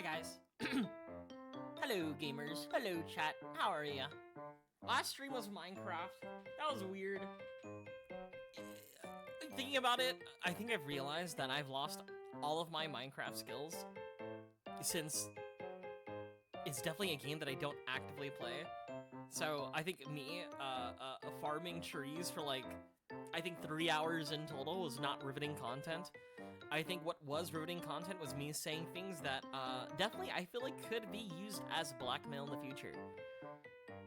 Hi guys. Hello gamers. Hello chat. How are ya? Last stream was Minecraft. That was weird. Thinking about it, I think I've realized that I've lost all of my Minecraft skills since it's definitely a game that I don't actively play. So I think me farming trees for like, I think 3 hours in total was not riveting content. I think what was riveting content was me saying things that definitely I feel like could be used as blackmail in the future.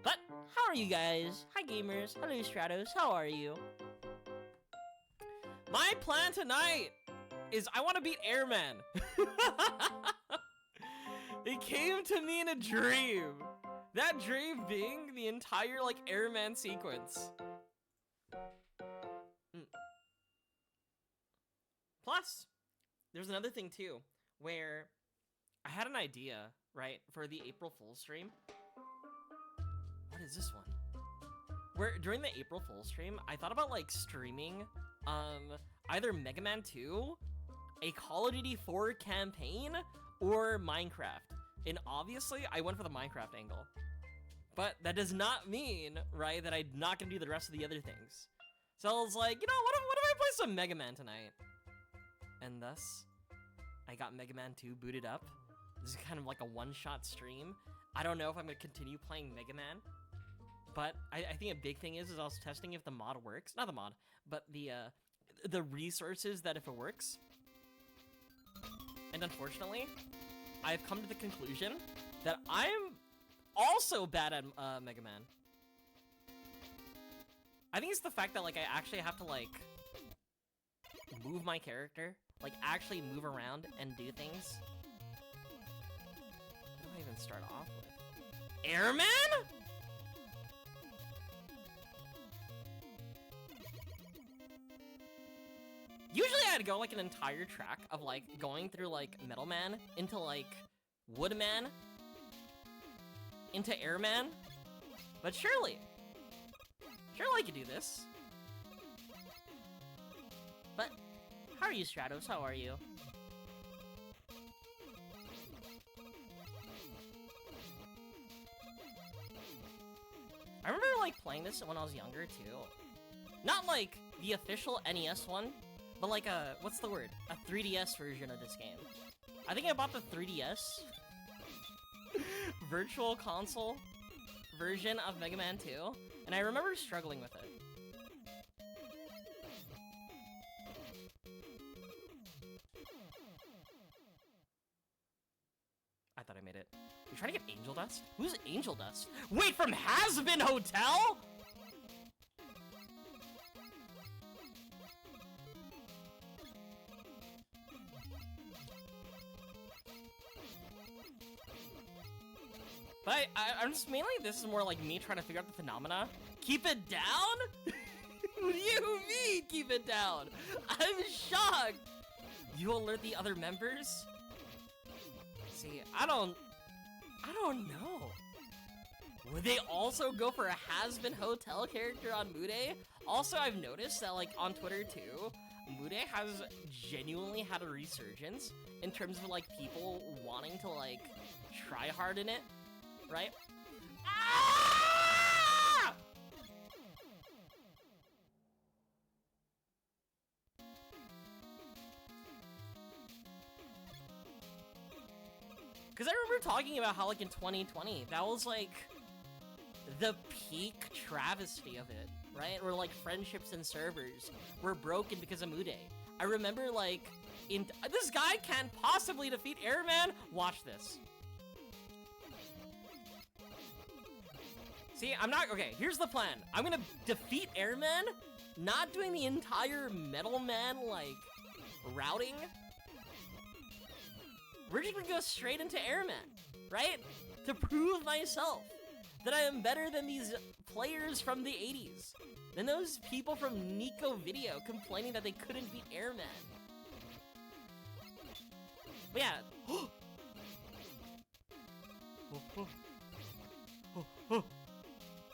But how are you guys? Hi gamers. Hello Stratos. How are you? My plan tonight is I want to beat Airman. It came to me in a dream. That dream being the entire like Airman sequence. Plus, there's another thing too, where I had an idea, right, for the April Fool's stream. What is this one? Where during the April Fool's stream, I thought about like streaming either Mega Man 2, a Call of Duty 4 campaign, or Minecraft. And obviously, I went for the Minecraft angle. But that does not mean, right, that I'm not gonna do the rest of the other things. So I was like, you know, what if I play some Mega Man tonight? And thus, I got Mega Man 2 booted up. This is kind of like a one-shot stream. I don't know if I'm gonna continue playing Mega Man, but I think a big thing is I was testing if the mod works. Not the mod, but the resources that if it works. And unfortunately, I've come to the conclusion that I'm also bad at Mega Man. I think it's the fact that like I actually have to like move my character, like actually move around and do things. What do I even start off with? Airman? Usually I'd go like an entire track of like going through like Metal Man into like Woodman into Airman, but surely I could do this. But how are you, Stratos? How are you? I remember like playing this when I was younger too. Not like the official NES one, but like a, what's the word? A 3DS version of this game. I think I bought the 3DS Virtual Console version of Mega Man 2, and I remember struggling with it. I thought I made it. You trying to get Angel Dust? Who's Angel Dust? Wait, from Has-Been Hotel? But I'm just mainly, this is more like me trying to figure out the phenomena. Keep it down? What do you mean, keep it down? I'm shocked. You alert the other members? See, I don't know. Would they also go for a Has-Been Hotel character on Mude? Also, I've noticed that like on Twitter too, Mude has genuinely had a resurgence in terms of like people wanting to like try hard in it, right? Ah! Because I remember talking about how, like, in 2020, that was, like, the peak travesty of it, right? Where, like, friendships and servers were broken because of Mude. I remember, like, this guy can't possibly defeat Airman. Watch this. See, I'm not, okay, here's the plan. I'm gonna defeat Airman, not doing the entire Metal Man, like, routing. We're just gonna go straight into Airman, right? To prove myself that I am better than these players from the 80s. Than those people from Nico Video complaining that they couldn't beat Airman. But yeah. How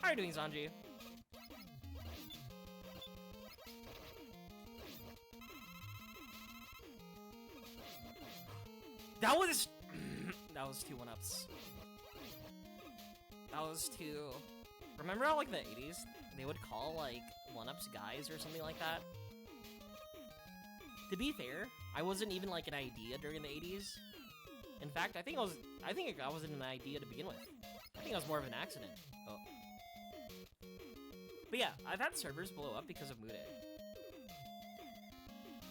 are you doing, Zanji? That was... That was 2 1-ups. That was 2... Remember how, like, the 80s, they would call, like, 1-ups guys or something like that? To be fair, I wasn't even, like, an idea during the 80s. In fact, I think I wasn't an idea to begin with. I think I was more of an accident. Oh. But yeah, I've had servers blow up because of Mude.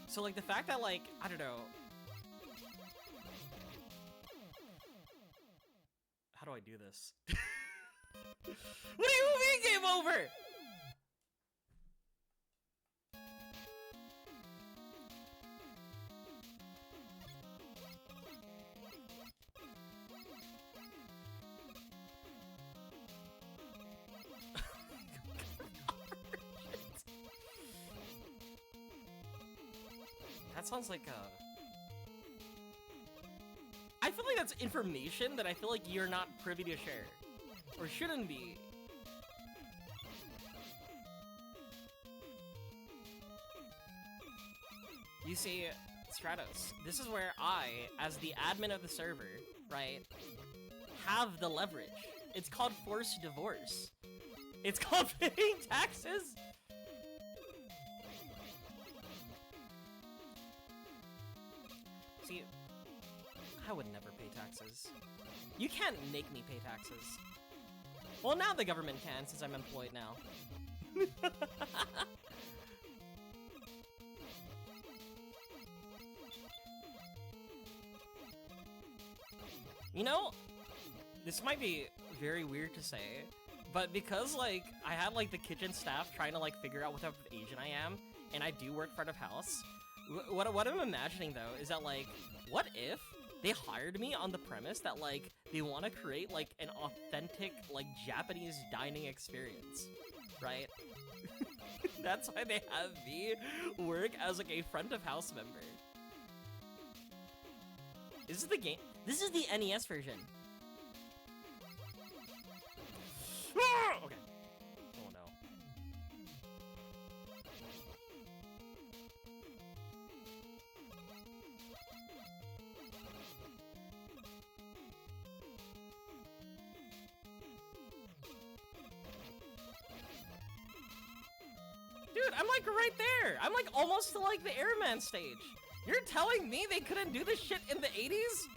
So, like, the fact that, like, I don't know... How do I do this? What do you mean game over? That sounds like I feel like that's information that I feel like you're not privy to share. Or shouldn't be. You see, Stratos, this is where I, as the admin of the server, right, have the leverage. It's called forced divorce. It's called paying taxes. See, I would never pay taxes. You can't make me pay taxes. Well, now the government can, since I'm employed now. You know, this might be very weird to say, but because, like, I had, like, the kitchen staff trying to, like, figure out what type of Asian I am, and I do work front of house, what I'm imagining, though, is that, like, what if they hired me on the premise that, like, they want to create, like, an authentic, like, Japanese dining experience, right? That's why they have me work as, like, a front of house member. This is the game. This is the NES version. Okay. Oh no. Dude, I'm like right there. I'm like almost to like the Airman stage. You're telling me they couldn't do this shit in the 80s?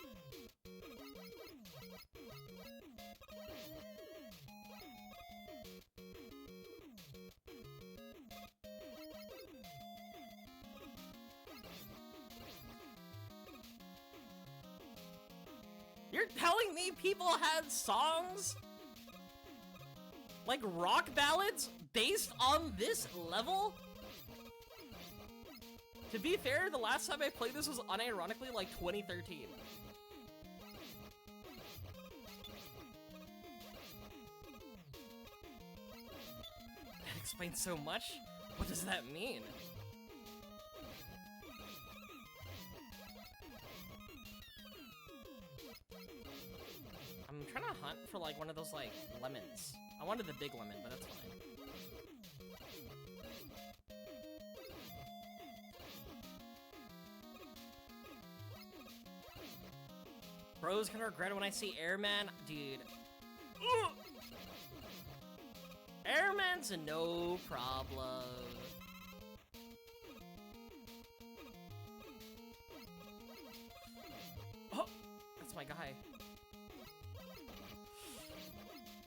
You're telling me people had songs like rock ballads based on this level? To be fair, the last time I played this was unironically like 2013. That explains so much. What does that mean? I'm trying to hunt for like one of those like lemons. I wanted the big lemon, but that's fine. Bro's gonna regret it when I see Airman. Dude. Ugh. Airman's a no problem. Oh, that's my guy.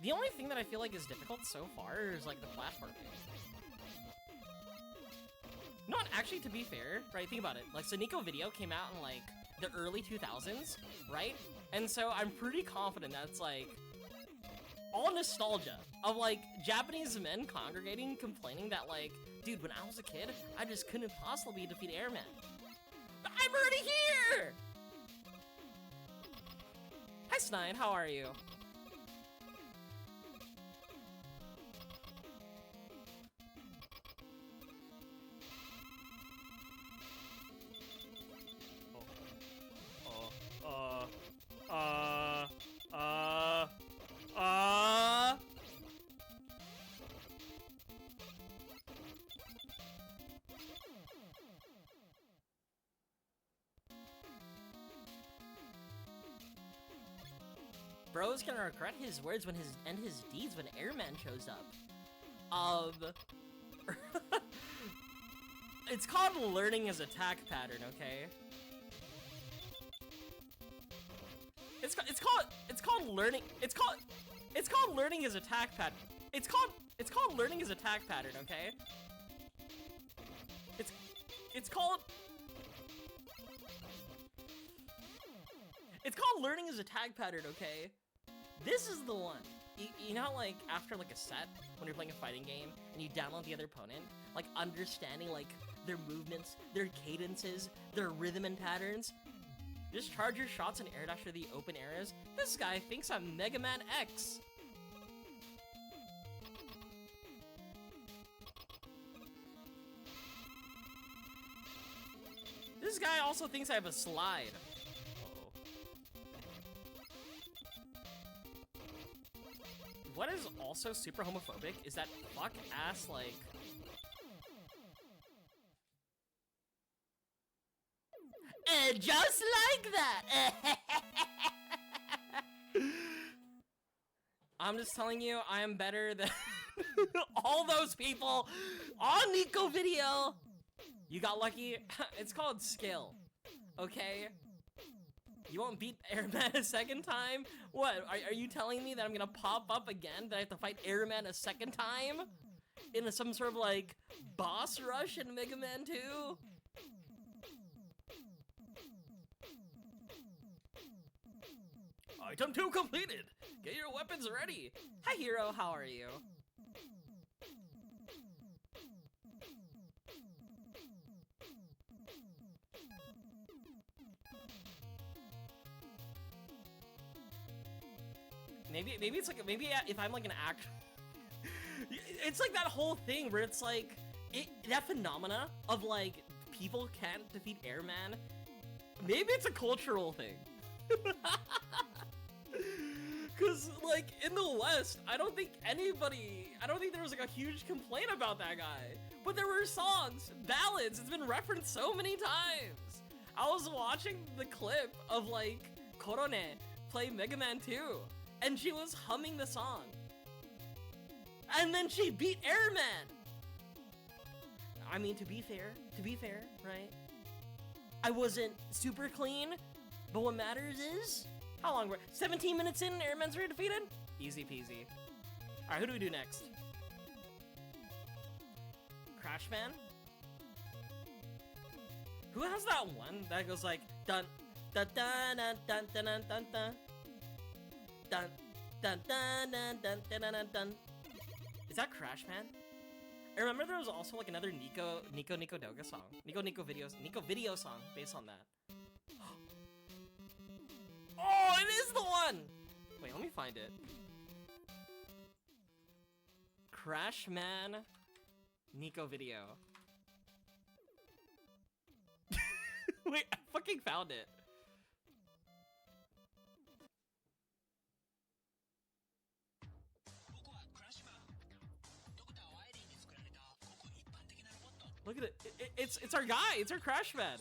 The only thing that I feel like is difficult so far is like the platforming. Not actually, to be fair, right? Think about it. Like, so Nico Video came out in like the early 2000s, right? And so I'm pretty confident that's like all nostalgia of like Japanese men congregating complaining that like, dude, when I was a kid, I just couldn't possibly defeat Airman. But I'm already here! Hi Snide, how are you? Bro's gonna regret his words and his deeds when Airman shows up. It's called learning his attack pattern, okay? It's called learning his attack pattern. It's called learning his attack pattern, okay? It's called learning his attack pattern, okay? This is the one. You know how, like, after, like, a set, when you're playing a fighting game, and you download the other opponent, like, understanding, like, their movements, their cadences, their rhythm and patterns? Just charge your shots and air dash through the open areas? This guy thinks I'm Mega Man X. This guy also thinks I have a slide. What is also super homophobic is that fuck ass, like... just like that! I'm just telling you, I am better than all those people on Nico video! You got lucky? It's called skill, okay? You won't beat Airman a second time? What, are you telling me that I'm gonna pop up again? That I have to fight Airman a second time? In some sort of, like, boss rush in Mega Man 2? Item 2 completed! Get your weapons ready! Hi Hero, how are you? Maybe it's like, maybe if I'm like an actor, it's like that whole thing where it's like, that phenomena of like, people can't defeat Airman, maybe it's a cultural thing. Cause like, in the West, I don't think there was like a huge complaint about that guy. But there were songs, ballads, it's been referenced so many times. I was watching the clip of like, Korone play Mega Man 2. And she was humming the song. And then she beat Airman! I mean, to be fair, right? I wasn't super clean, but what matters is, how long we're, 17 minutes in, Airman's already defeated? Easy peasy. Alright, who do we do next? Crashman? Who has that one that goes like, dun, dun, dun, dun, dun, dun, dun, dun, dun. Dun, dun, dun, dun, dun, dun, dun, dun, dun. Is that Crashman? I remember there was also like another Nico Doga song. Nico video song based on that. Oh, it is the one! Wait, let me find it. Crashman Nico video. Wait, I fucking found it. Look at it. It's our guy. It's our Crashman.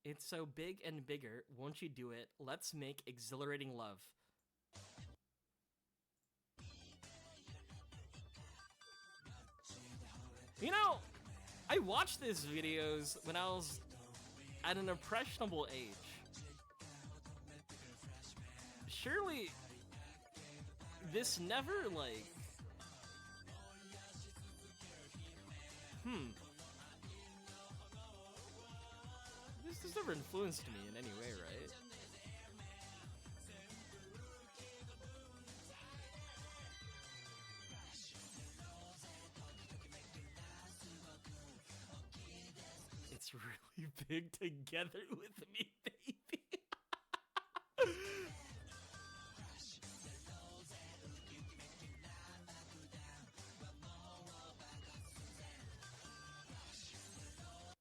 It's so big and bigger. Won't you do it? Let's make exhilarating love. You know, I watched these videos when I was at an impressionable age. Surely, this never, like... This never influenced me in any way, right? It's really big together with me, baby.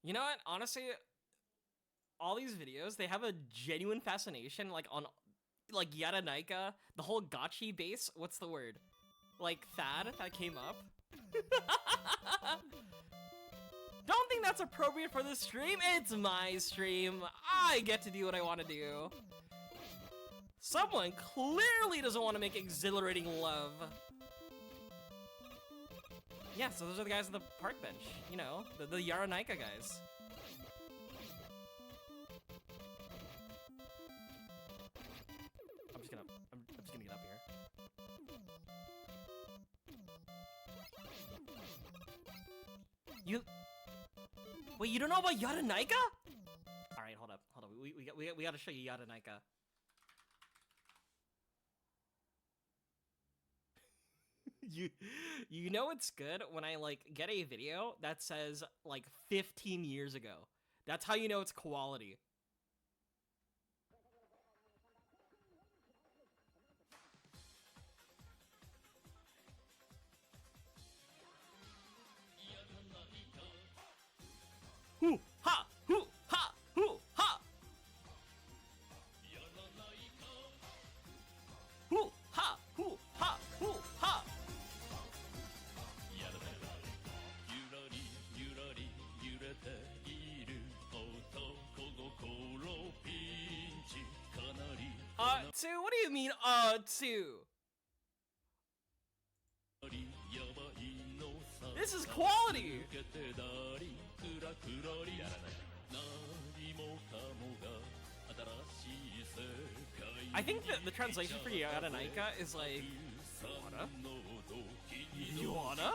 You know what? Honestly, all these videos, they have a genuine fascination, like, on, like, Yaranaika, the whole gotchi base, what's the word? Like, fad that came up. Don't think that's appropriate for this stream. It's my stream. I get to do what I want to do. Someone clearly doesn't want to make exhilarating love. Yeah, so those are the guys at the park bench. You know, the Yaranaika guys. I'm just gonna get up here. Wait, you don't know about Yaranaika? All right, hold up. We gotta show you Yaranaika. You know it's good when I like get a video that says like 15 years ago. That's how you know it's quality. Hoo ha hoo ha hoo ha. Hoo ha hoo ha hoo ha. Two? What do you mean, two? This is quality! I think that the translation for Yaranaika is like, you wanna?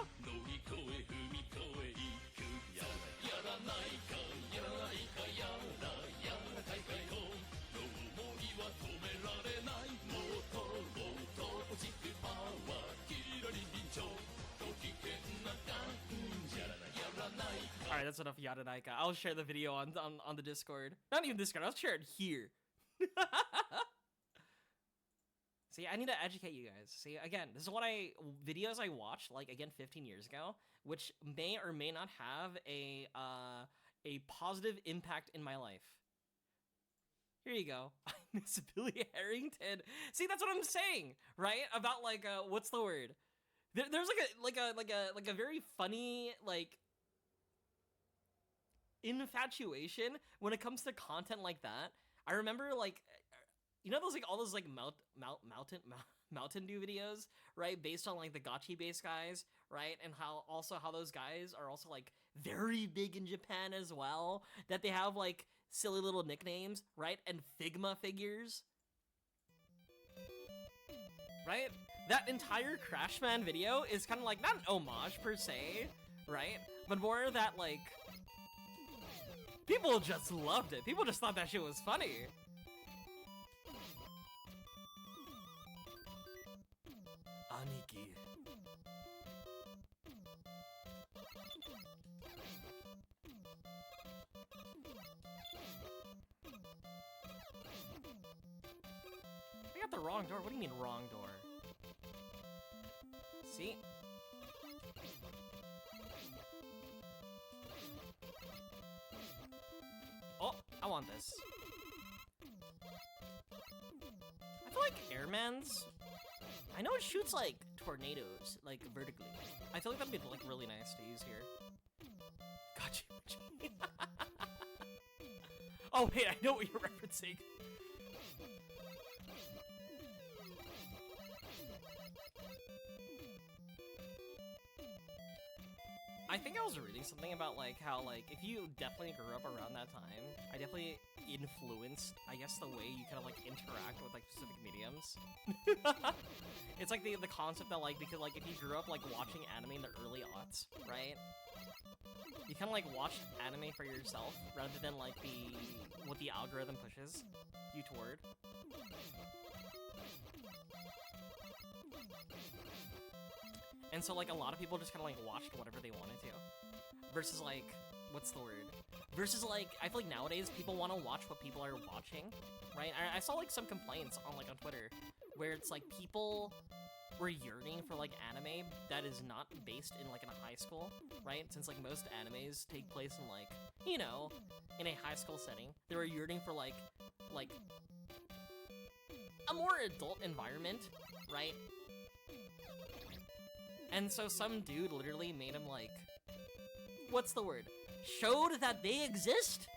Alright, that's enough Yaranaika. I'll share the video on the Discord. Not even Discord, I'll share it here. See, I need to educate you guys. See, again, this is what videos I watched, like, again, 15 years ago, which may or may not have a positive impact in my life. Here you go. I miss Billy Harrington. See, that's what I'm saying, right? About, like, what's the word? There's like a very funny, like, infatuation when it comes to content like that. I remember, like, you know those, like, all those, like, Mountain Dew videos, right? Based on, like, the gotchi base guys, right? And how those guys are also, like, very big in Japan as well. That they have, like, silly little nicknames, right? And Figma figures. Right? That entire Crashman video is kind of like, not an homage per se, right? But more that, like, people just loved it. People just thought that shit was funny. Aniki. I got the wrong door. What do you mean wrong door? See? Oh, I want this. I feel like Airman's... I know it shoots, like, tornadoes, like, vertically. I feel like that'd be, like, really nice to use here. Gotcha. Oh, wait, I know what you're referencing. I think I was reading something about, like, how, like, if you definitely grew up around that time, I definitely influenced, I guess, the way you kind of, like, interact with, like, specific mediums. It's like the concept that, like, because, like, if you grew up, like, watching anime in the early aughts, right? You kind of, like, watch anime for yourself, rather than, like, what the algorithm pushes you toward. And so, like, a lot of people just kind of, like, watched whatever they wanted to. Versus, like, what's the word? Versus, like, I feel like nowadays people want to watch what people are watching, right? I saw, like, some complaints on, like, on Twitter where it's, like, people we're yearning for like anime that is not based in like in a high school, right? Since like most animes take place in like, you know, in a high school setting. They were yearning for like a more adult environment, right? And so some dude literally made him like, what's the word? Showed that they exist?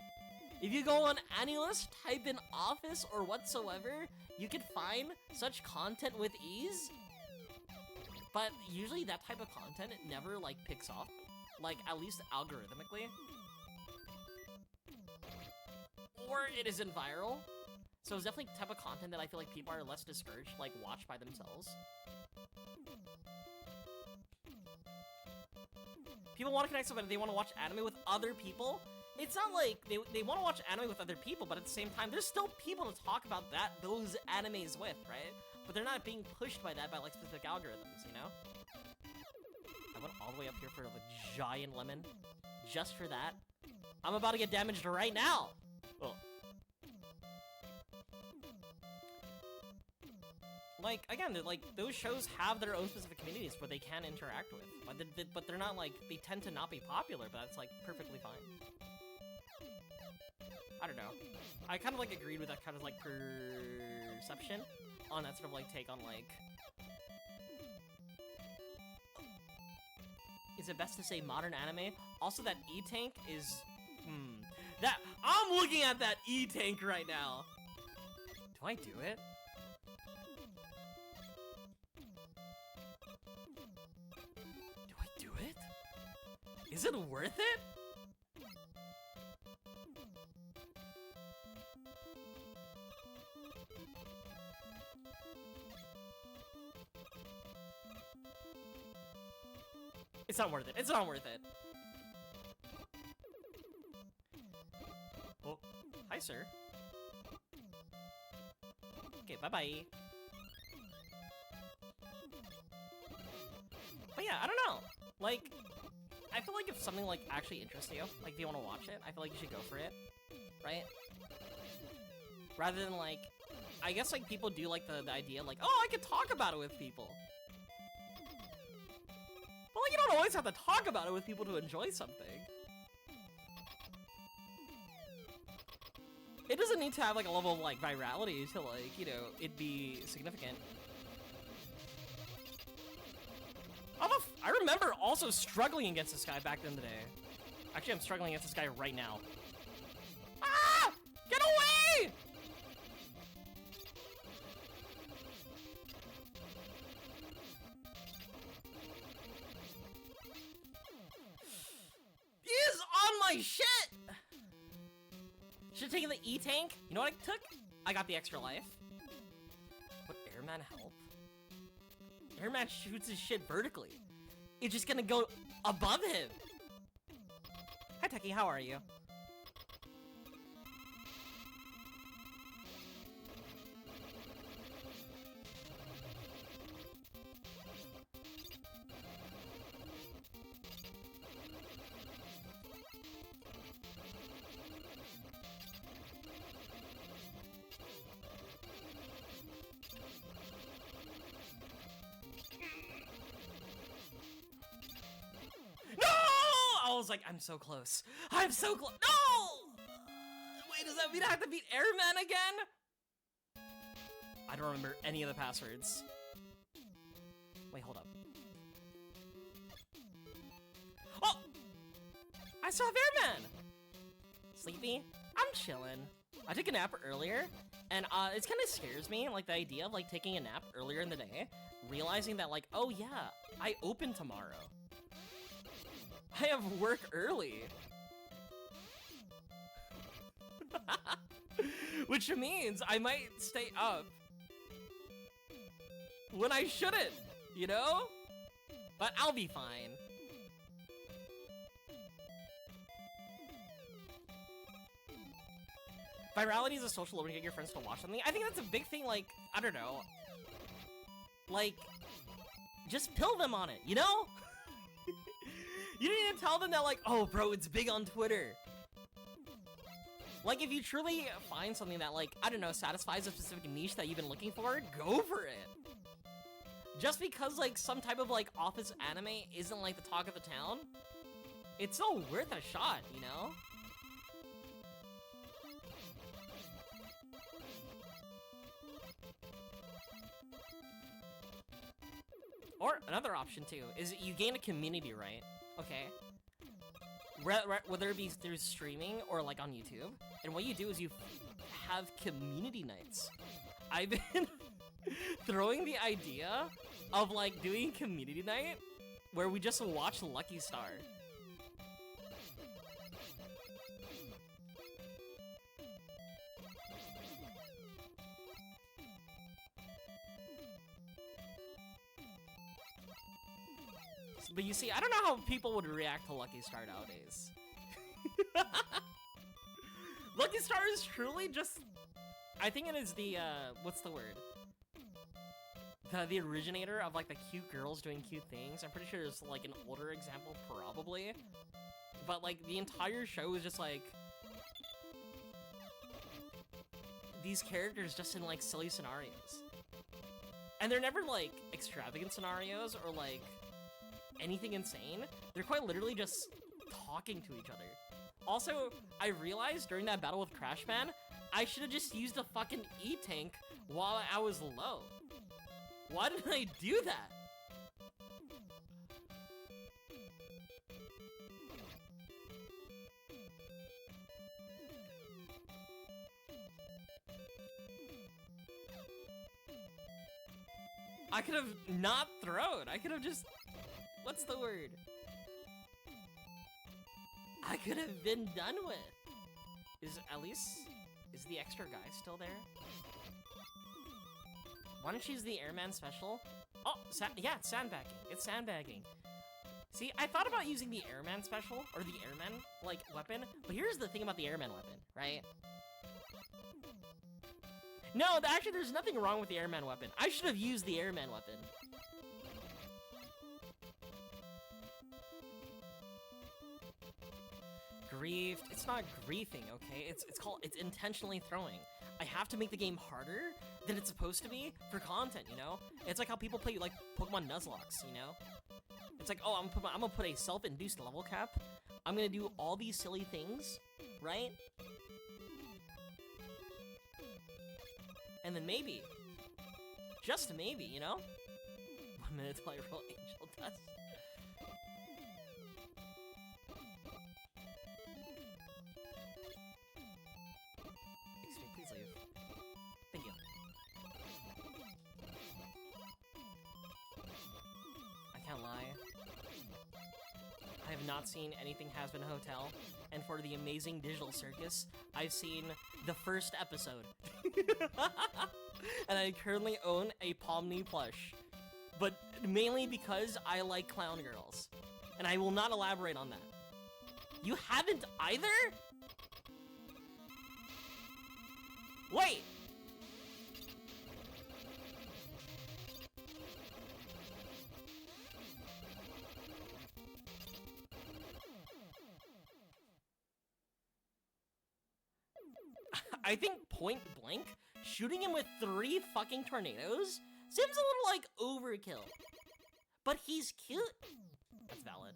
If you go on AniList, type in office or whatsoever, you can find such content with ease. But usually that type of content, it never like picks up, like at least algorithmically. Or it isn't viral. So it's definitely the type of content that I feel like people are less discouraged, like watch by themselves. People want to connect somebody, they want to watch anime with other people. It's not like they want to watch anime with other people, but at the same time, there's still people to talk about those animes with, right? But they're not being pushed by that by like specific algorithms, you know? I went all the way up here for a giant lemon, just for that. I'm about to get damaged right now. Oh. Like, again, like, those shows have their own specific communities where they can interact with. But they're not, like, they tend to not be popular, but that's, like, perfectly fine. I don't know. I kind of, like, agreed with that kind of, like, perception on that sort of, like, take on, like... Is it best to say modern anime? Also, that E-Tank is... That... I'm looking at that E-Tank right now! Do I do it? Is it worth it? It's not worth it. It's not worth it. Oh, hi, sir. Okay, bye-bye. But yeah, I don't know. Like... I feel like if something, like, actually interests you, like, if you want to watch it, I feel like you should go for it, right? Rather than, like, I guess, like, people do, like, the idea, like, oh, I could talk about it with people. But, like, you don't always have to talk about it with people to enjoy something. It doesn't need to have, like, a level of, like, virality to, like, you know, it be significant. I remember also struggling against this guy back in the day. Actually, I'm struggling against this guy right now. Ah! Get away! He is on my shit! Should've taken the E-Tank. You know what I took? I got the extra life. Would Airman help? Airman shoots his shit vertically. It's just gonna go above him. Hi, Techie, how are you? I was like, I'm so close. I'm so close. No! Wait, does that mean I have to beat Airman again? I don't remember any of the passwords. Wait, hold up. Oh! I still have Airman! Sleepy? I'm chilling. I took a nap earlier, and it kind of scares me, like the idea of like taking a nap earlier in the day, realizing that like, oh yeah, I open tomorrow. I have work early. Which means I might stay up when I shouldn't, you know? But I'll be fine. Virality is a social way to get your friends to watch something. I think that's a big thing, like, I don't know. Like, just pill them on it, you know? You didn't even tell them that, like, oh, bro, it's big on Twitter. Like, if you truly find something that, like, I don't know, satisfies a specific niche that you've been looking for, go for it. just because like some type of like office anime isn't like the talk of the town, it's still worth a shot, you know? Or another option too is you gain a community, right? Okay. Whether it be through streaming or like on YouTube, and what you do is you have community nights. I've been throwing the idea of like doing community night where we just watch Lucky Star. But you see, I don't know how people would react to Lucky Star nowadays. Lucky Star is truly just... I think it is the, what's the word? The originator of, like, the cute girls doing cute things. I'm pretty sure there's, like, an older example, probably. But, like, the entire show is just, like... these characters just in, like, silly scenarios. And they're never, like, extravagant scenarios or, like... anything insane. They're quite literally just talking to each other. Also, I realized during that battle with Crashman, I should have just used a fucking E-Tank while I was low. Why did I do that? I could have not thrown. I could have just... what's the word? I could have been done with. Is the extra guy still there? Why don't you use the Airman special? Oh, yeah, it's sandbagging. It's sandbagging. See, I thought about using the Airman special, or the Airman, like, weapon, but here's the thing about the Airman weapon, right? No, actually, there's nothing wrong with the Airman weapon. I should have used the Airman weapon. Griefed. It's not griefing, okay? It's intentionally throwing. I have to make the game harder than it's supposed to be for content, you know? It's like how people play, like, Pokemon Nuzlocke, you know? It's like, oh, I'm gonna put a self-induced level cap. I'm gonna do all these silly things, right? And then maybe, just maybe, you know? 1 minute till I roll Angel Dust. Excuse me, please leave. Thank you. I can't lie. I have not seen anything Has Been Hotel, and for the amazing digital circus, I've seen the first episode. And I currently own a Pomni plush, but mainly because I like clown girls, and I will not elaborate on that. You haven't either? Wait! I think point blank, shooting him with 3 fucking tornadoes seems a little like overkill. But he's cute. That's valid.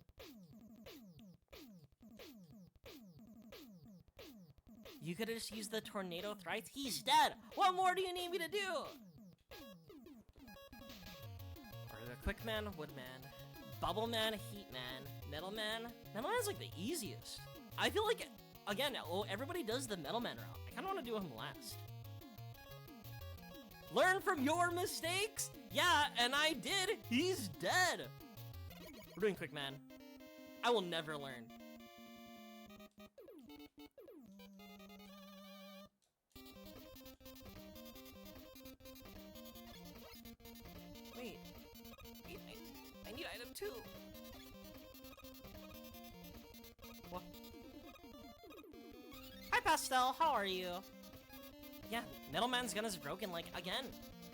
You could have just used the tornado thrice. He's dead. What more do you need me to do? Or the Quick Man, Wood Man, Bubble Man, Heat Man, Metal Man. Metal Man's like the easiest. I feel like, again, everybody does the Metal Man route. I kind of want to do him last. Learn from your mistakes? Yeah, and I did. He's dead. We're doing Quick Man. I will never learn. Wait, I need item 2. What? Hi, Pastel, how are you? Yeah, Metal Man's gun is broken, like, again.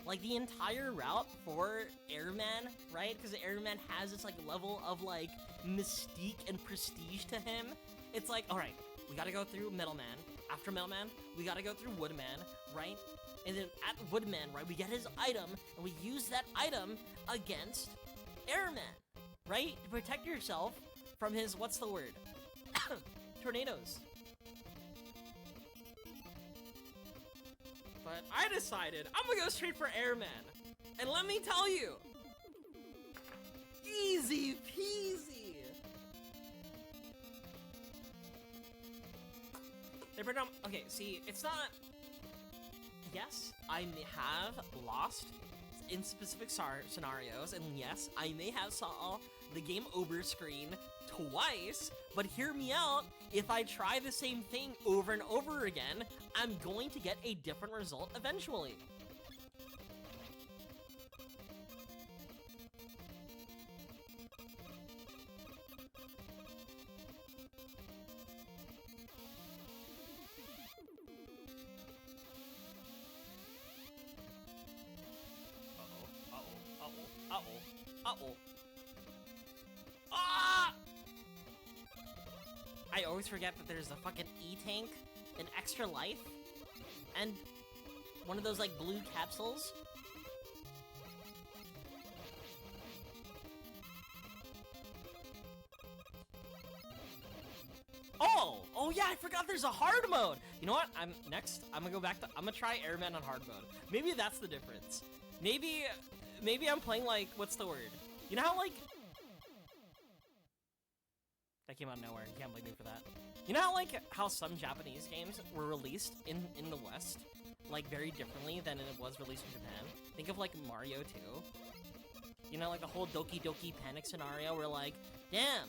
Like, the entire route for Airman, right? Because Airman has this, like, level of, like, mystique and prestige to him. It's like, alright, we gotta go through Metal Man. After Metal Man, we gotta go through Wood Man, right? And then at Woodman, right, we get his item, and we use that item against Airman, right? To protect yourself from his, what's the word? Tornadoes. But I decided I'm gonna go straight for Airman. And let me tell you, easy peasy. Okay, see, it's not... Yes, I may have lost in specific scenarios, and yes, I may have saw the game over screen twice, but hear me out, if I try the same thing over and over again, I'm going to get a different result eventually. Ah! I always forget that there's a fucking E-tank, an extra life, and one of those, like, blue capsules. Oh yeah, I forgot there's a hard mode. You know what? I'm gonna go back to, I'm gonna try Airman on hard mode. Maybe that's the difference. Maybe I'm playing, like, what's the word? You know how, like... That came out of nowhere. You can't blame me for that. You know how, like, how some Japanese games were released in the West, like, very differently than it was released in Japan? Think of, like, Mario 2. You know, like, the whole Doki Doki Panic scenario where, like, damn,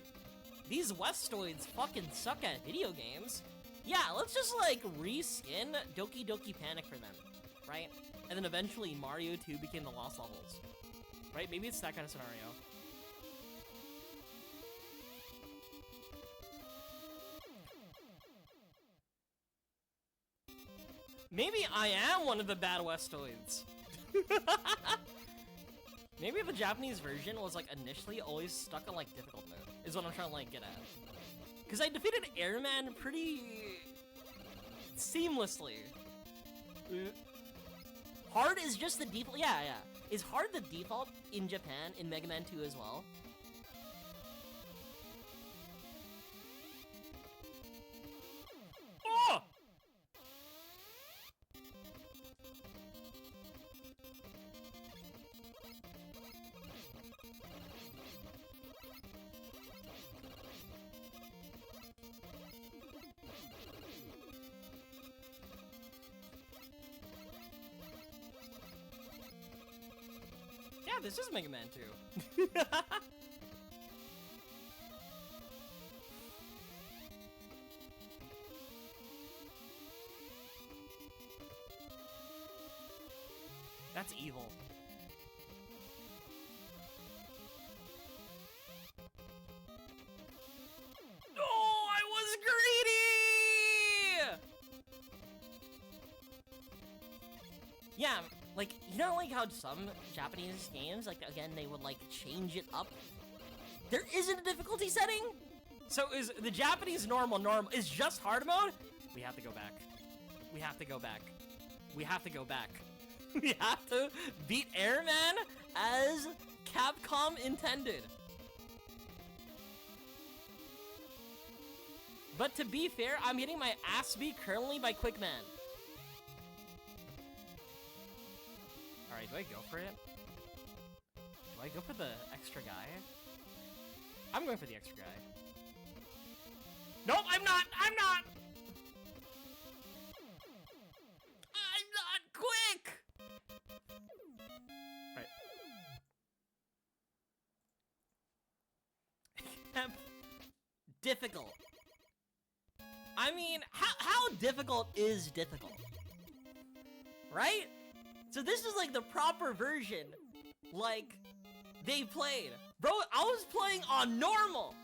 these Westoids fucking suck at video games. Yeah, let's just, like, reskin Doki Doki Panic for them, right? And then eventually Mario 2 became the Lost Levels. Right? Maybe it's that kind of scenario. Maybe I am one of the bad Westoids. Maybe the Japanese version was, like, initially always stuck on, like, difficult mode, is what I'm trying to, like, get at. Because I defeated Airman pretty... seamlessly. Hard is just the default. Yeah. Is hard the default in Japan in Mega Man 2 as well? Oh! Yeah, this is Mega Man 2. That's evil. Oh, I was greedy! Yeah, like, you know, like, how some Japanese games, like, again, they would, like, change it up? There isn't a difficulty setting? So is the Japanese normal is just hard mode? We have to go back. We have to go back. We have to go back. We have to beat Airman as Capcom intended. But to be fair, I'm getting my ass beat currently by Quickman. Alright, do I go for it? Do I go for the extra guy? I'm going for the extra guy. Nope, I'm not! I'm not! I'm not quick! Alright. Difficult. I mean, how difficult is difficult? Right? So this is like the proper version, like, they played. Bro, I was playing on normal!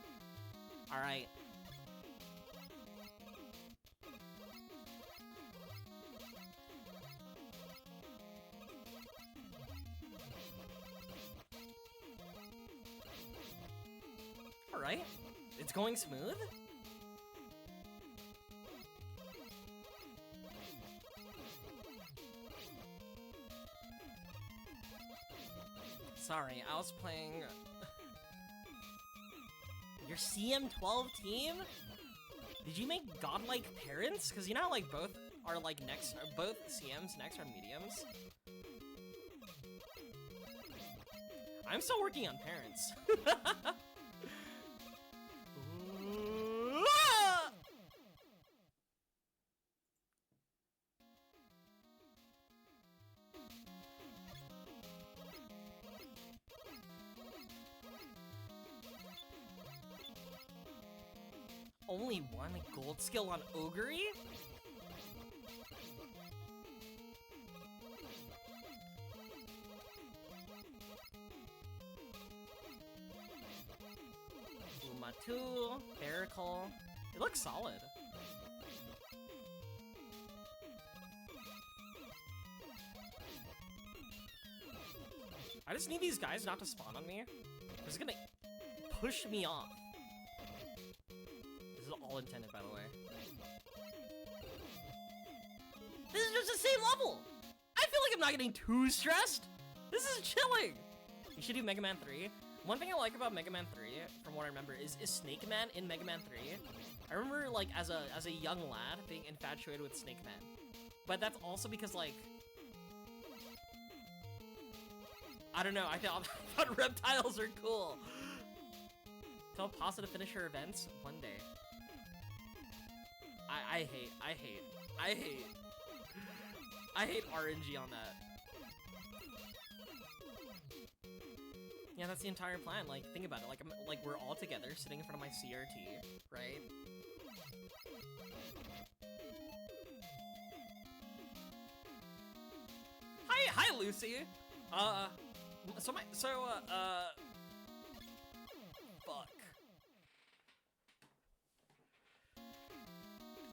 Alright. Alright. It's going smooth? Sorry, I was playing... Your CM12 team? Did you make godlike parents? Because you know how, like, both are, like, next... Both CMs next are mediums? I'm still working on parents. Only one gold skill on Ogre? Umatu, Baracle. It looks solid. I just need these guys not to spawn on me. It's gonna push me off. This is all intended, by the way. This is just the same level! I feel like I'm not getting too stressed. This is chilling. You should do Mega Man 3. One thing I like about Mega Man 3, from what I remember, is Snake Man in Mega Man 3. I remember, like, as a young lad being infatuated with Snake Man. But that's also because, like... I don't know, I thought reptiles are cool. Tell Pasta to finish her events one day. I hate RNG on that. Yeah, that's the entire plan. Like, think about it. Like we're all together sitting in front of my CRT, right? Hi, Lucy. Fuck.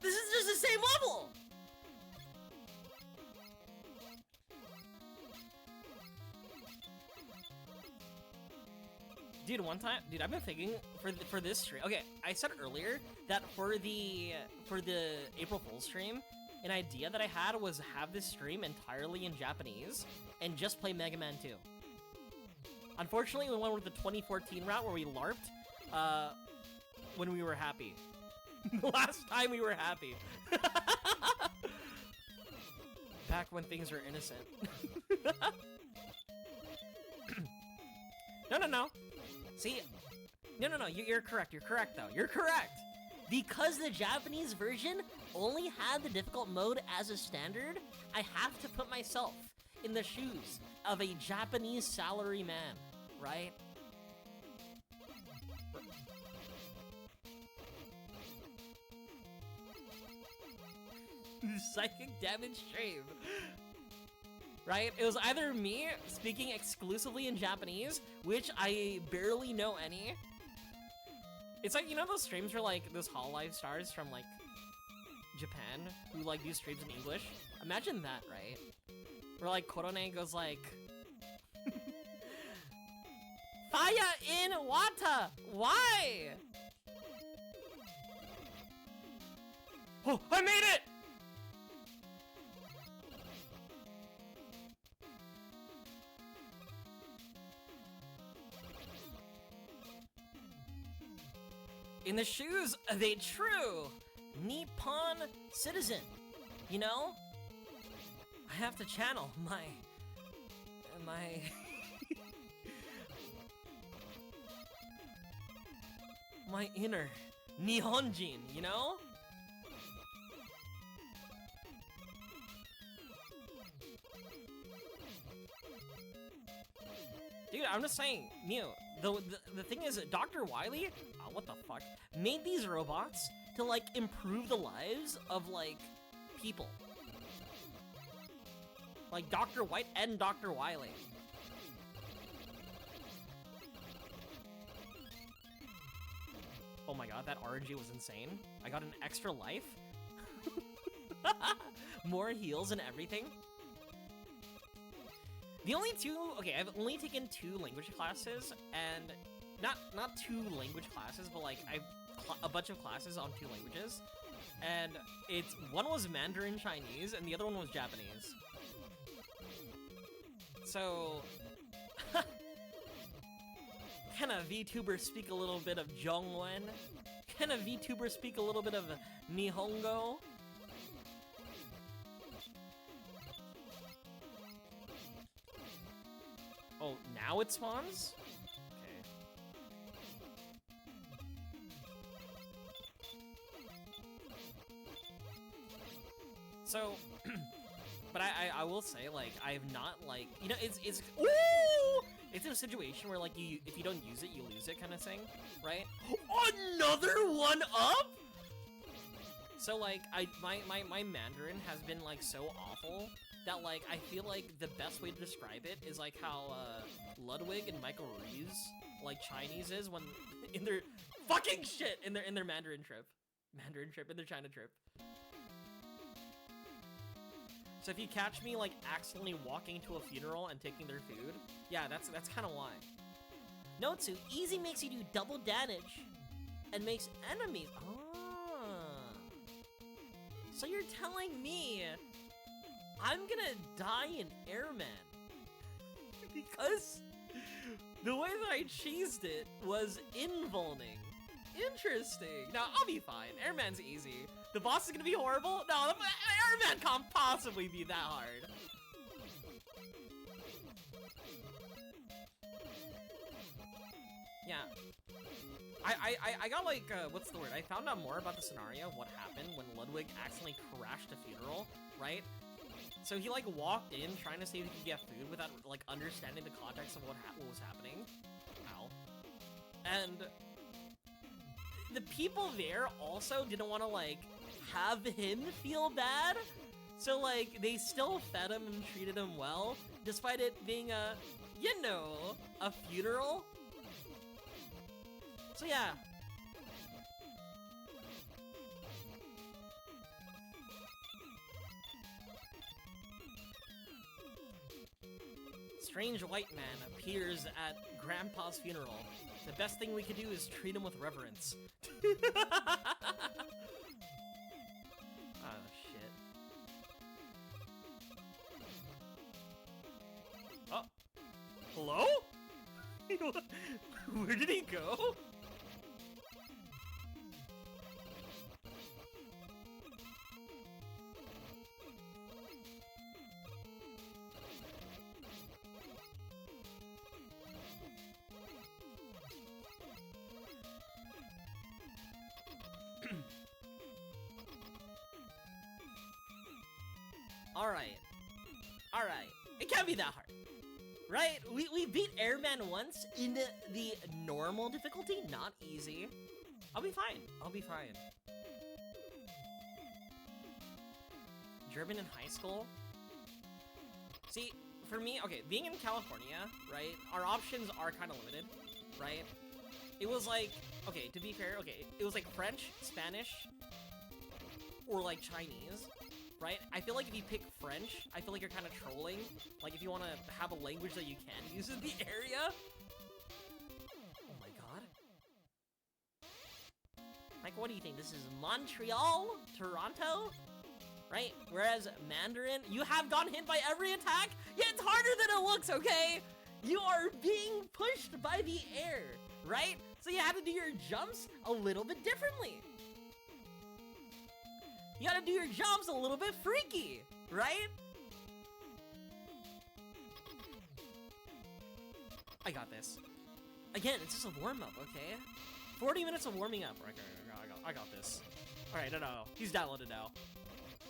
This is just the same level. Dude, one time, I've been thinking for this stream. Okay, I said earlier that for the April Fool's stream, an idea that I had was have this stream entirely in Japanese and just play Mega Man 2. Unfortunately, we went with the 2014 route where we LARPed when we were happy. The last time we were happy. Back when things were innocent. No. See, no, you're correct. You're correct, though. You're correct. Because the Japanese version only had the difficult mode as a standard, I have to put myself in the shoes of a Japanese salary man, right? Psychic damage stream. Right? It was either me speaking exclusively in Japanese, which I barely know any. It's like, you know those streams where, like, those Hololive stars from, like, Japan who, like, do streams in English? Imagine that, right? Where, like, Korone goes, like... Fire in water! Why? Oh, I made it! In the shoes of a true Nippon citizen, you know? I have to channel my my inner Nihonjin, you know? Dude, I'm just saying, Mew, the thing is, Dr. Wily, what the fuck, made these robots to, like, improve the lives of, like, people. Like Dr. White and Dr. Wily. Oh my god, that RNG was insane. I got an extra life. More heals and everything. The only two, okay, I've only taken 2 language classes, and not 2 language classes, but like I've a bunch of classes on 2 languages, and one was Mandarin Chinese and the other one was Japanese. So Can a VTuber speak a little bit of Zhongwen? Can a VTuber speak a little bit of Nihongo? Oh, now it spawns? Okay. So, but I will say, like, I have not, like, you know, it's ooh! It's in a situation where, like, if you don't use it, you lose it kind of thing, right? Another one up? So, like, my Mandarin has been, like, so awful that, like, I feel like the best way to describe it is, like, how, Ludwig and Michael Reeves, like, Chinese is when, in their fucking shit, in their Mandarin trip. In their China trip. So if you catch me, like, accidentally walking to a funeral and taking their food, yeah, that's kind of why. Notsu, easy makes you do double damage and makes enemies. Ah. So you're telling me I'm gonna die in Airman because the way that I cheesed it was invulning. Interesting. Now, I'll be fine. Airman's easy. The boss is gonna be horrible? No, Airman can't possibly be that hard. Yeah. I got, like, what's the word? I found out more about the scenario of what happened when Ludwig accidentally crashed a funeral, right? So he, like, walked in trying to see if he could get food without, like, understanding the context of what was happening. Ow. And the people there also didn't want to, like, have him feel bad. So, like, they still fed him and treated him well, despite it being a, you know, a funeral. So, yeah. Strange white man appears at Grandpa's funeral. The best thing we could do is treat him with reverence. Oh, shit. Oh. Hello? Where did he go? Alright. It can't be that hard. Right? We beat Airman once in the normal difficulty, not easy. I'll be fine. German in high school? See, for me, okay, being in California, right, our options are kind of limited, right? It was like, okay, to be fair, okay, it was like French, Spanish, or like Chinese. Right? I feel like if you pick French, I feel like you're kind of trolling. Like, if you want to have a language that you can use in the area. Oh my god. Like, what do you think? This is Montreal? Toronto? Right? Whereas Mandarin, you have gotten hit by every attack? Yeah, it's harder than it looks, okay? You are being pushed by the air, right? So you have to do your jumps a little bit differently. You gotta do your jumps a little bit freaky, right? I got this. Again, it's just a warm-up, okay? 40 minutes of warming up. Okay, I got this. Alright, no. He's downloaded now.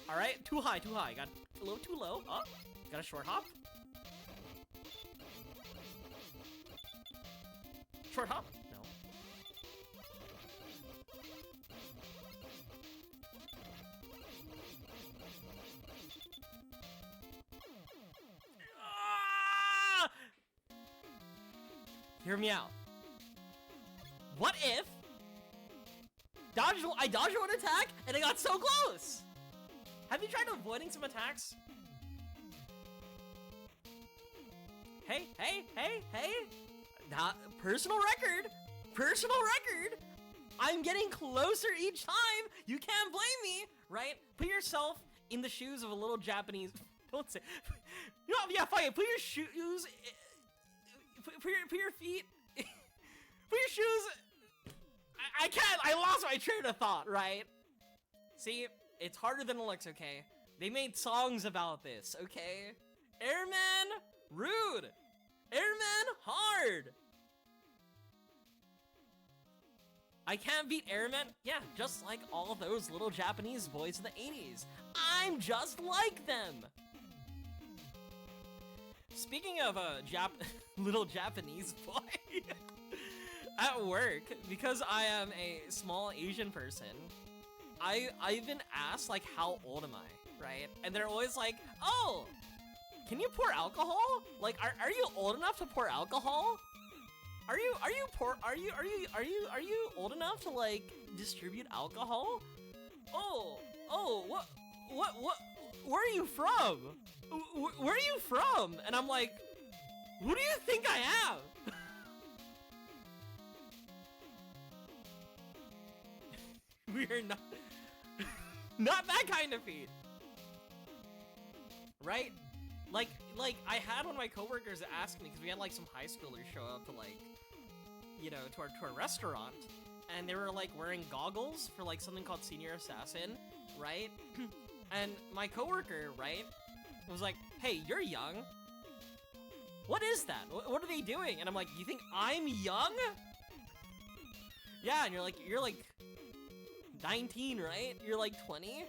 Alright, too high. Got a little too low. Oh, got a short hop. Short hop? No. Hear me out. What if I dodged one attack and I got so close? Have you tried avoiding some attacks? Hey. Not personal record. I'm getting closer each time. You can't blame me, right? Put yourself in the shoes of a little Japanese. Don't say. You know, yeah, fine. Put your shoes. Put your feet your shoes. I can't. I lost my train of thought. Right? See, it's harder than it looks. Okay. They made songs about this. Okay. Airman, rude. Airman, hard. I can't beat Airman. Yeah, just like all those little Japanese boys in the 80s. I'm just like them. Speaking of little Japanese boy, at work, because I am a small Asian person, I've been asked like, how old am I, right? And they're always like, oh, can you pour alcohol? Like, are you old enough to pour alcohol? Are you old enough to like distribute alcohol? Oh, what, where are you from? Where are you from? And I'm like, who do you think I am? We're not that kind of feat. Right? Like I had one of my coworkers ask me, because we had like some high schoolers show up to like, you know, to our restaurant, and they were like wearing goggles for like something called Senior Assassin, right? And my coworker, right, was like, hey, you're young. What is that? What are they doing? And I'm like, you think I'm young? Yeah, and you're like 19, right? You're like 20?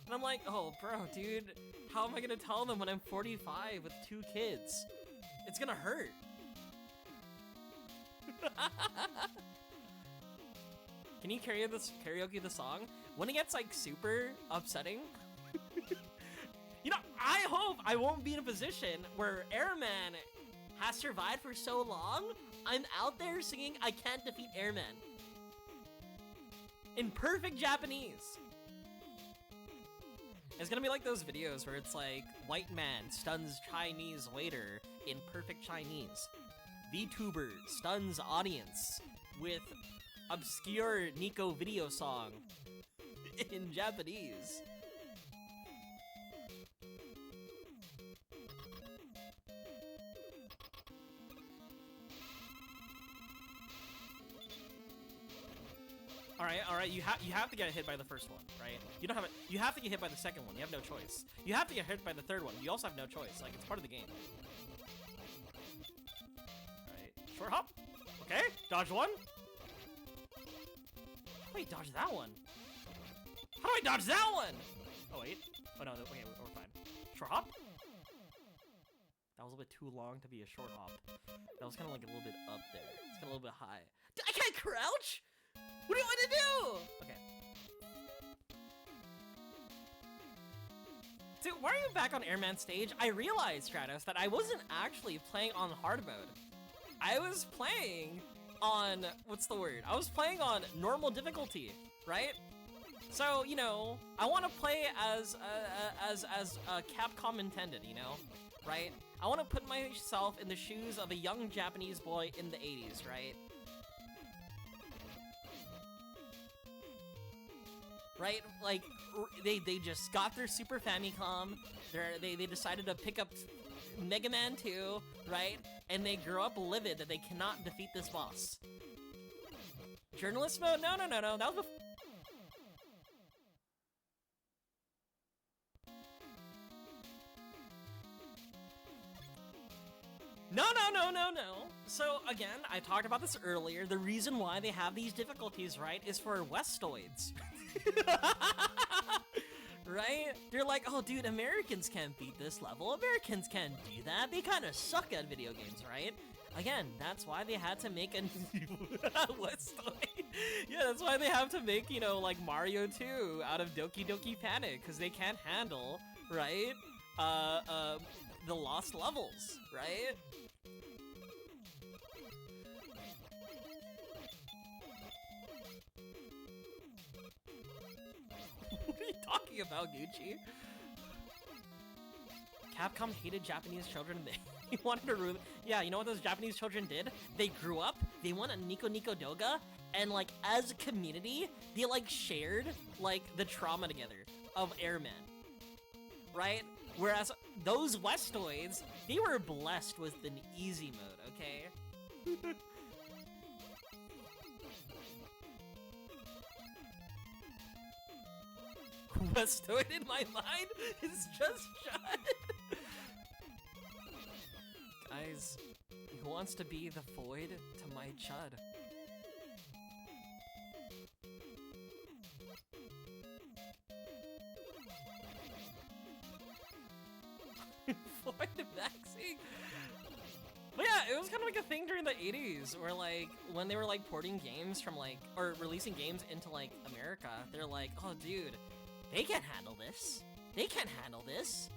And I'm like, oh, bro, dude, how am I gonna tell them when I'm 45 with 2 kids? It's gonna hurt. Can you karaoke the song? When it gets like super upsetting, you know, I hope I won't be in a position where Airman has survived for so long, I'm out there singing I Can't Defeat Airman in perfect Japanese. It's gonna be like those videos where it's like, white man stuns Chinese waiter in perfect Chinese. VTuber stuns audience with obscure Nico video song in Japanese. All right, you have to get hit by the first one, right? You don't have it. You have to get hit by the second one. You have no choice. You have to get hit by the third one. You also have no choice. Like, it's part of the game. All right, short hop. Okay, dodge one. How do I dodge that one? How do I dodge that one? Oh wait. Oh no. Okay, we're fine. Short hop. That was a little bit too long to be a short hop. That was kind of like a little bit up there. It's kind of a little bit high. I can't crouch. What do you want to do? Okay. Dude, why are you back on Airman stage? I realized, Stratos, that I wasn't actually playing on hard mode. I was playing on, what's the word? I was playing on normal difficulty, right? So, you know, I want to play as Capcom intended, you know, right? I want to put myself in the shoes of a young Japanese boy in the 80s, right? Right, like they just got their Super Famicom. They decided to pick up Mega Man 2, right? And they grew up livid that they cannot defeat this boss. Journalist mode? No. That was before. No. So again, I talked about this earlier. The reason why they have these difficulties, right, is for Westoids. Right? They're like, oh dude, Americans can't beat this level. Americans can't do that. They kind of suck at video games, right? Again, that's why they had to make a Westoid. Yeah, that's why they have to make, you know, like Mario 2 out of Doki Doki Panic, because they can't handle, right? The lost levels, right? What are you talking about, Gucci? Capcom hated Japanese children. They wanted to ruin. Yeah, you know what those Japanese children did? They grew up, they went on Nico Nico Doga, and like as a community, they like shared like the trauma together of Airman. Right? Whereas those Westoids, they were blessed with an easy mode, okay? Westoid in my mind is just Chud. Guys, who wants to be the void to my Chud? Void Maxi? But yeah, it was kind of like a thing during the 80s where like when they were like porting games from like or releasing games into like America, they're like, oh dude, they can't handle this. They can't handle this.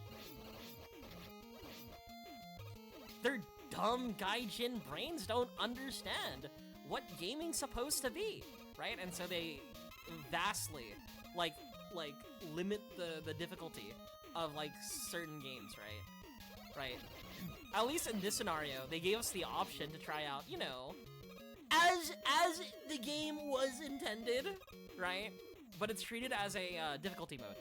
Their dumb gaijin brains don't understand what gaming's supposed to be, right? And so they vastly like limit the difficulty of like certain games, right? At least in this scenario, they gave us the option to try out, you know, as the game was intended, right? But it's treated as a difficulty mode.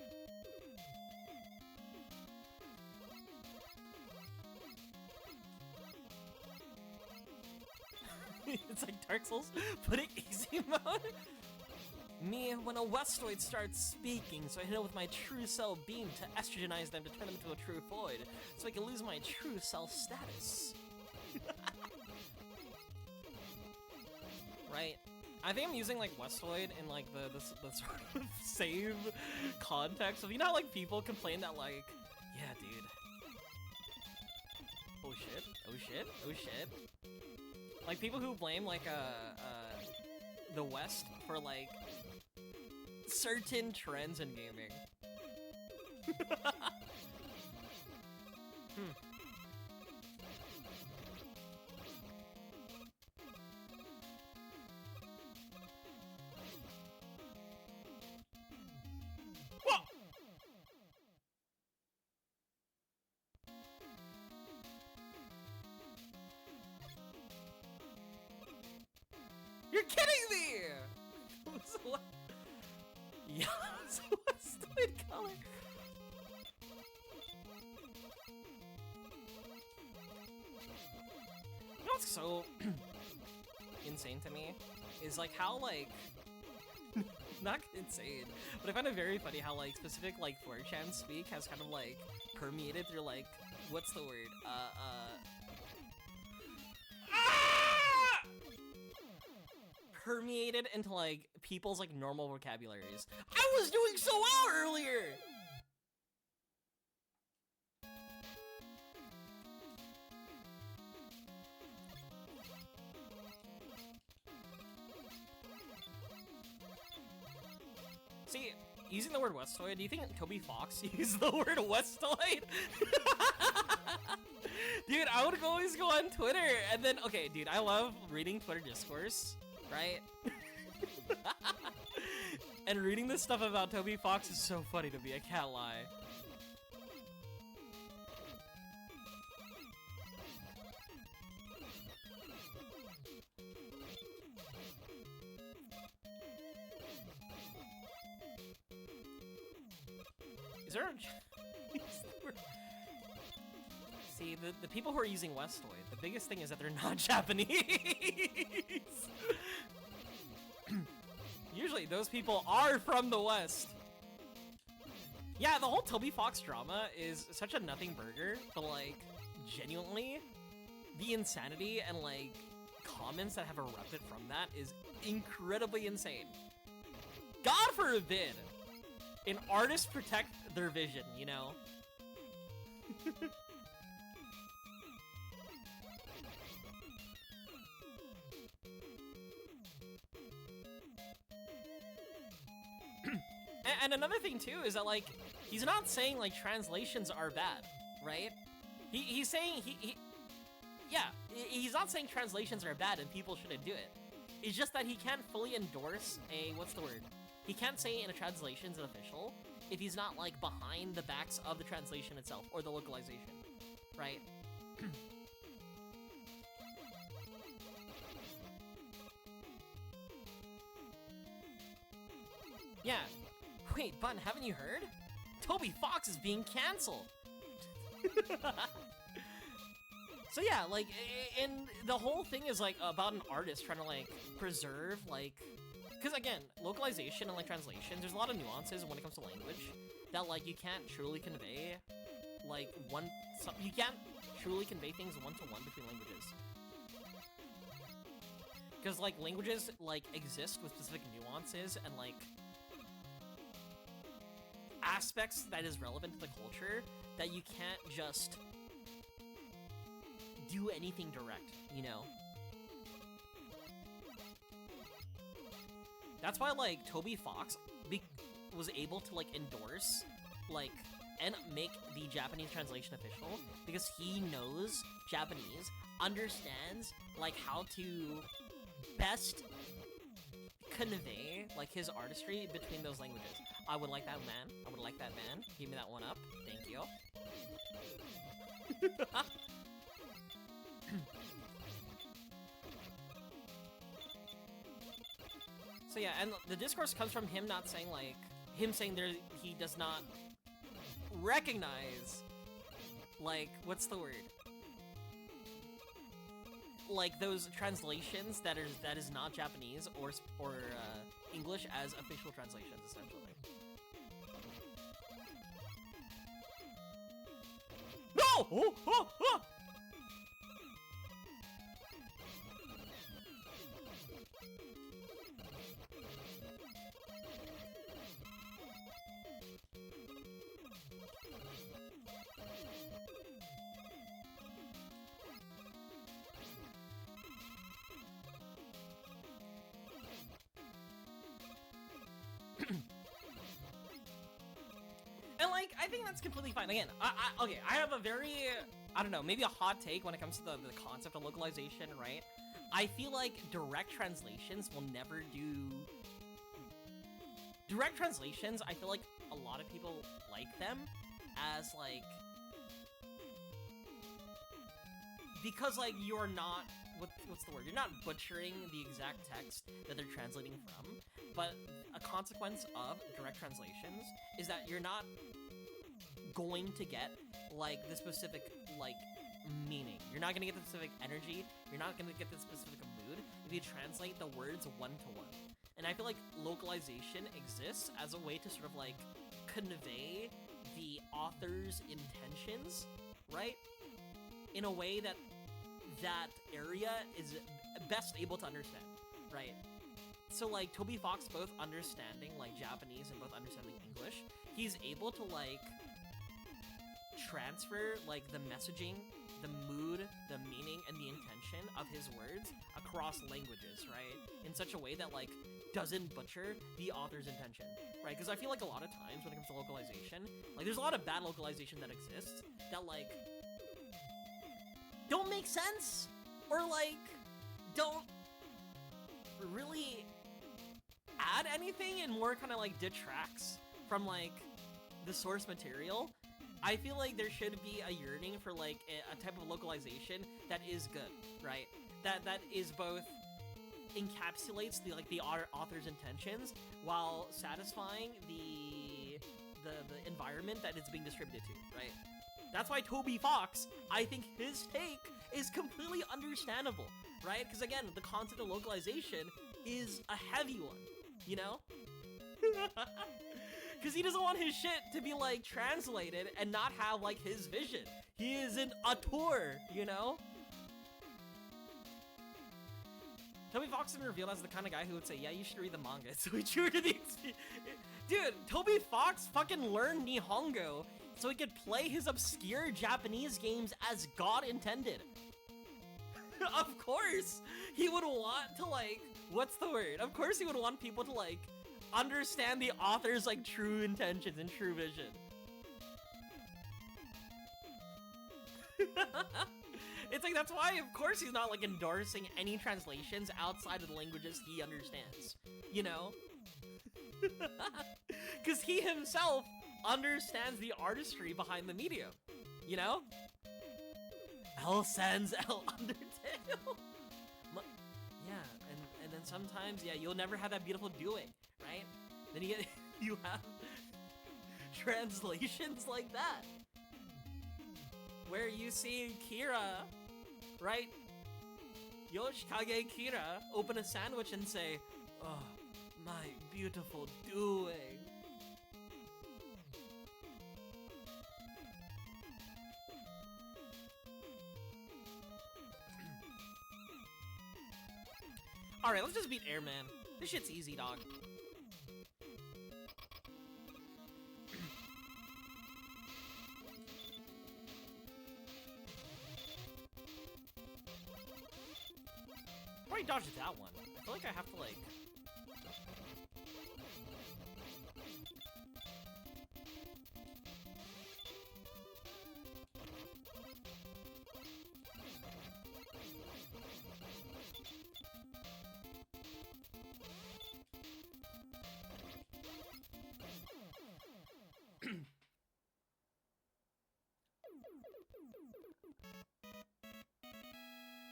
It's like Dark Souls, put it easy mode. Me, when a Westoid starts speaking, so I hit it with my true cell beam to estrogenize them to turn them into a true void, so I can lose my true cell status. Right? I think I'm using like Westoid in like the sort of save context of, you know how like people complain that like, yeah dude, oh shit, oh shit, oh shit. Like people who blame like the West for like certain trends in gaming. Whoa! You're kidding me! Yeah, it's a Westoid color. You know what's so insane to me is like how like not insane, but I find it very funny how like specific like 4chan speak has kind of like permeated through like what's the word permeated into like people's like normal vocabularies. I was doing so well earlier. See, using the word Westoid, do you think Toby Fox used the word Westoid? Dude, I would always go on Twitter and then, okay, dude, I love reading Twitter discourse, right? And reading this stuff about Toby Fox is so funny to me, I can't lie. Is there a... See, the people who are using Westoid, the biggest thing is that they're not Japanese. Usually those people are from the West. Yeah, the whole Toby Fox drama is such a nothing burger, but like, genuinely, the insanity and like, comments that have erupted from that is incredibly insane. God forbid an artist protect their vision, you know? And another thing too is that like he's not saying like translations are bad, right? He's saying he's not saying translations are bad and people shouldn't do it. It's just that he can't fully endorse a what's the word? He can't say in a translation's official if he's not like behind the backs of the translation itself or the localization, right? Yeah. Wait, Bun, haven't you heard? Toby Fox is being canceled. So yeah, like, and the whole thing is like about an artist trying to like preserve like because again, localization and like translations, there's a lot of nuances when it comes to language that like you can't truly convey like you can't truly convey things one-to-one between languages. Because like languages like exist with specific nuances and like aspects that is relevant to the culture that you can't just do anything direct, you know? That's why like Toby Fox was able to like endorse like and make the Japanese translation official because he knows Japanese, understands like how to best convey like his artistry between those languages. I would like that man. I would like that man. Give me that one up. Thank you. So yeah, and the discourse comes from him not saying like him saying he does not recognize like what's the word? Like those translations that is not Japanese or English as official translations, essentially. No! Oh, oh, oh! And like, I think that's completely fine. Again, okay, I have a very, I don't know, maybe a hot take when it comes to the concept of localization, right? I feel like direct translations will never do... Direct translations, I feel like a lot of people like them as like... Because like, you're not... What's the word? You're not butchering the exact text that they're translating from, but a consequence of direct translations is that you're not going to get like the specific like meaning. You're not gonna get the specific energy. You're not gonna get the specific mood if you translate the words one-to-one. And I feel like localization exists as a way to sort of like convey the author's intentions, right? In a way that that area is best able to understand, right? So like Toby Fox both understanding like Japanese and both understanding English, he's able to like transfer like the messaging, the mood, the meaning, and the intention of his words across languages, right? In such a way that like doesn't butcher the author's intention, right? Because I feel like a lot of times when it comes to localization, like there's a lot of bad localization that exists that like don't make sense or like don't really add anything and more kind of like detracts from like the source material. I feel like there should be a yearning for like a type of localization that is good, right? That is both encapsulates the like the author's intentions while satisfying the environment that it's being distributed to, right? That's why Toby Fox, I think his take is completely understandable, right? Because again, the concept of localization is a heavy one, you know? Because he doesn't want his shit to be like translated and not have like his vision. He is an auteur, you know? Toby Fox has been revealed as the kind of guy who would say, yeah, you should read the manga. So he true to the Dude, Toby Fox fucking learned Nihongo so he could play his obscure Japanese games as God intended. Of course, he would want to like, what's the word? Of course he would want people to like, understand the author's like true intentions and true vision. It's like, that's why of course he's not like endorsing any translations outside of the languages he understands, you know? Because he himself understands the artistry behind the medium, you know? L Sans L Undertale. Yeah, and then sometimes, yeah, you'll never have that beautiful doing, right? Then you have translations like that, where you see Kira, right? Yoshikage Kira open a sandwich and say, oh, my beautiful doing? Alright, let's just beat Airman. This shit's easy, dog. Probably dodged that one. I feel like I have to, like...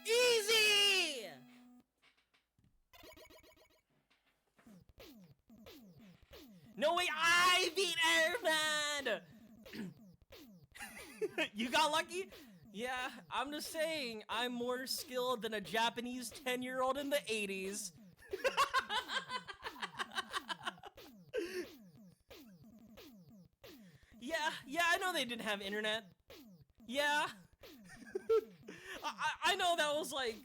Easy! No way, I beat Airman! You got lucky? Yeah, I'm just saying, I'm more skilled than a Japanese 10-year-old in the 80s. Yeah, I know they didn't have internet. Yeah. I know that was like,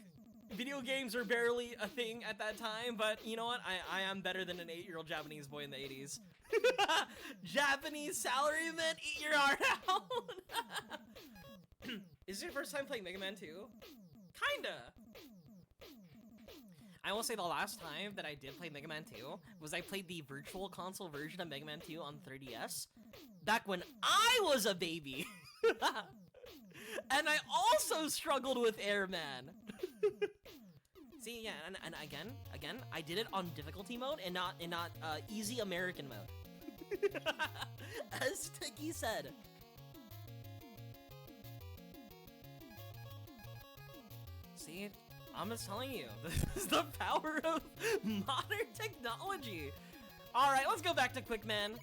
video games are barely a thing at that time, but you know what? I am better than an 8-year-old Japanese boy in the 80s. Japanese salaryman, eat your heart out! Is this your first time playing Mega Man 2? Kinda. I will say the last time that I did play Mega Man 2 was I played the virtual console version of Mega Man 2 on 3DS, back when I was a baby. And I also struggled with Airman. See, yeah, and again, I did it on difficulty mode and not easy American mode. As Tiki said. See, I'm just telling you, this is the power of modern technology. All right, let's go back to Quickman.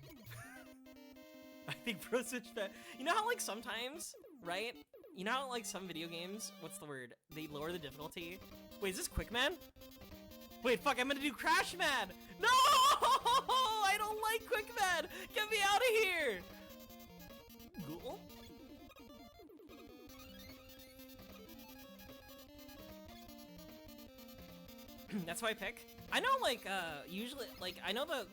I think Pro Switch fan. You know how like sometimes, right? You know how like some video games, what's the word? They lower the difficulty. Wait, is this Quickman? Wait, fuck, I'm gonna do Crash Man! No! I don't like Quickman! Get me out of here! Cool. That's what I pick. I know, like, usually, like, I know I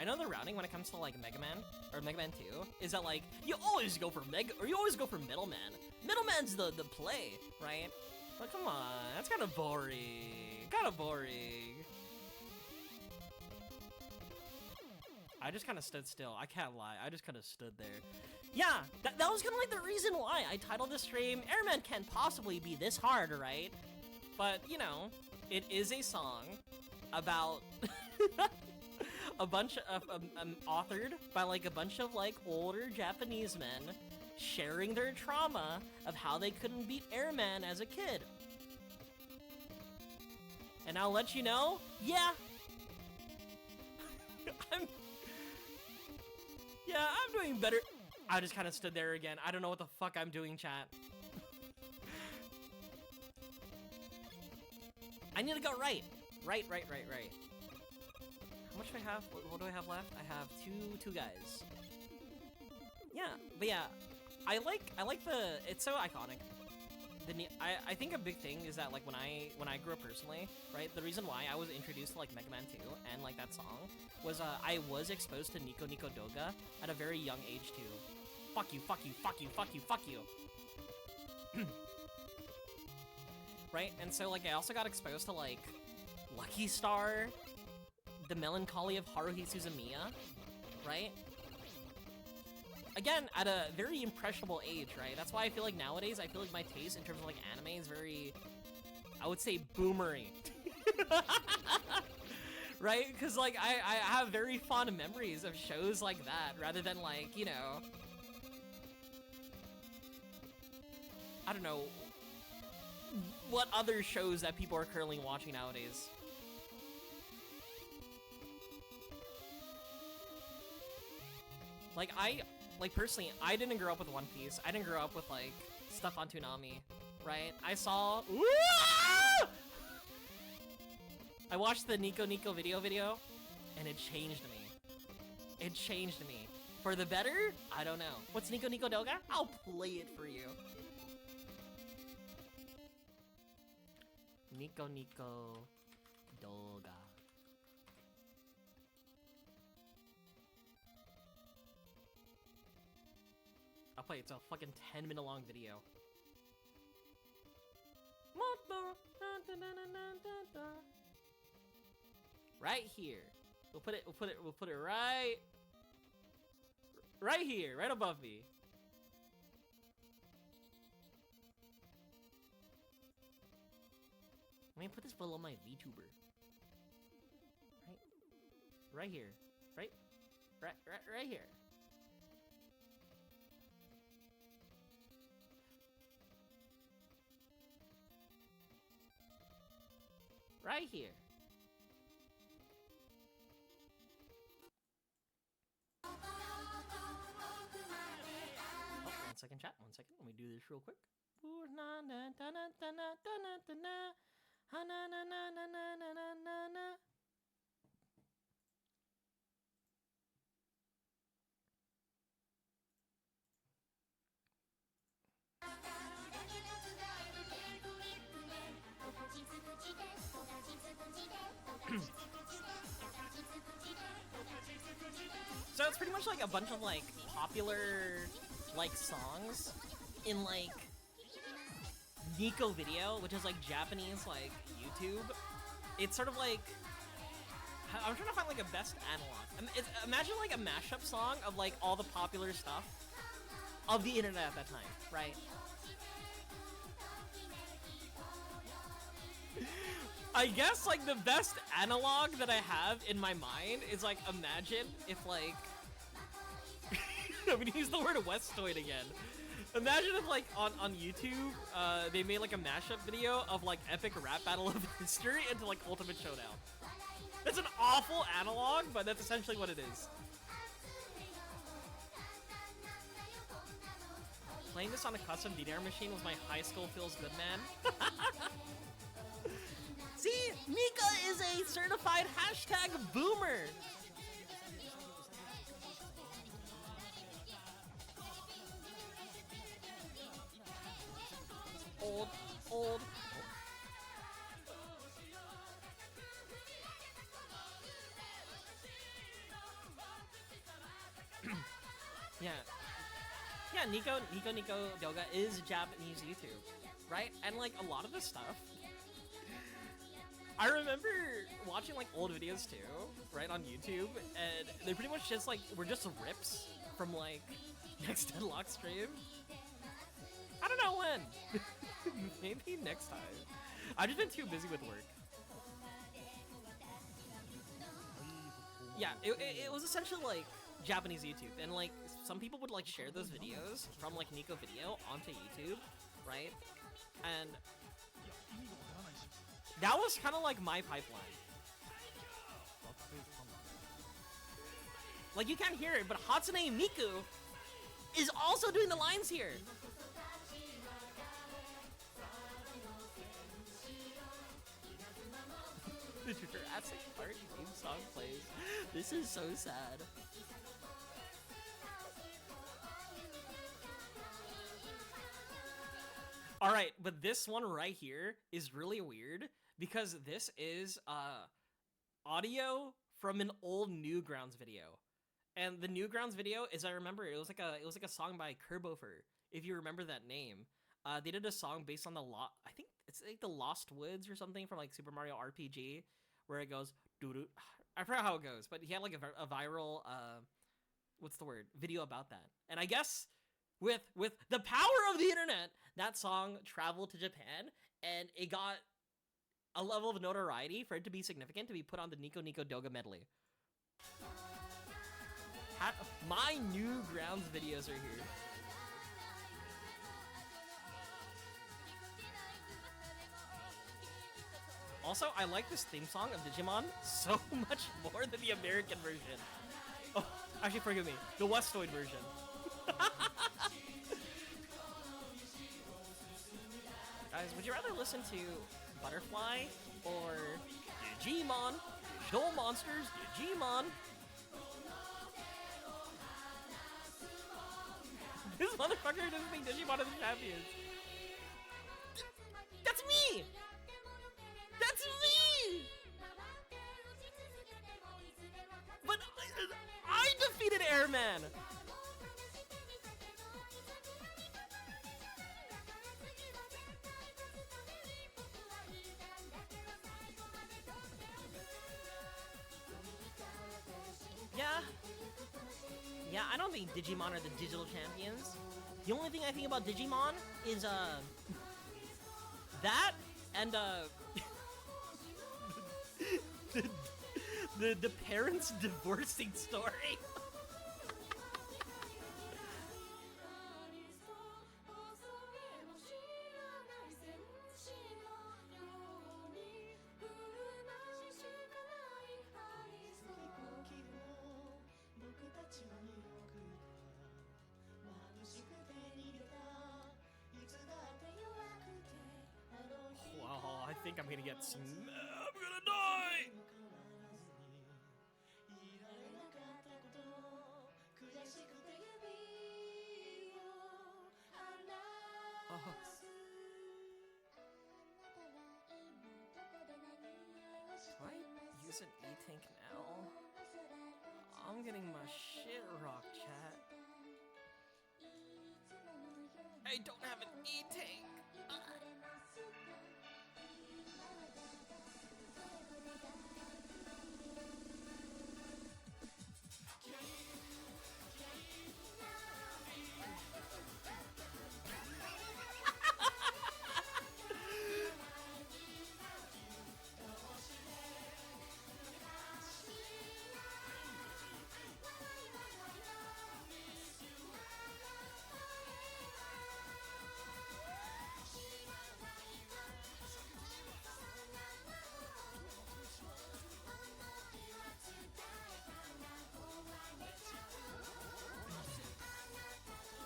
know the routing when it comes to, like, Mega Man, or Mega Man 2, is that, like, you always go for you always go for Middleman. Middleman's the play, right? But come on, that's kind of boring. Kind of boring. I just kind of stood still. I can't lie. I just kind of stood there. Yeah, that was kind of like the reason why I titled this stream, Airman can't possibly be this hard, right? But, you know, it is a song about a bunch of, authored by, like, a bunch of, like, older Japanese men sharing their trauma of how they couldn't beat Airman as a kid. And I'll let you know, yeah. I'm doing better. I just kind of stood there again. I don't know what the fuck I'm doing, chat. I need to go right. Right. How much do I have? What do I have left? I have two guys. Yeah, but yeah, I like the, it's so iconic. I think a big thing is that, like, when I grew up personally, right, the reason why I was introduced to, like, Mega Man 2 and, like, that song was, I was exposed to Nico Nico Doga at a very young age, too. Fuck you. Right, and so, like, I also got exposed to, like, Lucky Star, The Melancholy of Haruhi Suzumiya, right? Again, at a very impressionable age, right? That's why I feel like nowadays, I feel like my taste in terms of, like, anime is very, I would say, boomery. Right? Because, like, I have very fond memories of shows like that, rather than, like, you know, I don't know, what other shows that people are currently watching nowadays. Like, personally, I didn't grow up with One Piece. I didn't grow up with, like, stuff on Toonami, right? I I watched the Nico video, and it changed me. It changed me. For the better? I don't know. What's Nico Doga? I'll play it for you. Nico Doga. I'll play it. It's a fucking 10-minute long video. Right here. We'll put it right here, right above me. Let me put this below my VTuber. Right here. Right here. Right here. Oh, 1 second, chat. 1 second. Let me do this real quick. So it's pretty much like a bunch of like popular like songs in like Nico Video, which is like Japanese like YouTube. It's sort of like, I'm trying to find like a best analog. Imagine like a mashup song of like all the popular stuff of the internet at that time, right? I guess like the best analog that I have in my mind is like, imagine if like I'm gonna use the word Westoid again. Imagine if like on YouTube they made like a mashup video of like epic rap battle of history into like Ultimate Showdown. That's an awful analog, but that's essentially what it is. Playing this on a custom DDR machine was my high school feels good, man. See, Mika is a certified hashtag boomer. Old. Yeah, Nico Doga is Japanese YouTube, right? And like a lot of this stuff, I remember watching like old videos too, right, on YouTube, and they pretty much just like were just rips from like Next Deadlock stream. I don't know when. Maybe next time. I've just been too busy with work. Yeah, it was essentially like Japanese YouTube, and like some people would like share those videos from like Nico Video onto YouTube, right? And that was kind of like my pipeline. Like you can't hear it, but Hatsune Miku is also doing the lines here. The Jurassic Park theme song plays. This is so sad. Alright, but this one right here is really weird because this is audio from an old Newgrounds video. And the Newgrounds video, as I remember, it was like a song by Kerbofer, if you remember that name. They did a song based on I think it's like the Lost Woods or something from like Super Mario RPG, where it goes doo-doo. I forgot how it goes, but he had like a viral what's the word, video about that. And I guess with the power of the internet, that song traveled to Japan and it got a level of notoriety for it to be significant to be put on the Nico Doga medley. My Newgrounds videos are here. Also, I like this theme song of Digimon so much more than the American version. Oh, actually, forgive me. The Westoid version. Guys, would you rather listen to Butterfly or Digimon, Digital Monsters, Digimon. This motherfucker doesn't think Digimon are the champions. That's me! That's me! But I defeated Airman! Yeah, I don't think Digimon are the digital champions. The only thing I think about Digimon is, that and, the parents divorcing story. Wow, I think I'm gonna get I'm gonna die! Do I use an E-Tank now? I'm getting my shit rocked, chat. I don't have an E-Tank!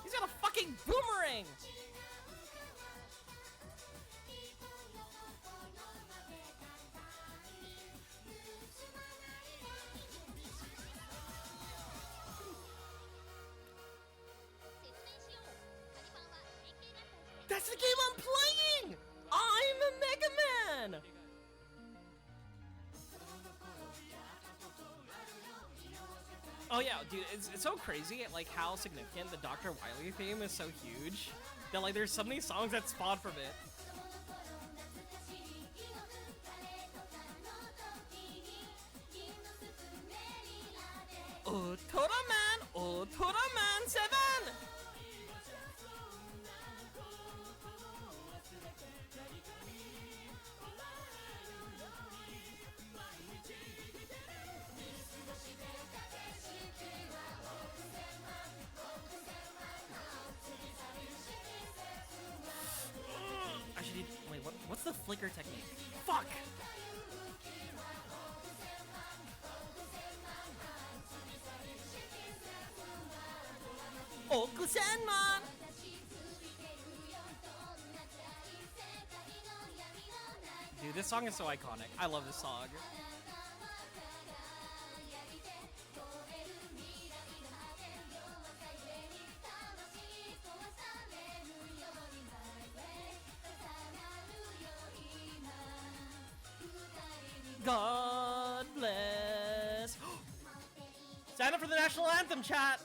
He's got a fucking boomerang! That's the game I'm playing! I'm a Mega Man! Oh yeah, dude, it's so crazy, like, how significant the Dr. Wily theme is so huge. That, like, there's so many songs that spawn from it. Oh, Tora Man 7! I should wait, what's the flicker technique? Fuck! Okusenman! Dude, this song is so iconic. I love this song. God bless. Stand up for the national anthem, chat.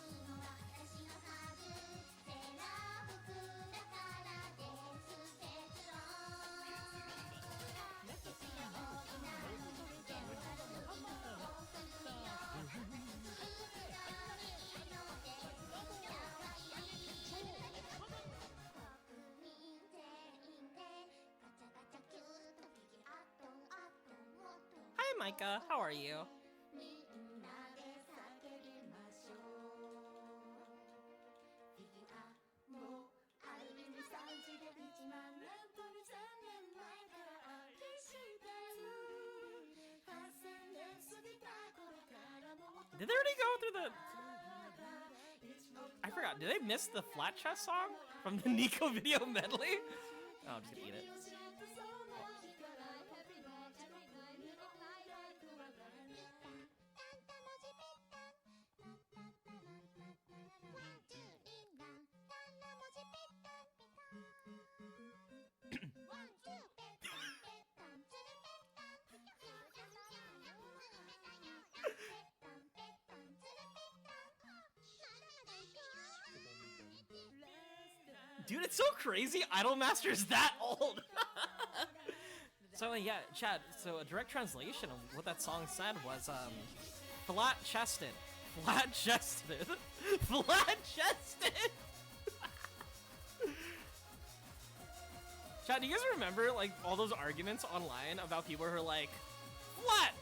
Hi, Micah. How are you? Did they already go through the... I forgot. Did they miss the flat chest song from the Nico video medley? Oh, I'm just gonna eat it. Dude, it's so crazy. Idolmaster's that old. So yeah, Chad. So a direct translation of what that song said was flat-chested, flat-chested, flat-chested. Chad, do you guys remember like all those arguments online about people who are like, flat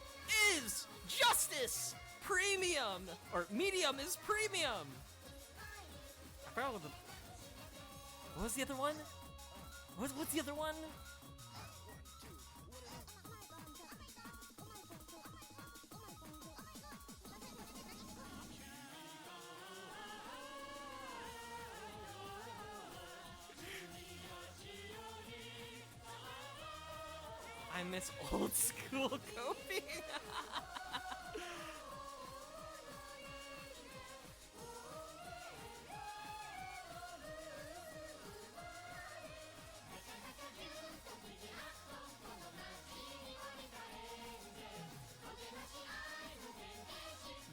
is justice, premium, or medium is premium? I forgot what was the other one? What's the other one? I miss old school coping.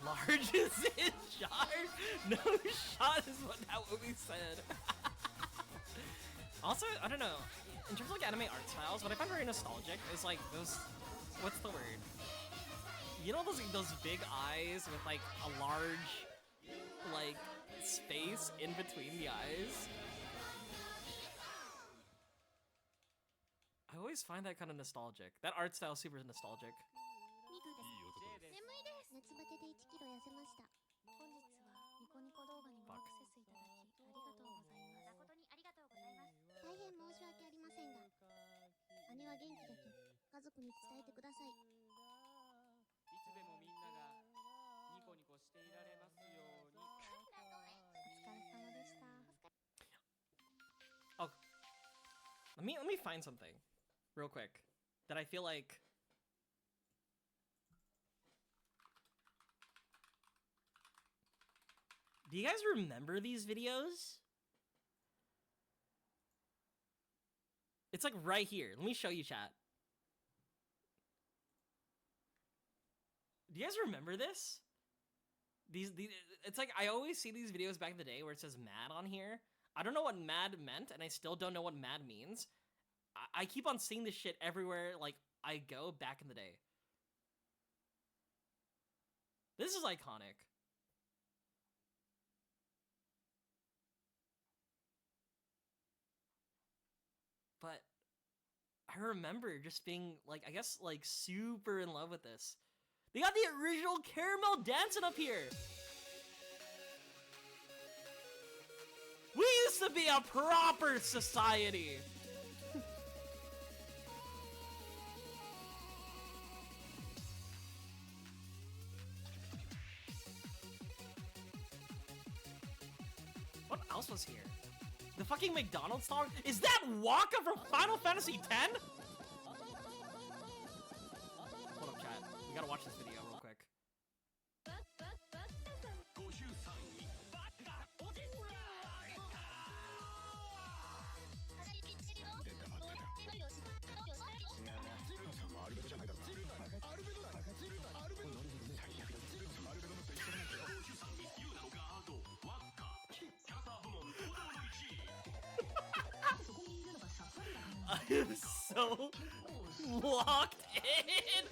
Large is in jar? No shot is what we said. Also, I don't know. In terms of like anime art styles, what I find very nostalgic is like those. What's the word? You know those big eyes with like a large, like space in between the eyes. I always find that kind of nostalgic. That art style is super nostalgic. Oh, let me find something real quick that I feel like do you guys remember these videos? It's like right here. Let me show you, chat. Do you guys remember this? These it's like I always see these videos back in the day where it says mad on here. I don't know what mad meant, and I still don't know what mad means. I keep on seeing this shit everywhere like I go back in the day. This is iconic. But I remember just being like, I guess like super in love with this. They got the original Caramel dancing up here. We used to be a proper society. What else was here? The fucking McDonald's star? Is that Waka from Final Fantasy X? Hold up, chat. We gotta watch this video real quick. I am so locked in.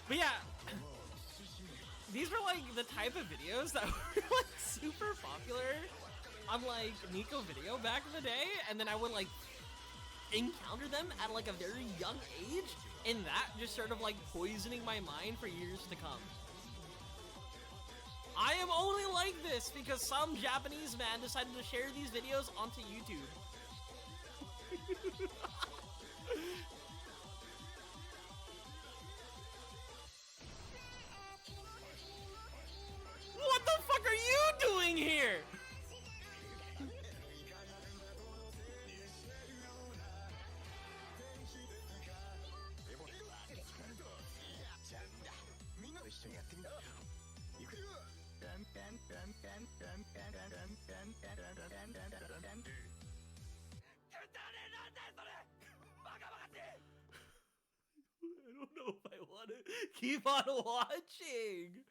But yeah, these were like the type of videos that were like super popular on like Nico Video back in the day, and then I would like encounter them at like a very young age, and that just sort of like poisoning my mind for years to come. I am only like this because some Japanese man decided to share these videos onto YouTube. What the fuck are you doing here? don't know if I want to keep on watching.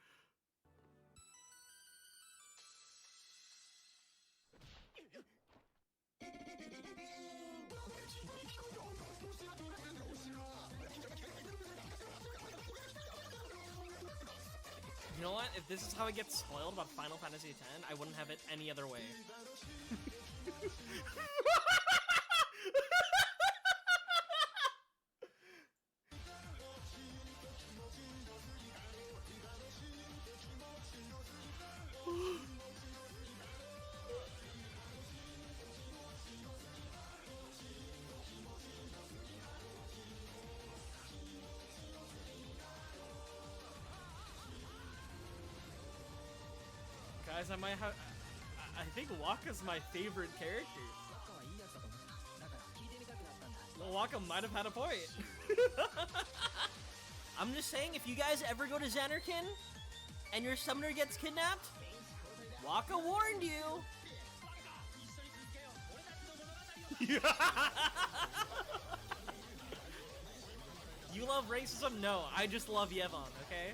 You know what? If this is how it gets spoiled about Final Fantasy X, I wouldn't have it any other way. Guys, I might have... I think Waka's my favorite character. Waka might have had a point. I'm just saying, if you guys ever go to Xanarkin and your summoner gets kidnapped, Waka warned you. You love racism? No, I just love Yevon, okay?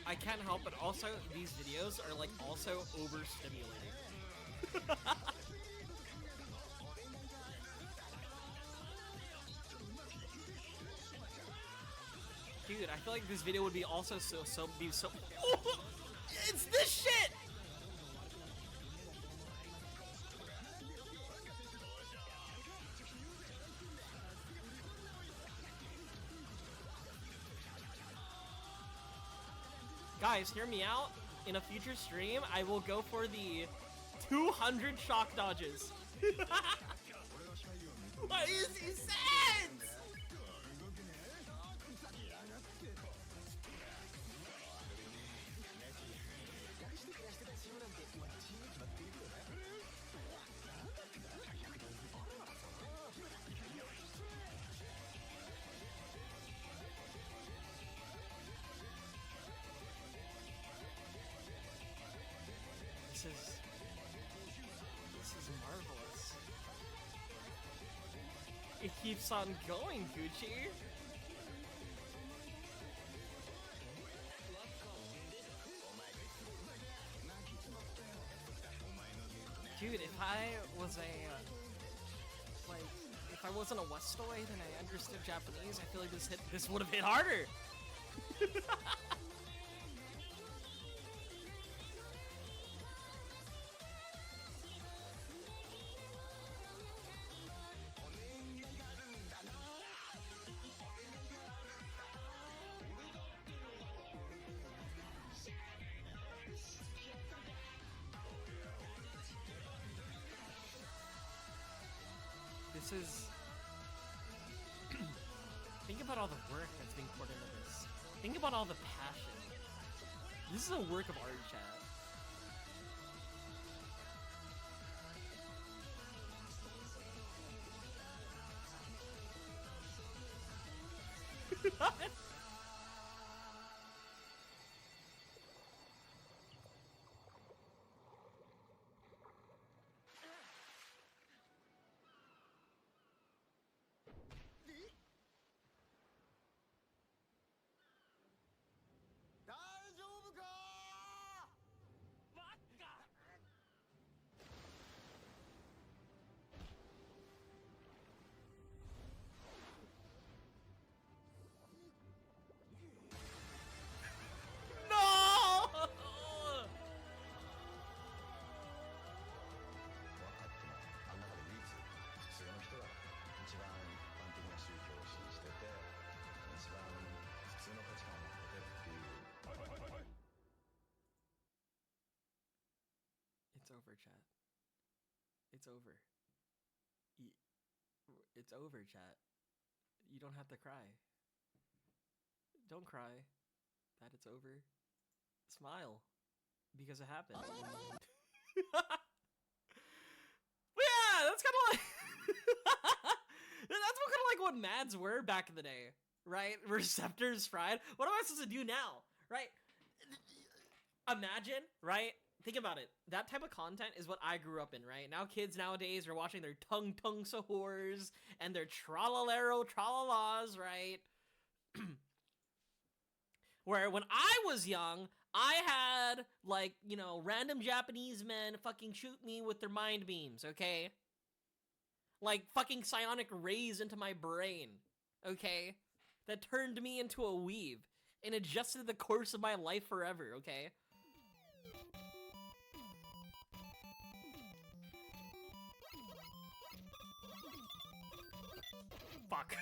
I can't help but also these videos are like also overstimulating. Dude, I feel like this video would be also so oh, it's this shit! Guys, hear me out. In a future stream, I will go for the 200 shock dodges. What is he saying? This is marvelous. It keeps on going, Gucci. Dude, if I was if I wasn't a Westoid and I understood Japanese, I feel like this would have hit harder. This is... Think about all the work that's being poured into this. Think about all the passion. This is a work of art, chat. It's over, chat. It's over. It's over, chat. You don't have to cry. Don't cry that it's over. Smile, because it happened. Yeah, that's kind of like that's what kind of like what Mads were back in the day, right? Receptors fried. What am I supposed to do now, right? Imagine, right? Think about it. That type of content is what I grew up in, right? Now kids nowadays are watching their tung sahurs and their tralalero tralalas, right? Where when I was young, I had, like, you know, random Japanese men fucking shoot me with their mind beams, okay? Like, fucking psionic rays into my brain, okay? That turned me into a weeb and adjusted the course of my life forever, okay? Fuck.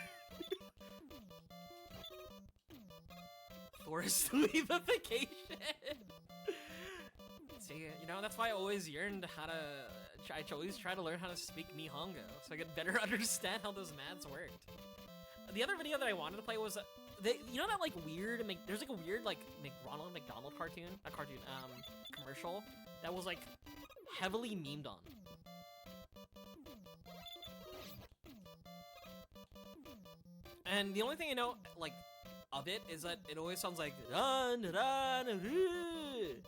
Forced leavification. See, you know, that's why I always yearned how to... I always try to learn how to speak Nihongo, so I could better understand how those mads worked. The other video that I wanted to play was... you know that, like, weird... there's, like, a weird, like, Ronald McDonald cartoon? Not cartoon, commercial that was, like, heavily memed on. And the only thing I know, like, of it is that it always sounds like run, run, run.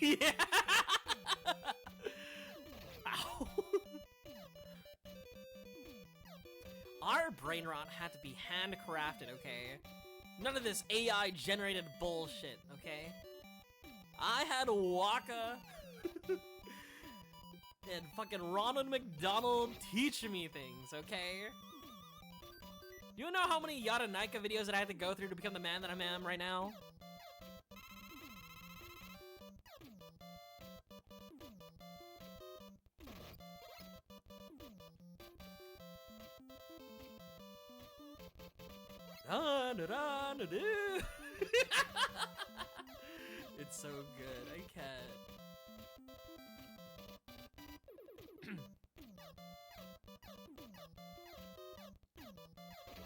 Yeah. Ow. Our brain rot had to be handcrafted, okay? None of this AI generated bullshit, okay? I had Waka and fucking Ronald McDonald teaching me things, okay? You know how many Yaranaika videos that I had to go through to become the man that I am right now? It's so good, I can't.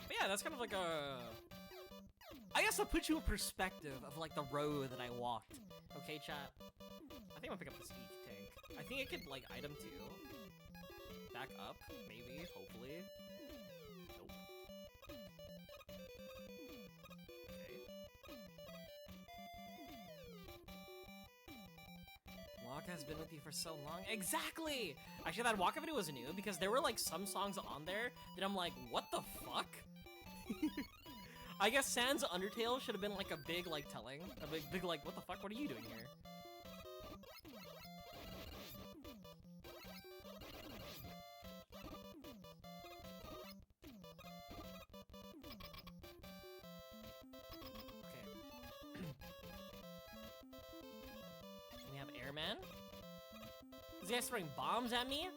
But yeah, that's kind of like a... I guess I'll put you in perspective of like the road that I walked. Okay, chat? I think I'll pick up this ink tank. I think it could like item too. Back up, maybe, hopefully. Nope. Okay. Waka has been with you for so long. Exactly! Actually, that Waka video was new because there were like some songs on there that I'm like, what the fuck? I guess Sans Undertale should have been like a big like telling. A big like, what the fuck? What are you doing here? We have Airman. Is he guys throwing bombs at me?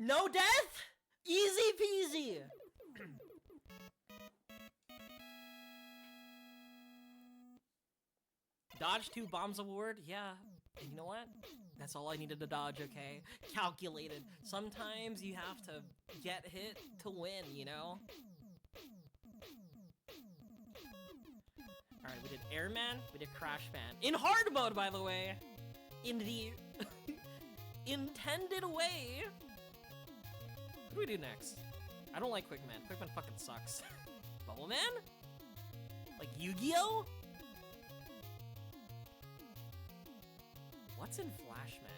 No death? Easy peasy! Dodge 2 bombs award? Yeah. You know what? That's all I needed to dodge, okay? Calculated. Sometimes you have to get hit to win, you know? Alright, we did Airman, we did Crash Band. In hard mode, by the way! In the intended way! What do we do next? I don't like Quickman. Quickman fucking sucks. Bubble Man? Like Yu-Gi-Oh? What's in Flashman?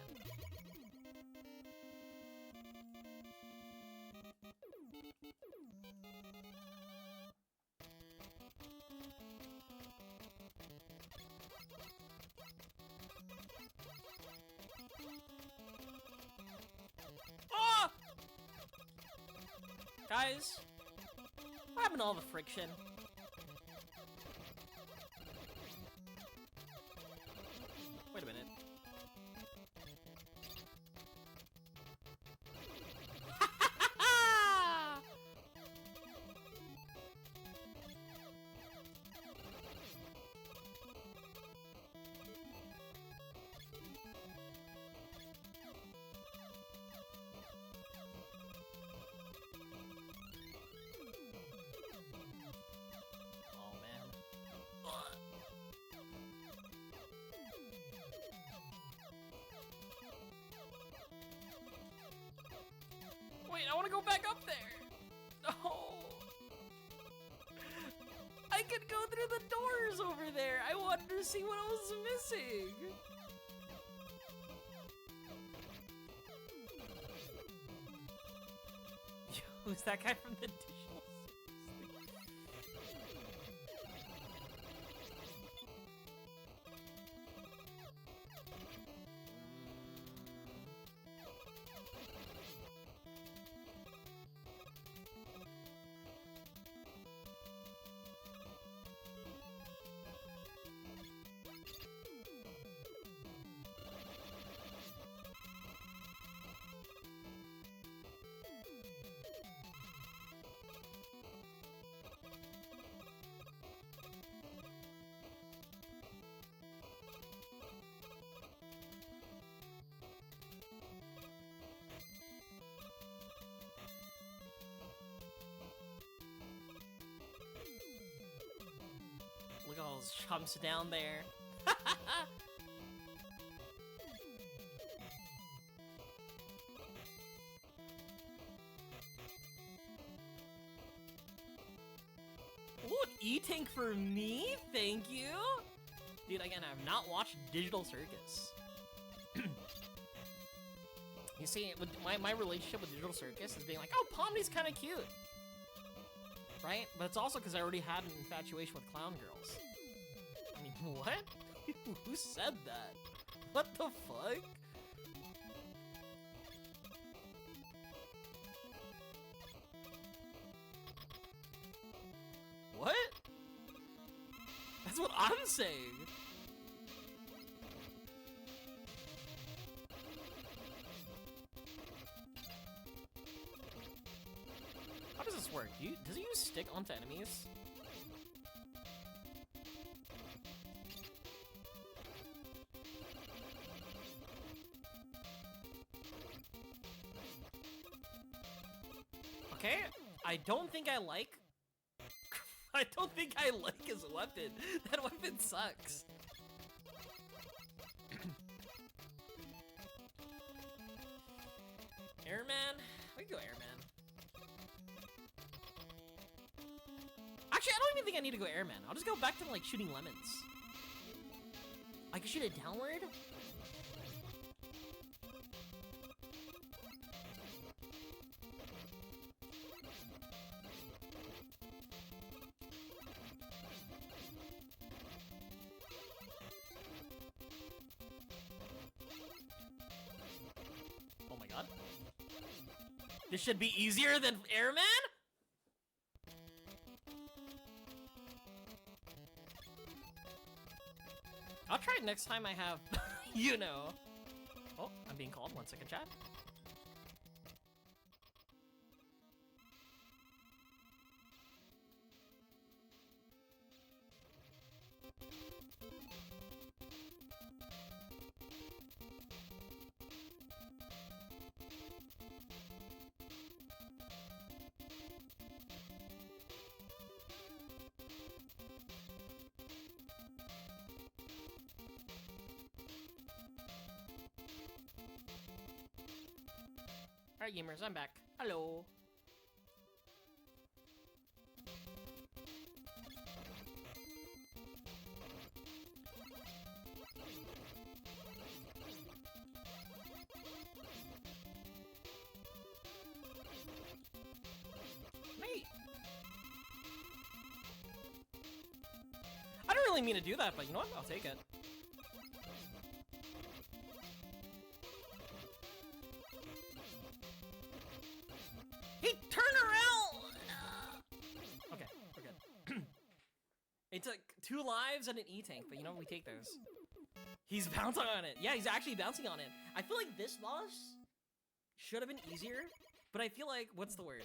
Oh! Guys, what happened to all the friction? Wait a minute. want to go back up there. No. I could go through the doors over there. I wanted to see what was missing. Who's that guy from the digital? Look at all those chumps down there. Ooh, an E-Tank for me? Thank you! Dude, again, I have not watched Digital Circus. You see, with my relationship with Digital Circus is being like, oh, Pomni's kind of cute. Right? But it's also because I already had an infatuation with clown girls. I mean, what? Who said that? What the fuck? What? That's what I'm saying. How does this work? Does it use stick onto enemies? Okay, I don't think I like... I don't think I like his weapon. That weapon sucks. Airman? We can go Airman. Actually, I don't even think I need to go Airman. I'll just go back to, like, shooting lemons. I can shoot it downward? Oh my god. This should be easier than Airman? I'll try it next time I have, you know. Oh, I'm being called. 1 second, chat. Alright, gamers, I'm back. Hello. Mate. I don't really mean to do that, but you know what? I'll take it. It took 2 lives and an E-Tank, but you know, we take those. He's bouncing on it. Yeah, he's actually bouncing on it. I feel like this boss should have been easier, but I feel like, what's the word?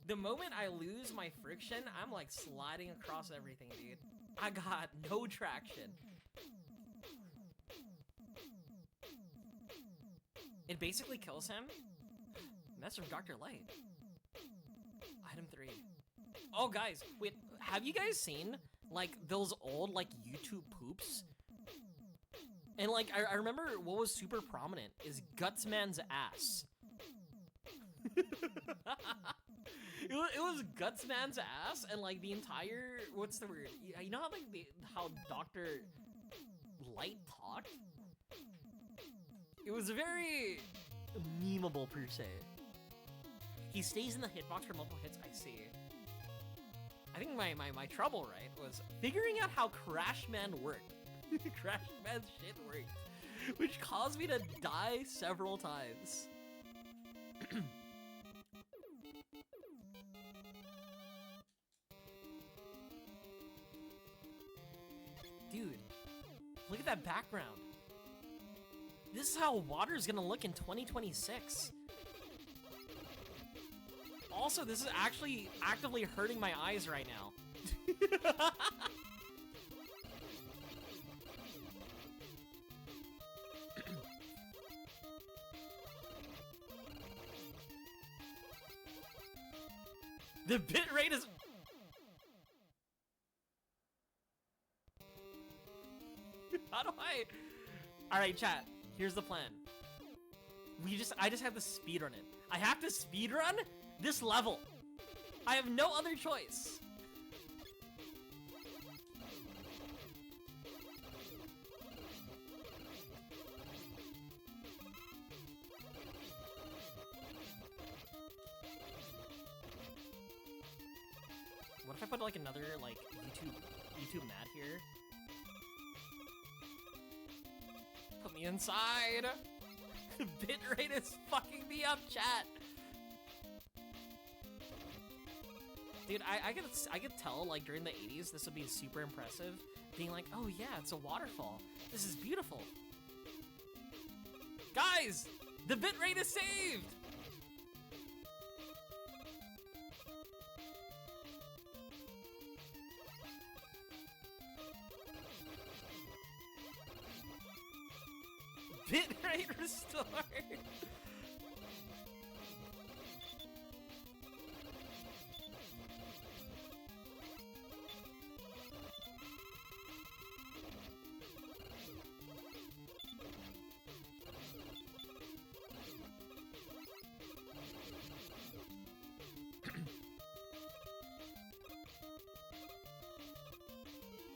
The moment I lose my friction, I'm like sliding across everything, dude. I got no traction. It basically kills him. And that's from Dr. Light. Item 3. Oh, guys, wait, have you guys seen, like, those old, like, YouTube poops? And like, I remember what was super prominent is Gutsman's ass. It was Gutsman's ass, and like the entire, what's the word? You know how like how Dr. Light talked? It was very memeable per se. He stays in the hitbox for multiple hits, I see. I think my trouble, right, was figuring out how Crashman worked. Crashman's shit worked, which caused me to die several times. Dude, look at that background. This is how water's gonna look in 2026. Also, this is actually actively hurting my eyes right now. The bitrate is... How do I... Alright, chat. Here's the plan. I just have to speedrun it. I have to speedrun this level. I have no other choice. What if I put like another like YouTube mat here? Put me inside. Bitrate is fucking me up, chat. Dude, I could tell like during the 80s this would be super impressive, being like, oh yeah, it's a waterfall. This is beautiful. Guys, the bitrate is saved. Bitrate restored.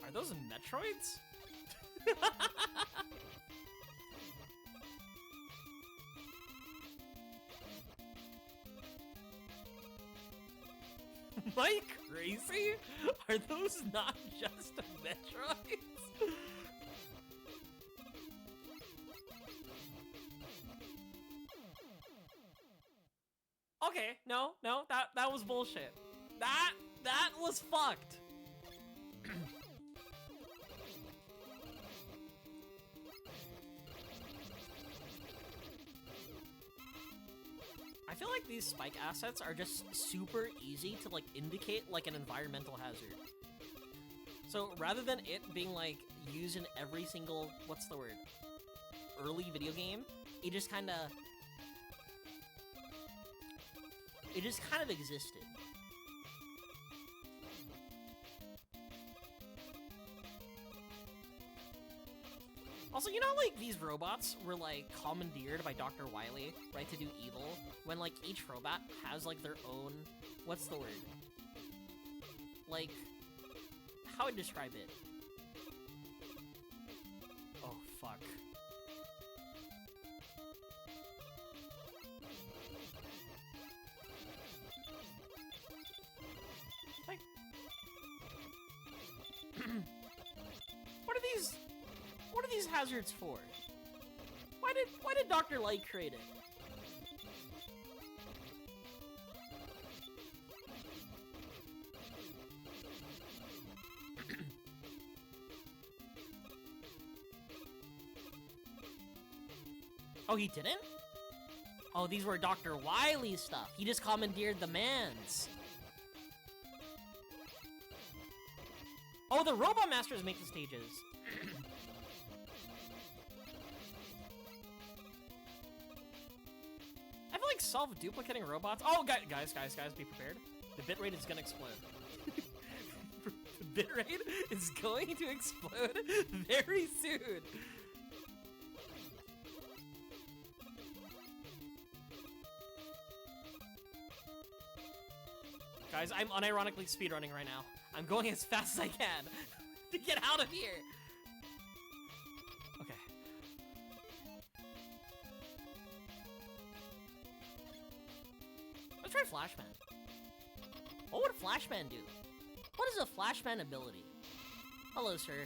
Are those Metroids? Am I crazy? Are those not just Metroids? Okay, no, that was bullshit. That was fucked. I feel like these spike assets are just super easy to like indicate like an environmental hazard. So rather than it being like used in every single, what's the word, early video game, it just kind of existed. Also, you know, like, these robots were, like, commandeered by Dr. Wily, right, to do evil, when, like, each robot has, like, their own, what's the word? Like, how would I describe it? Oh, fuck. Like... What are these hazards for? Why did Dr. Light create it? Oh, he didn't? Oh, these were Dr. Wily's stuff. He just commandeered the mans. Oh, the Robot Masters make the stages. I feel like self-duplicating robots. Oh, guys, be prepared. The bitrate is gonna explode. The bitrate is going to explode very soon. Guys, I'm unironically speedrunning right now. I'm going as fast as I can to get out of here. Okay. Let's try Flashman. What would Flashman do? What is a Flashman ability? Hello, sir.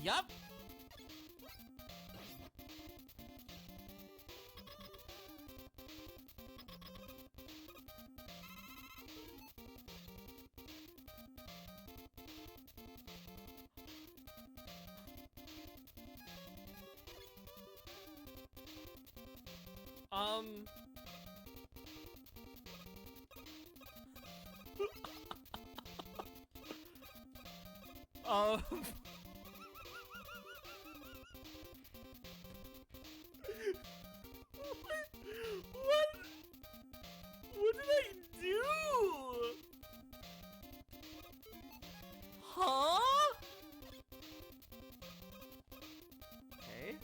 Yup. What did I do? Huh? Okay.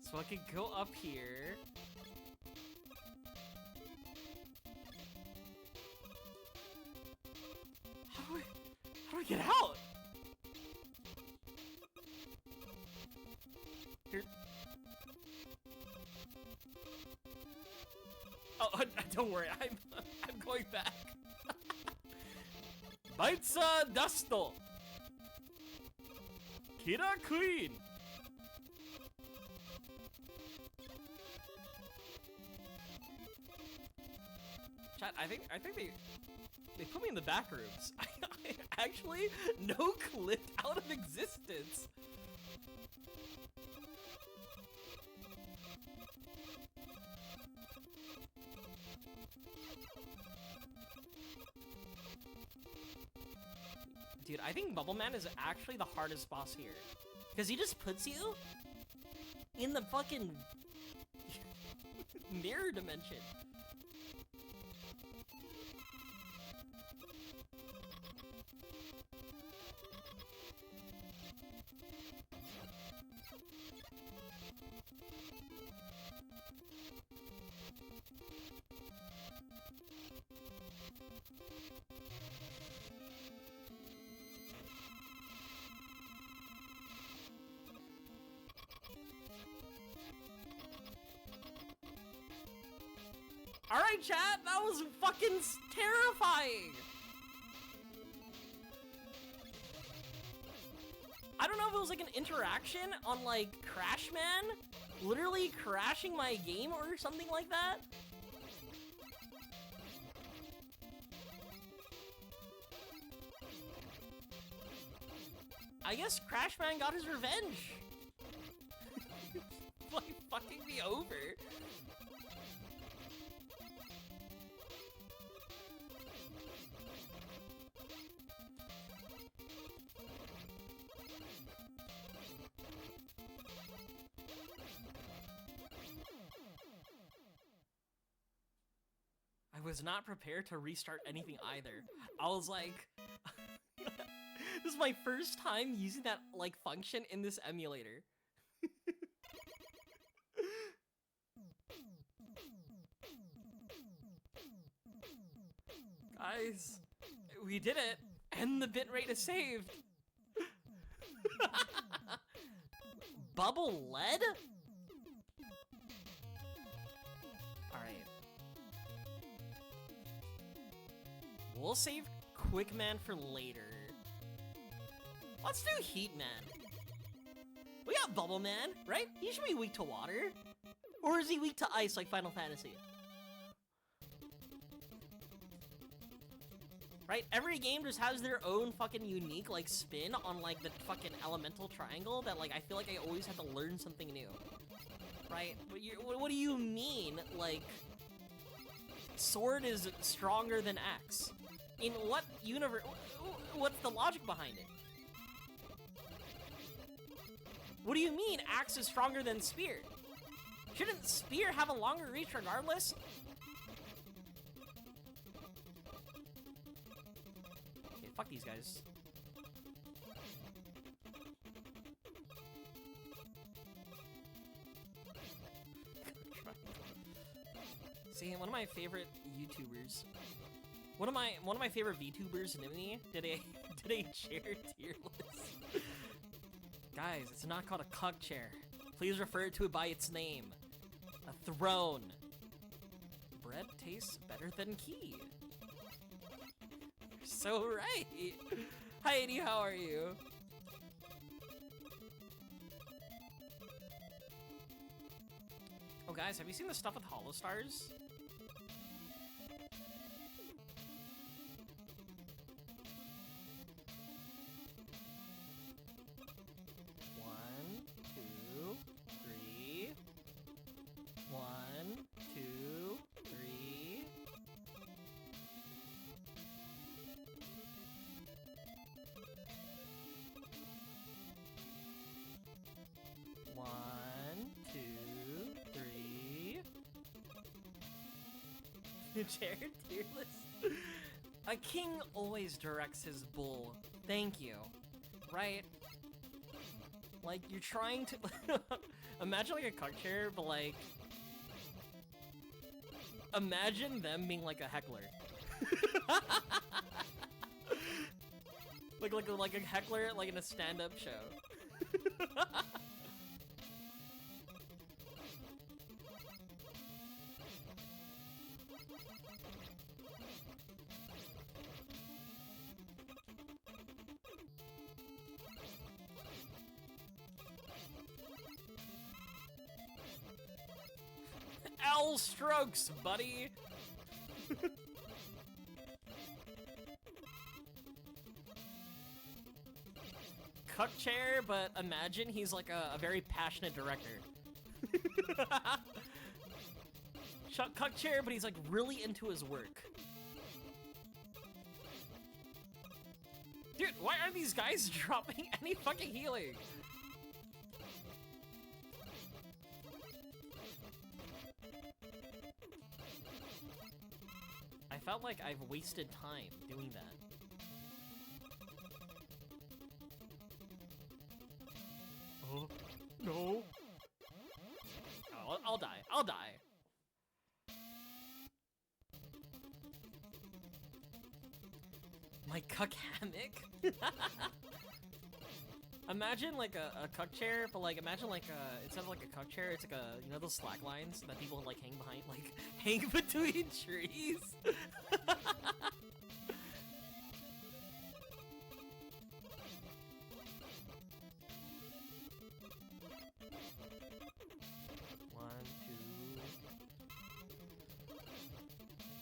So I could go up here. How do I get out? Here. Oh, don't worry. I'm going back. Baitsa Dusto. Kira Queen. Chat, I think they put me in the back rooms. I actually no clipped out of existence. Dude, I think Bubble Man is actually the hardest boss here. Because he just puts you in the fucking mirror dimension. Alright, chat, that was fucking terrifying! I don't know if it was like an interaction on like Crash Man, literally crashing my game or something like that. I guess Crash Man got his revenge. Like fucking me over. I was not prepared to restart anything either. I was like, this is my first time using that like function in this emulator. Guys, we did it, and the bitrate is saved. Bubble lead? Alright. We'll save Quick Man for later. Let's do Heat Man. We got Bubble Man, right? He should be weak to water. Or is he weak to ice like Final Fantasy? Right? Every game just has their own fucking unique, like, spin on, like, the fucking elemental triangle that, like, I feel like I always have to learn something new. Right? What do you mean, like, sword is stronger than axe? In what universe? What's the logic behind it? What do you mean axe is stronger than spear? Shouldn't spear have a longer reach regardless? Okay, fuck these guys. See, one of my favorite YouTubers, one of my favorite VTubers, Nimini, did a chair tier list. Guys, it's not called a cuck chair. Please refer to it by its name. A throne. Bread tastes better than key. You're so right. Hi, Eddie, how are you? Oh, guys, have you seen the stuff with Hollow Stars? One, two, three. One, two, three. One, two, three. Chair tier list. A king always directs his bull. Thank you. Right? Like, you're trying to... Imagine like a cuck chair, but like... Imagine them being like a heckler. like a heckler like in a stand-up show. L strokes, buddy. Cuck chair, but imagine he's like a very passionate director. Cuck chair, but he's like really into his work. Dude, why aren't these guys dropping any fucking healing? I felt like I've wasted time doing that. Oh, no. Oh, I'll die. I'll die. My cuck hammock? Imagine like a cuck chair, but like imagine like instead of like a cuck chair, it's like a, you know, those slack lines that people like hang behind, like hang between trees.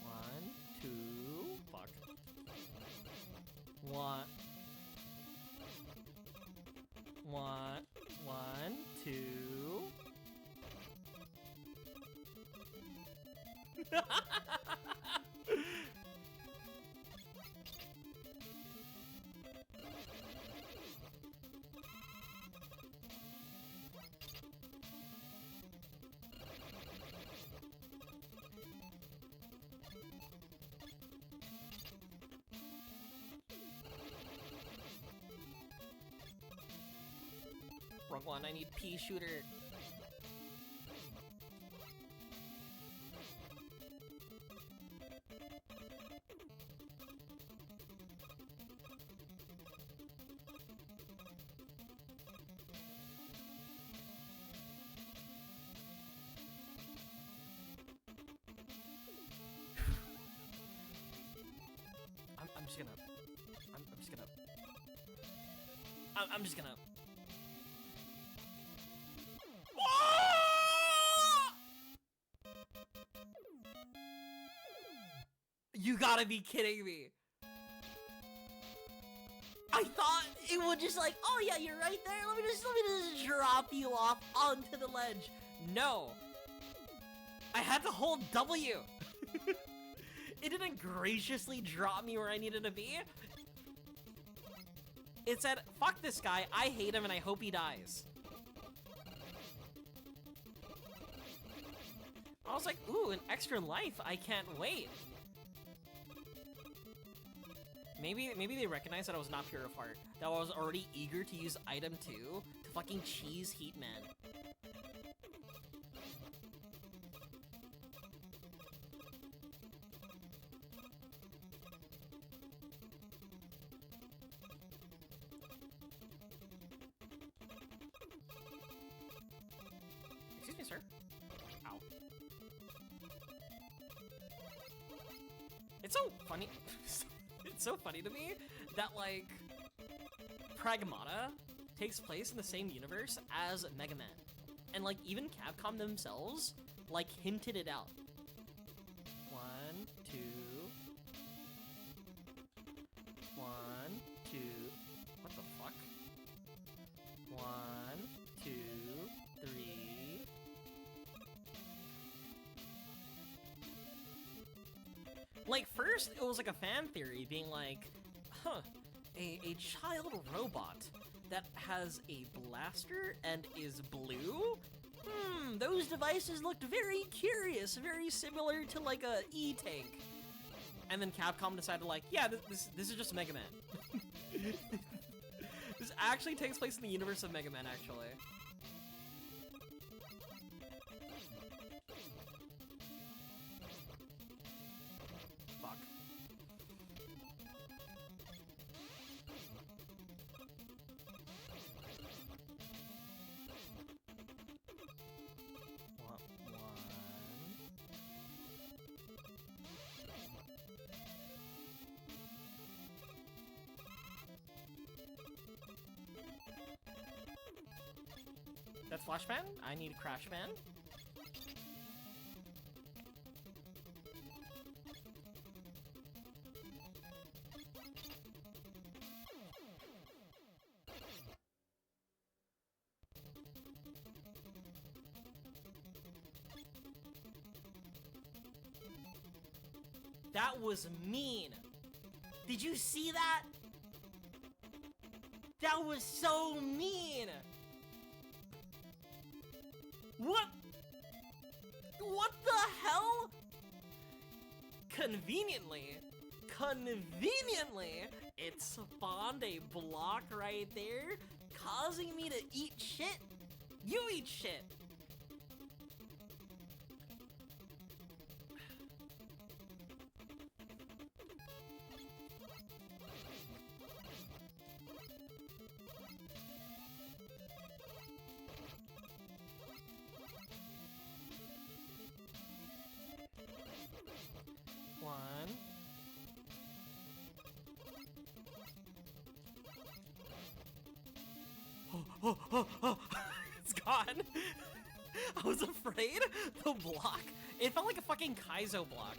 One, two, fuck. One, two. Wrong one, I need pea shooter. I'm just gonna. You gotta be kidding me. I thought it would just like, oh yeah, you're right there. Let me just drop you off onto the ledge. No. I had to hold W. It didn't graciously drop me where I needed to be. It said, fuck this guy, I hate him and I hope he dies. I was like, ooh, an extra life, I can't wait. Maybe they recognized that I was not pure of heart, that I was already eager to use item 2 to fucking cheese Heatman. Excuse me, sir. Ow. It's so funny. It's so funny to me that, like, Pragmata takes place in the same universe as Mega Man. And, like, even Capcom themselves, like, hinted it out. 1, 2... 1, 2... What the fuck? 1, 2, 3... Like, first, it was like a fan theory being like, huh, a child robot that has a blaster and is blue? Those devices looked very curious, very similar to like a E-Tank. And then Capcom decided like, yeah, this is just Mega Man. This actually takes place in the universe of Mega Man, actually. Fuck. That's Flash Fan? I need a Crash Fan. That was mean. Did you see that? That was so mean. What? What the hell? Conveniently, it spawned a block right there, causing me to eat shit. You eat shit. It's gone. I was afraid the block. It felt like a fucking Kaizo block.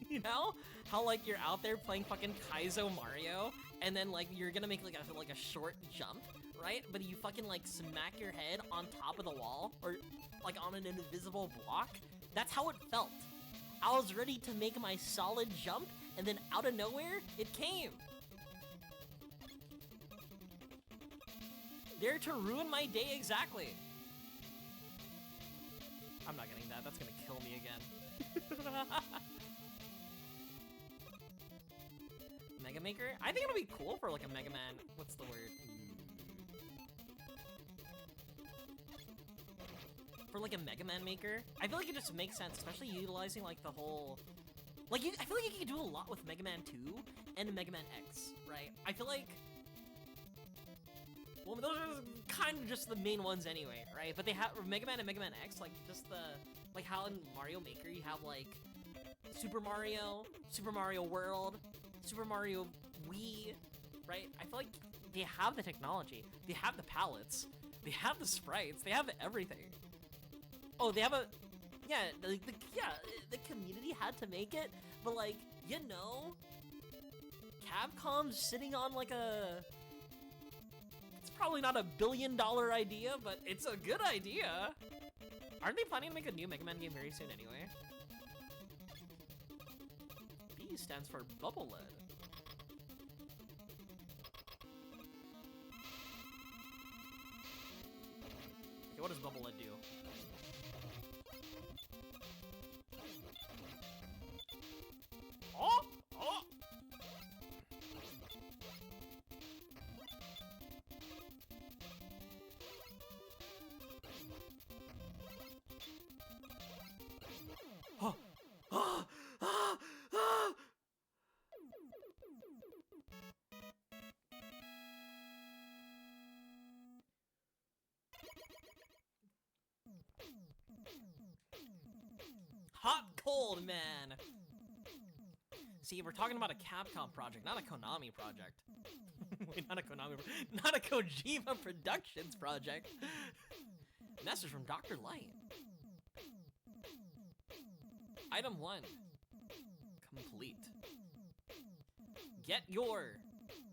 You know how like you're out there playing fucking Kaizo Mario, and then like you're gonna make like a short jump, right? But you fucking like smack your head on top of the wall or like on an invisible block. That's how it felt. I was ready to make my solid jump, and then out of nowhere, it came. There to ruin my day exactly. I'm not getting that. That's gonna kill me again. Mega Maker? I think it'll be cool for like a Mega Man. What's the word? For like a Mega Man Maker. I feel like it just makes sense, especially utilizing like the whole... Like, I feel like you can do a lot with Mega Man 2 and Mega Man X, right? I feel like... Well, those are kind of just the main ones anyway, right? But they have Mega Man and Mega Man X, like just the like how in Mario Maker you have like Super Mario World, Super Mario Wii, right? I feel like they have the technology, they have the palettes, they have the sprites, they have everything. Oh, they have a the community had to make it, but like you know, Capcom's sitting on like a. Probably not $1 billion idea, but it's a good idea. Aren't they planning to make a new Mega Man game very soon anyway? B stands for Bubble Lead. Okay, what does Bubble Lead do? Oh! Oh! cold, man. See, we're talking about a Capcom project, not a Konami project. Wait, not a Kojima Productions project. Message from Dr. Light. Item 1. Complete. Get your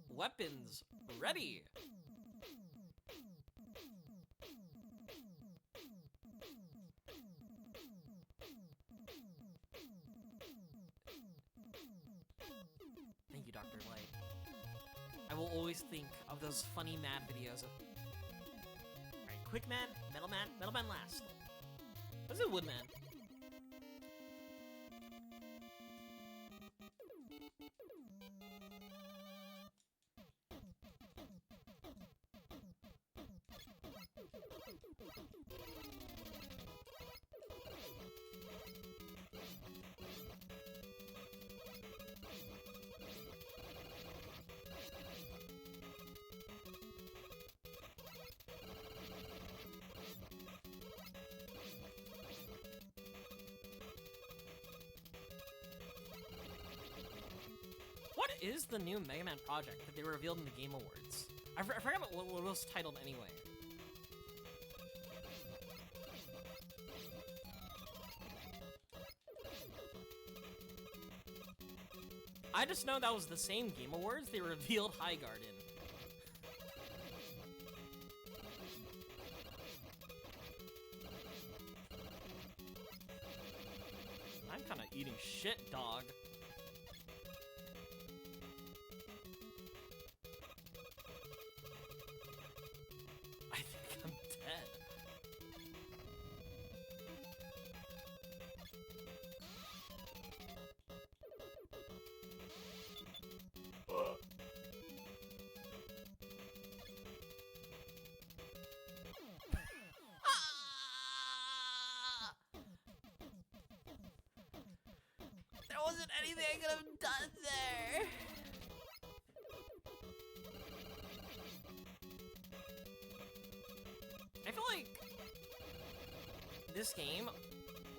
weapons ready. Thank you, Dr. Light. I will always think of those funny mad videos of... Alright, Quick Man, Metal Man last. Let's do Woodman. What is the new Mega Man project that they revealed in the Game Awards? I forgot what it was titled anyway. I just know that was the same Game Awards they revealed High Garden. I'm kind of eating shit, dog. I think I'm dead. There wasn't anything I could have done there. I feel like this game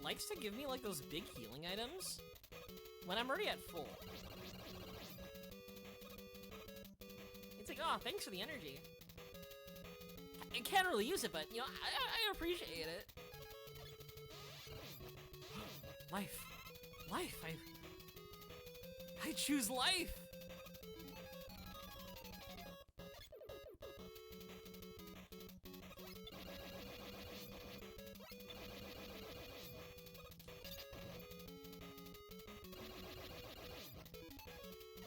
likes to give me like those big healing items when I'm already at full. It's like, oh, thanks for the energy. I can't really use it, but you know, I appreciate it. Life. I choose life.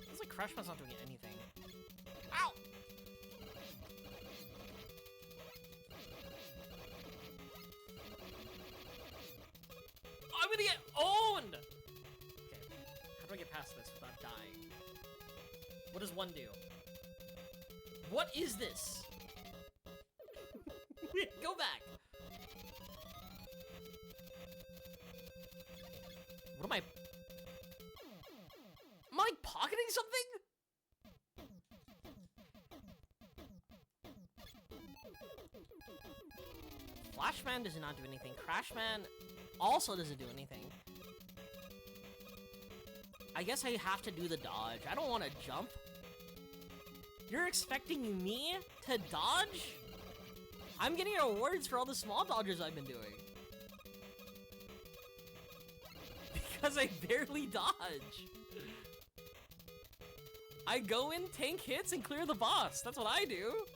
It's like Crash Band's not doing anything. Ow! Oh, I'm gonna get owned! Okay, how do I get past this without dying? What does one do? What is this? Go back! What am I... Am I like pocketing something? Flashman does not do anything. Crashman also doesn't do anything. I guess I have to do the dodge. I don't want to jump. You're expecting me to dodge? I'm getting awards for all the small dodges I've been doing. Because I barely dodge. I go in, tank hits, and clear the boss. That's what I do.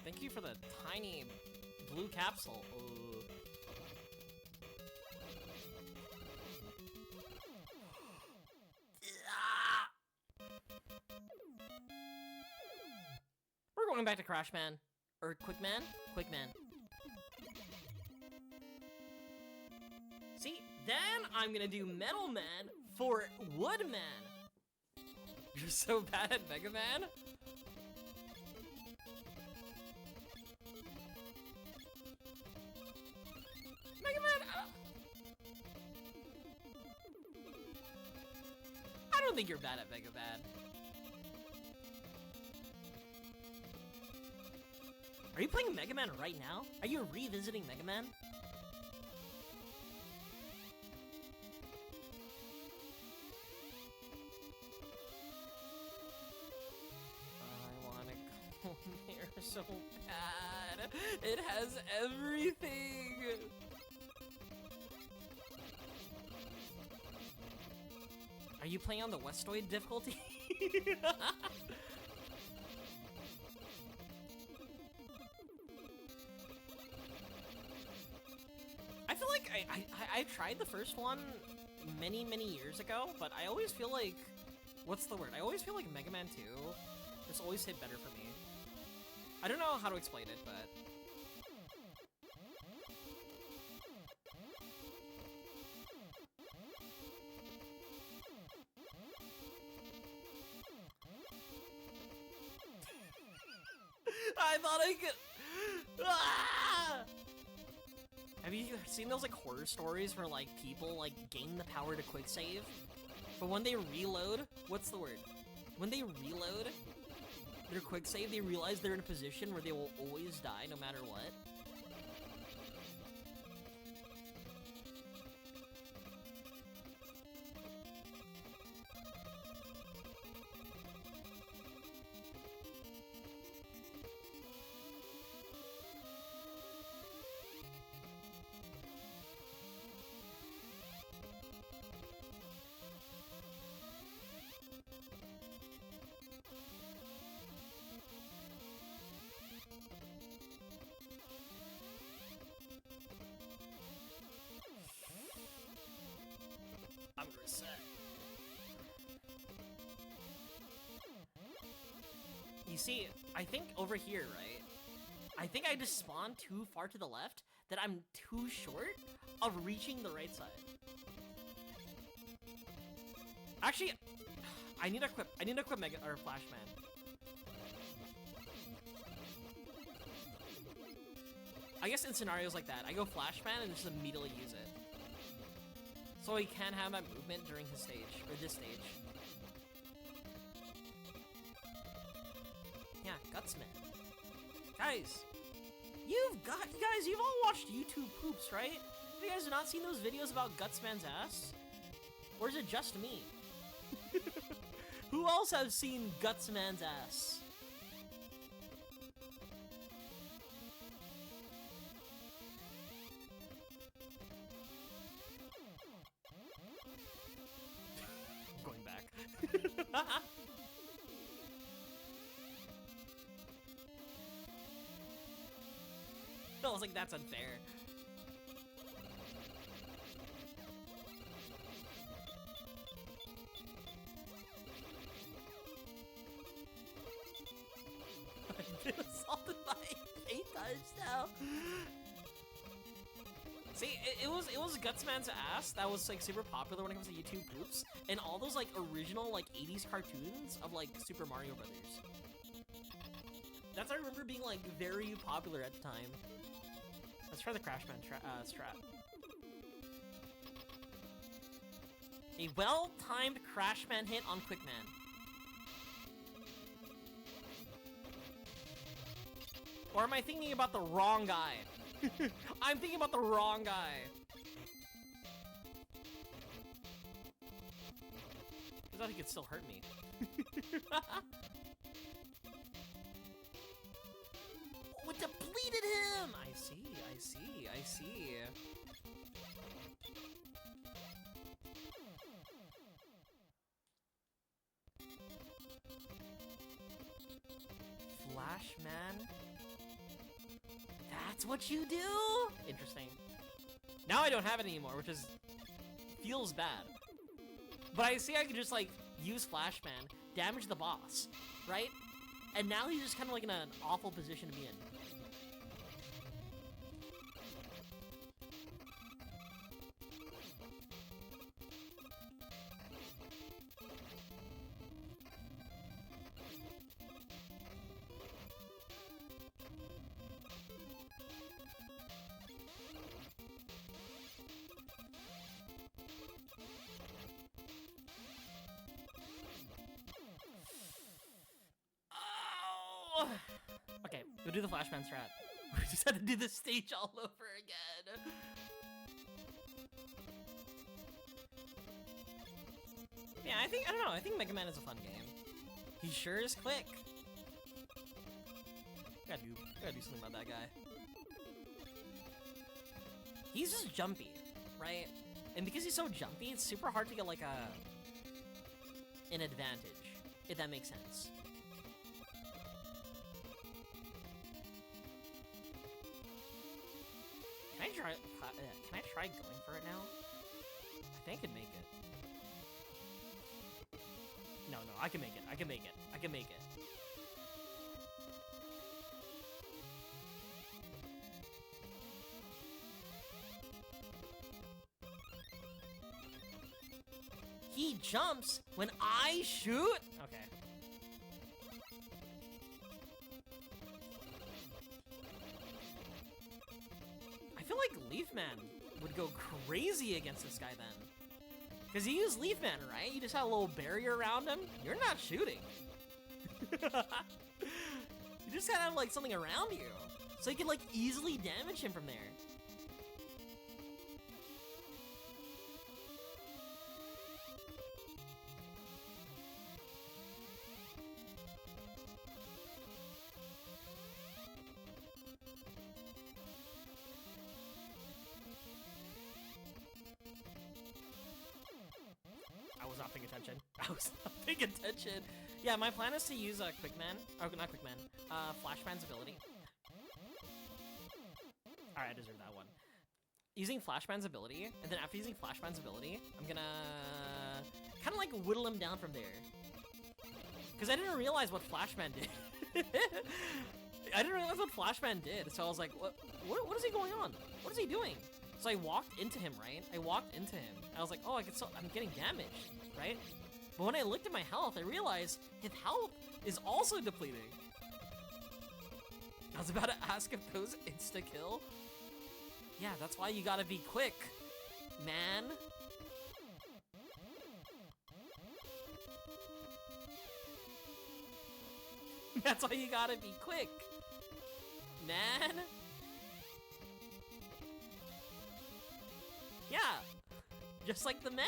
Thank you for the tiny blue capsule. going back to Crash Man. Or Quick Man? Quick Man. See, then I'm gonna do Metal Man for Wood Man. You're so bad at Mega Man? Mega Man, I don't think you're bad at Mega Man. Are you playing Mega Man right now? Are you revisiting Mega Man? I wanna go there so bad. It has everything. Are you playing on the Westoid difficulty? I feel like I tried the first one many years ago, but I always feel like, what's the word? I always feel like Mega Man 2 just always hit better for me. I don't know how to explain it, but I thought I could. Ah! Have you seen those like horror stories where like people like gain the power to quick save, but when they reload, what's the word? When they reload their quick save, they realize they're in a position where they will always die no matter what. I'm reset. You see, I think over here, right? I think I just spawned too far to the left that I'm too short of reaching the right side. Actually, I need to equip Mega or Flash Man. I guess in scenarios like that, I go Flash Man and just immediately use it. So he can have that movement during his stage, or this stage. Yeah, Gutsman. Guys, you've all watched YouTube poops, right? Have you guys not seen those videos about Gutsman's ass? Or is it just me? Who else has seen Gutsman's ass? Going back. I was like, that's unfair. I've been assaulted by 8 times now. See, it was Gutsman's ass that was like super popular when it comes to YouTube poops, and all those like original like 80s cartoons of like Super Mario Brothers. That's I remember being like very popular at the time. Let's try the Crashman strat. A well-timed Crashman hit on Quickman. Or am I thinking about the wrong guy? I'm thinking about the wrong guy. I thought he could still hurt me. Oh, it depleted him! I see. Flash Man? That's what you do? Interesting. Now I don't have it anymore, which is... feels bad. But I see I can just, like, use Flash Man, damage the boss, right? And now he's just kind of like in an awful position to be in. Okay, go do the flashman strat. We just had to do the stage all over again. Yeah, I don't know, I think Mega Man is a fun game. He sure is quick. Gotta do something about that guy. He's just jumpy, right? And because he's so jumpy, it's super hard to get like an advantage, if that makes sense. Can I try going for it now? I think I can make it. No, I can make it. I can make it. I can make it. He jumps when I shoot? Okay. I feel like Leaf Man would go crazy against this guy then. Because you use Leaf Man, right? You just have a little barrier around him. You're not shooting. You just gotta have like something around you. So you can like easily damage him from there. I was not paying attention. I was not paying attention. Yeah, my plan is to use Quickman. Oh, not Quickman. Flashman's ability. Alright, I deserve that one. Using Flashman's ability, and then after using Flashman's ability, I'm gonna kind of like whittle him down from there. Because I didn't realize what Flashman did. I didn't realize what Flashman did, so I was like, what is he going on? What is he doing? So I walked into him, right? I walked into him. I was like, oh, I'm getting damaged, right? But when I looked at my health, I realized his health is also depleting. I was about to ask if those insta-kill. Yeah, that's why you gotta be quick, man. That's why you gotta be quick, man. Yeah, just like the man.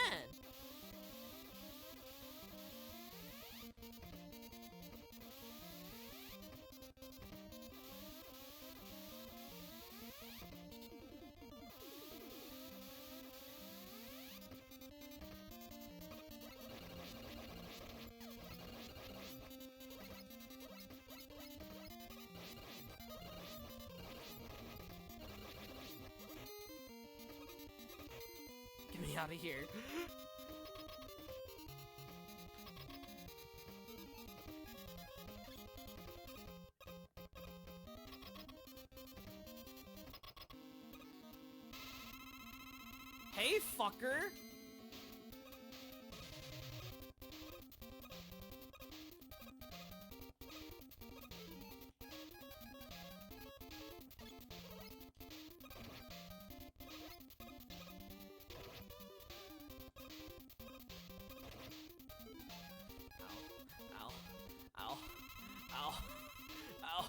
Get me out of here. Hey, fucker. Ow. Ow. Ow.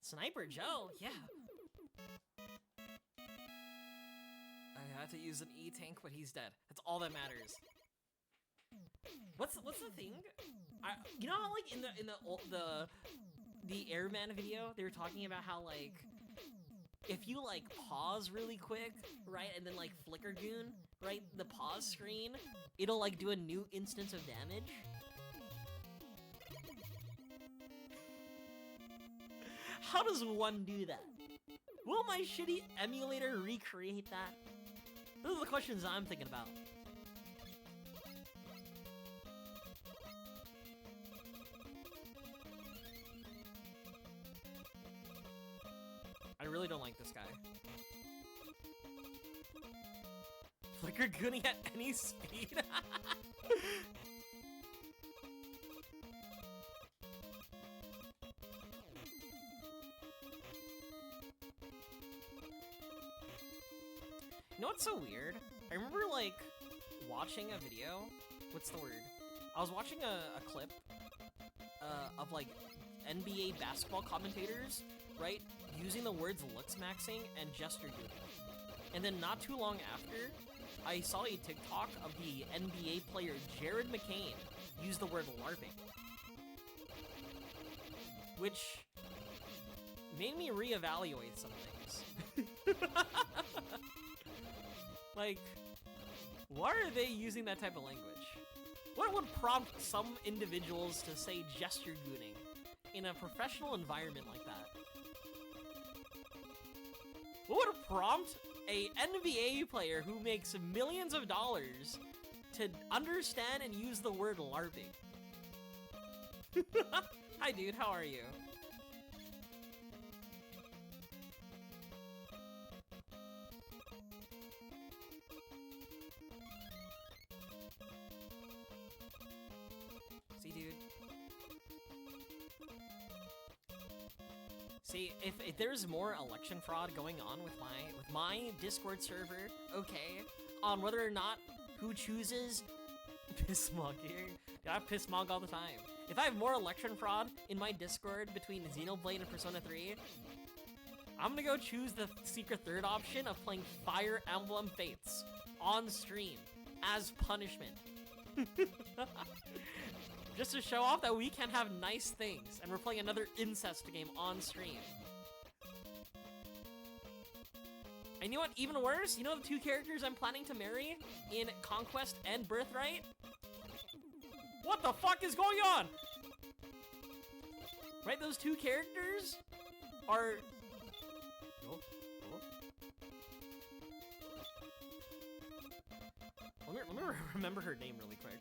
Sniper Joe, yeah. I had to use an E-tank, but he's dead. That's all that matters. What's the thing? You know how like in the Airman video they were talking about how like if you like pause really quick, right, and then like flicker goon, right, the pause screen, it'll like do a new instance of damage. How does one do that? Will my shitty emulator recreate that? Those are the questions I'm thinking about. I really don't like this guy. Flicker gooning at any speed? You know what's so weird? I remember, like, watching a video. What's the word? I was watching a clip of, like, NBA basketball commentators, right? Using the words looks maxing and gesture gooning. And then not too long after, I saw a TikTok of the NBA player Jared McCain use the word LARPing. Which made me reevaluate some things. Like, why are they using that type of language? What would prompt some individuals to say gesture gooning in a professional environment like that? What would prompt a NBA player who makes millions of dollars to understand and use the word LARPing? Hi dude, how are you? See, dude. See, if there's more election fraud going on with my Discord server, okay, on whether or not who chooses Pissmog here. Dude, I Pissmog all the time. If I have more election fraud in my Discord between Xenoblade and Persona 3, I'm gonna go choose the secret third option of playing Fire Emblem Fates on stream as punishment. Just to show off that we can have nice things, and we're playing another incest game on stream. And you know what, even worse? You know the two characters I'm planning to marry in Conquest and Birthright? What the fuck is going on? Right, those two characters are... Oh, oh. Let me remember her name really quick.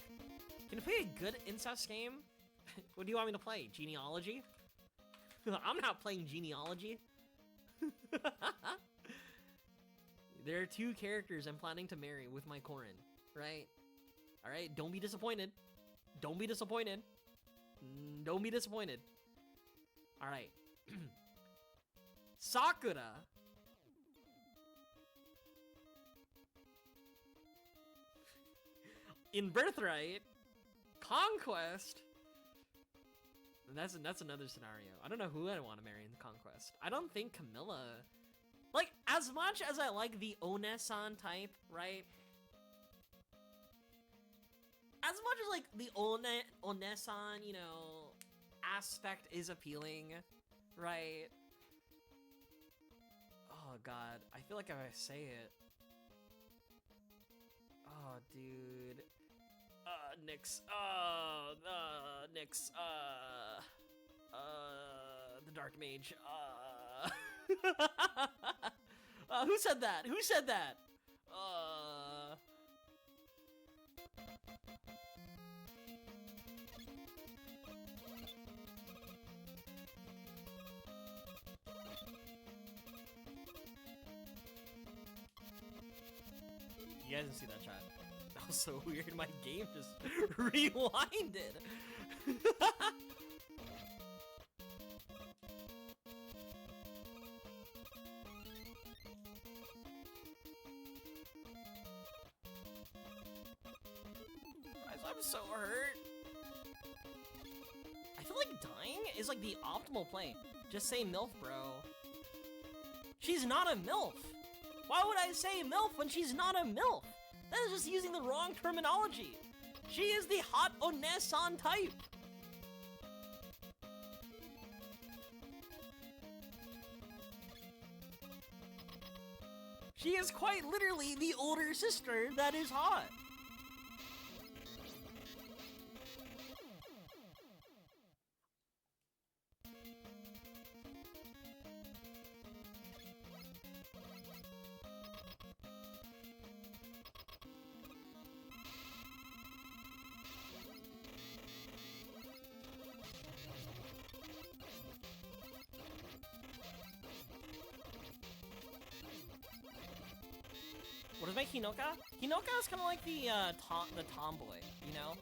Can you play a good incest game? What do you want me to play? Genealogy? I'm not playing Genealogy. There are two characters I'm planning to marry with my Corrin, right? Alright, don't be disappointed. Don't be disappointed. Don't be disappointed. Alright. Sakura. In Birthright. Conquest. And that's another scenario. I don't know who I want to marry in the Conquest. I don't think Camilla... Like, as much as I like the Onesan type, right? As much as, like, the Onesan, you know, aspect is appealing, right? Oh, God. I feel like if I say it... Oh, dude... Nyx, Nyx, the Dark Mage, who said that? Who said that? You guys didn't see that chat. That was so weird, my game just rewinded. I'm so hurt. I feel like dying is like the optimal play. Just say MILF, bro. She's not a MILF. Why would I say MILF when she's not a MILF? That is just using the wrong terminology. She is the hot Onesan type. She is quite literally the older sister that is hot. With my Hinoka, Hinoka is kind of like the tomboy, you know?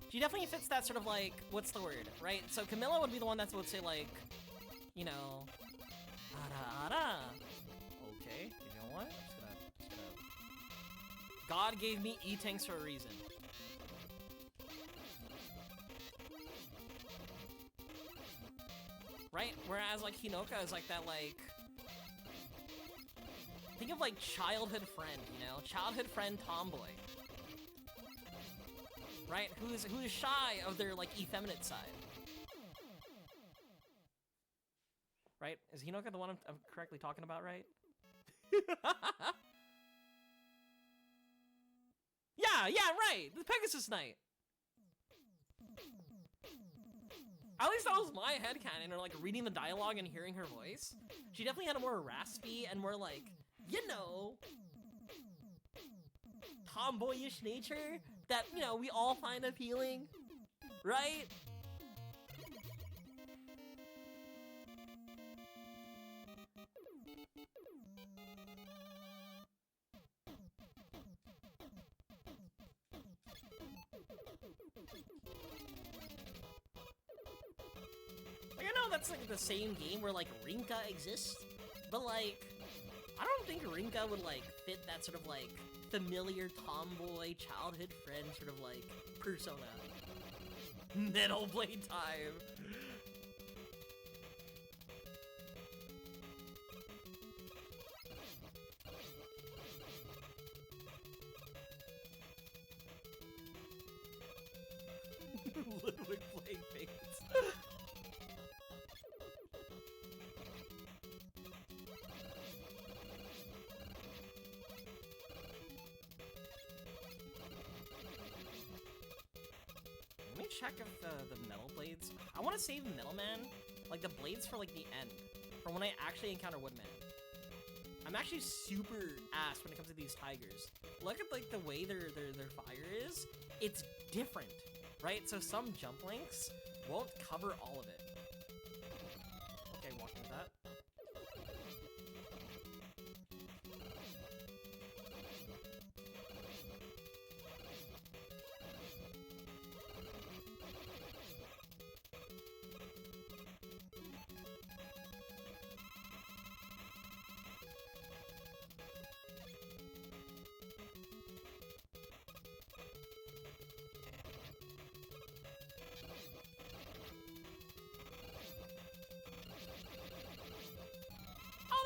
She definitely fits that sort of like, what's the word, right? So Camilla would be the one that would say like, you know, ara ara. Okay, you know what? Just gonna... God gave me E-tanks for a reason. Right? Whereas like Hinoka is like that like, think of like childhood friend, you know? Childhood friend tomboy. Right? Who's shy of their like effeminate side. Right? Is Hinoka the one I'm correctly talking about, right? Yeah, right! The Pegasus Knight! At least that was my headcanon, or like reading the dialogue and hearing her voice. She definitely had a more raspy and more like, you know, tomboyish nature that, you know, we all find appealing, right? Like, I know that's like the same game where like Rinka exists, but like, I don't think Rinka would like fit that sort of like familiar tomboy childhood friend sort of like persona. Metal Blade time. Ludwig playing Fates. Let me check if the metal blades. I want to save Metal Man, like the blades for like the end, for when I actually encounter Woodman. I'm actually super ass when it comes to these tigers. Look at like the way their fire is. It's different, right? So some jump links won't cover all of it. Okay, walking with that.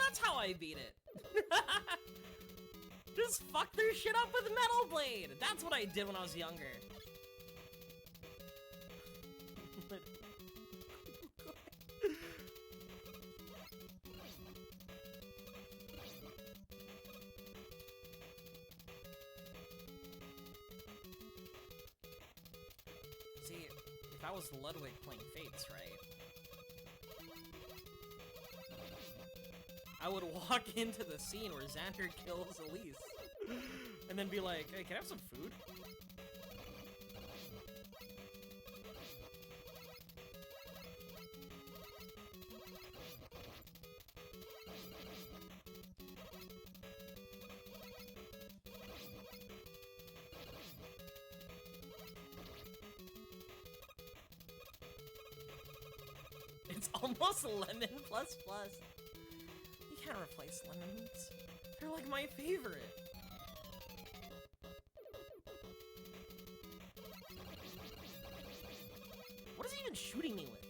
That's how I beat it. Just fuck their shit up with Metal Blade. That's what I did when I was younger. See, if I was Ludwig playing Fates, right? I would walk into the scene where Xander kills Elise, and then be like, hey, can I have some food? It's almost lemon plus plus. You can't replace lemons. They're like my favorite. What is he even shooting me with?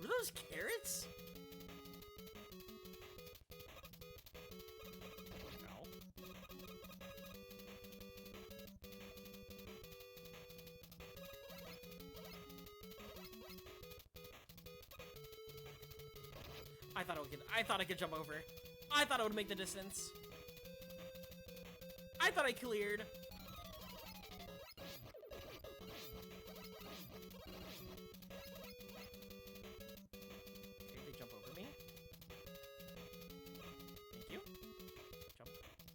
Were those carrots? No. I thought I could jump over. I thought I would make the distance. I thought I cleared. Okay, they jump over me. Thank you. Jump.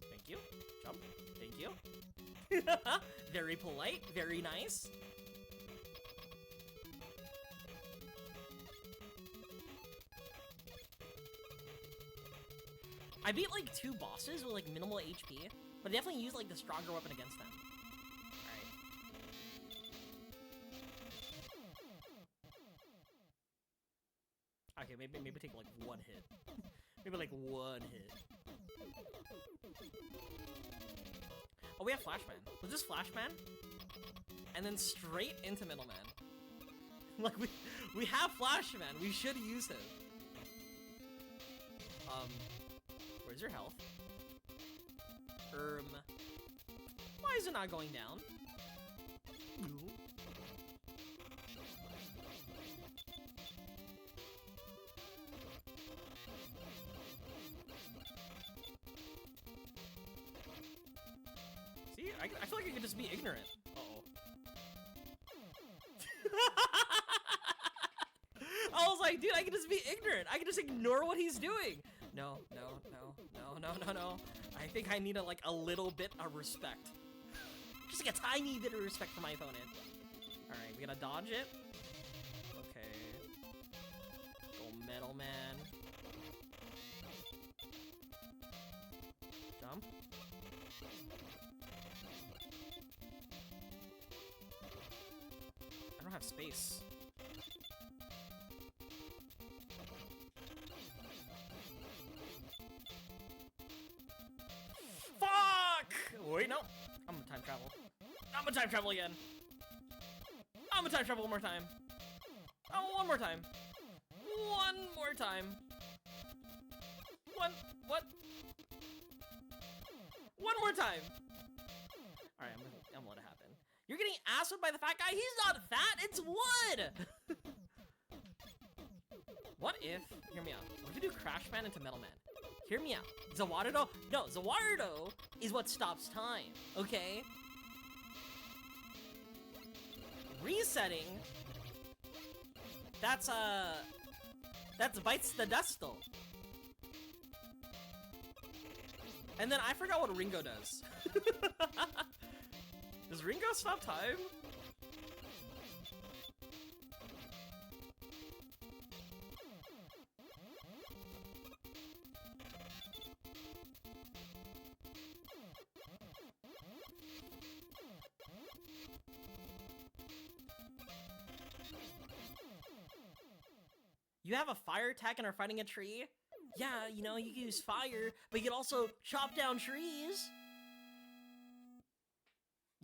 Thank you. Jump. Thank you. Very polite. Very nice. I beat like 2 bosses with like minimal HP, but I definitely use like the stronger weapon against them. Alright. Okay, maybe take like 1 hit. Maybe like 1 hit. Oh, we have Flashman. Was this Flashman? And then straight into Middleman. Like we have Flashman. We should use him. Where's your health? Why is it not going down? See, I feel like I could just be ignorant. Uh-oh. I was like, dude, I can just be ignorant. I can just ignore what he's doing. No. I think I need a little bit of respect. Just like a tiny bit of respect for my opponent. All right, we gotta dodge it. Okay. Go Metal Man. Jump. I don't have space. Wait, no. I'm gonna time travel. I'm gonna time travel again. I'm gonna time travel one more time. Oh, one more time. One more time. What? One more time. All right, I'm gonna let it happen. You're getting assed by the fat guy? He's not fat, it's wood! What if, hear me out, what if we do Crash Man into Metal Man? Hear me out. Zawarudo? No, Zawarudo is what stops time, okay? Resetting, that's bites the dusto. And then I forgot what Ringo does. Does Ringo stop time? You have a fire attack and are fighting a tree? Yeah, you know, you can use fire, but you can also chop down trees.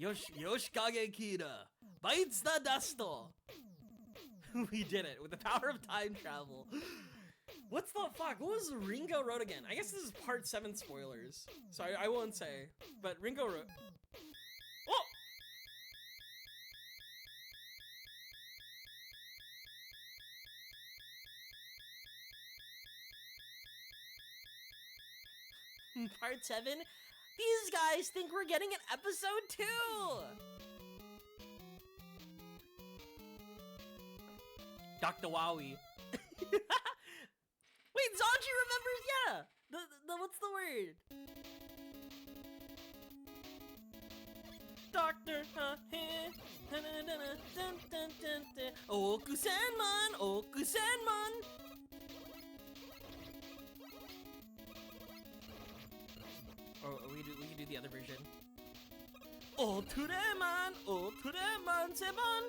Yoshikage Kira bites the dusto. We did it with the power of time travel. What's the fuck? What was Ringo Road again? I guess this is part 7 spoilers, so I won't say. But Ringo Road. Oh! Part 7? These guys think we're getting an episode 2! Dr. Wowie. Wait, Zanji remembers, yeah! The what's the word? Doctor, Oku-senman, Oku-senman! Or we can do the other version. Otureman, Otureman seban.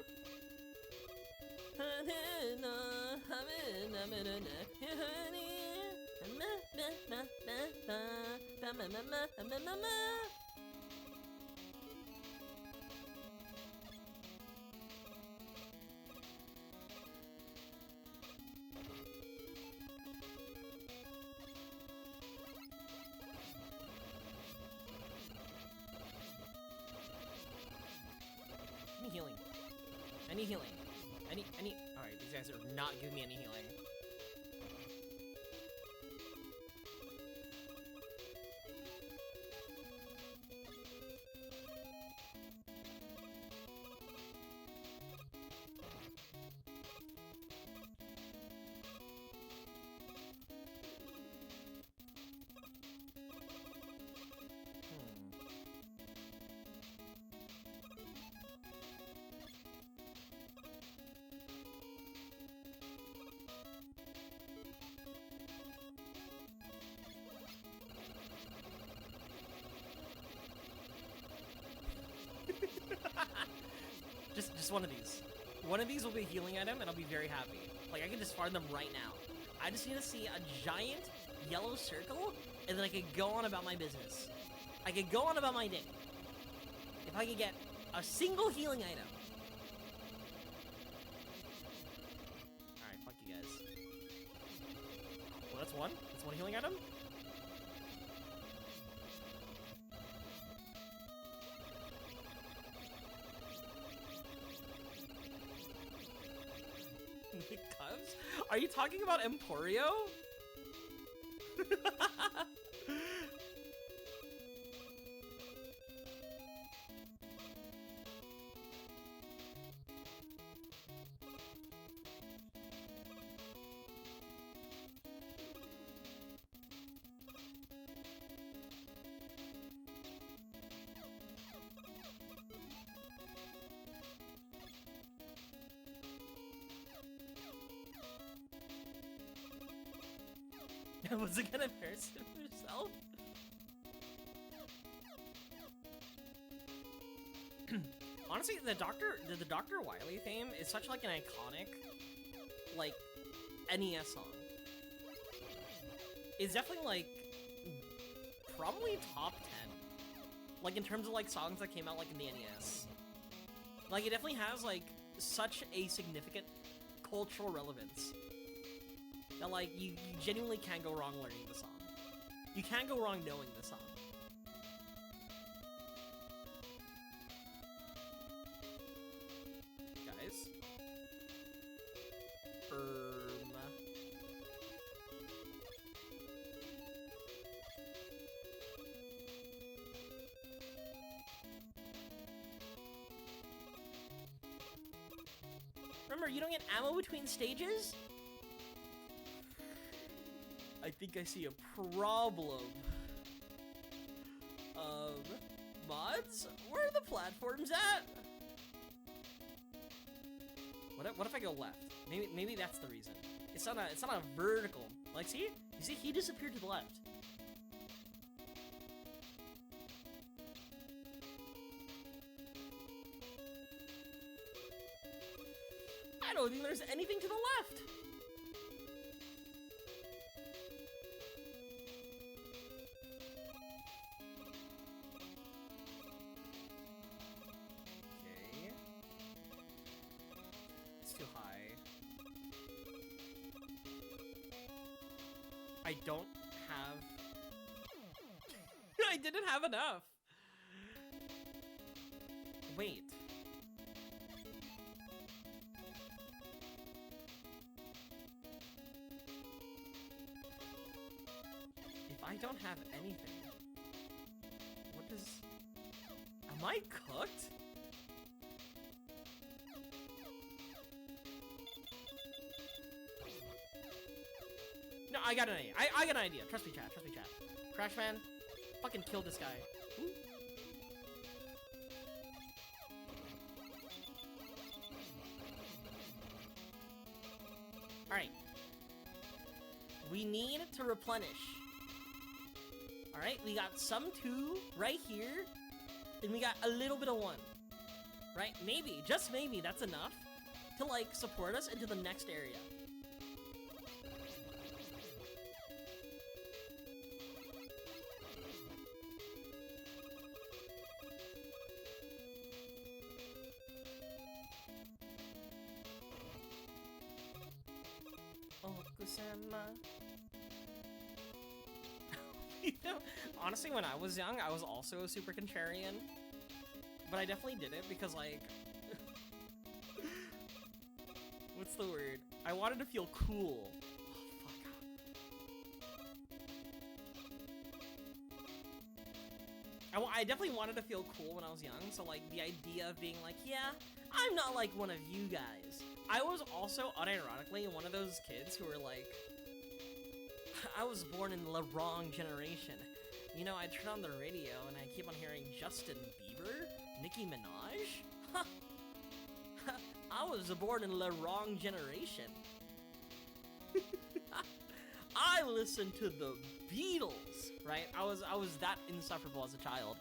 Healing. I need healing. I need. Alright, these guys are not giving me any healing. Just one of these. One of these will be a healing item, and I'll be very happy. Like, I can just farm them right now. I just need to see a giant yellow circle, and then I could go on about my business. I could go on about my day. If I could get a single healing item. Alright, fuck you guys. Well, that's one. That's one healing item. Cubs? Are you talking about Emporio? Was it gonna embarrass himself? Honestly, the Dr. Wily theme is such like an iconic, like, NES song. It's definitely like probably top 10, like in terms of like songs that came out like in the NES. Like it definitely has like such a significant cultural relevance. That, like, you genuinely can't go wrong learning the song. You can't go wrong knowing the song. Guys. Remember, you don't get ammo between stages? I think I see a problem. Mods? Where are the platforms at? What if I go left? Maybe that's the reason. It's not a vertical. Like, see? You see, he disappeared to the left. I don't think there's anything to the left. I don't have... I didn't have enough! Wait. If I don't have anything... What does... Am I cooked? No, I got an idea. I got an idea. Trust me, chat. Trust me, chat. Crashman, fucking kill this guy. Ooh. Alright. We need to replenish. Alright, we got some 2 right here. And we got a little bit of 1. Right? Maybe, just maybe, that's enough to, like, support us into the next area. Honestly, when I was young, I was also a super contrarian. But I definitely did it because, like... what's the word? I wanted to feel cool. Oh, fuck. I definitely wanted to feel cool when I was young, so, like, the idea of being like, yeah, I'm not like one of you guys. I was also, unironically, one of those kids who were like, I was born in the wrong generation. You know, I turn on the radio and I keep on hearing Justin Bieber, Nicki Minaj. I was born in the wrong generation. I listened to the Beatles, right? I was that insufferable as a child.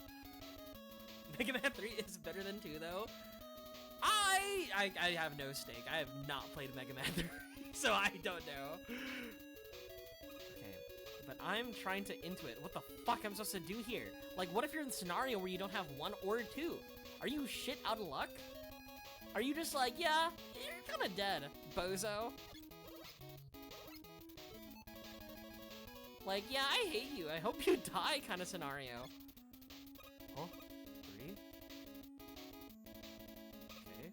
Mega Man 3 is better than 2, though. I I have no stake. I have not played Mega Man 3, so I don't know. Okay, but I'm trying to intuit what the fuck I'm supposed to do here. Like, what if you're in a scenario where you don't have 1 or 2? Are you shit out of luck? Are you just like, yeah, you're kind of dead, bozo? Like, yeah, I hate you. I hope you die kind of scenario. Oh, 3. Okay.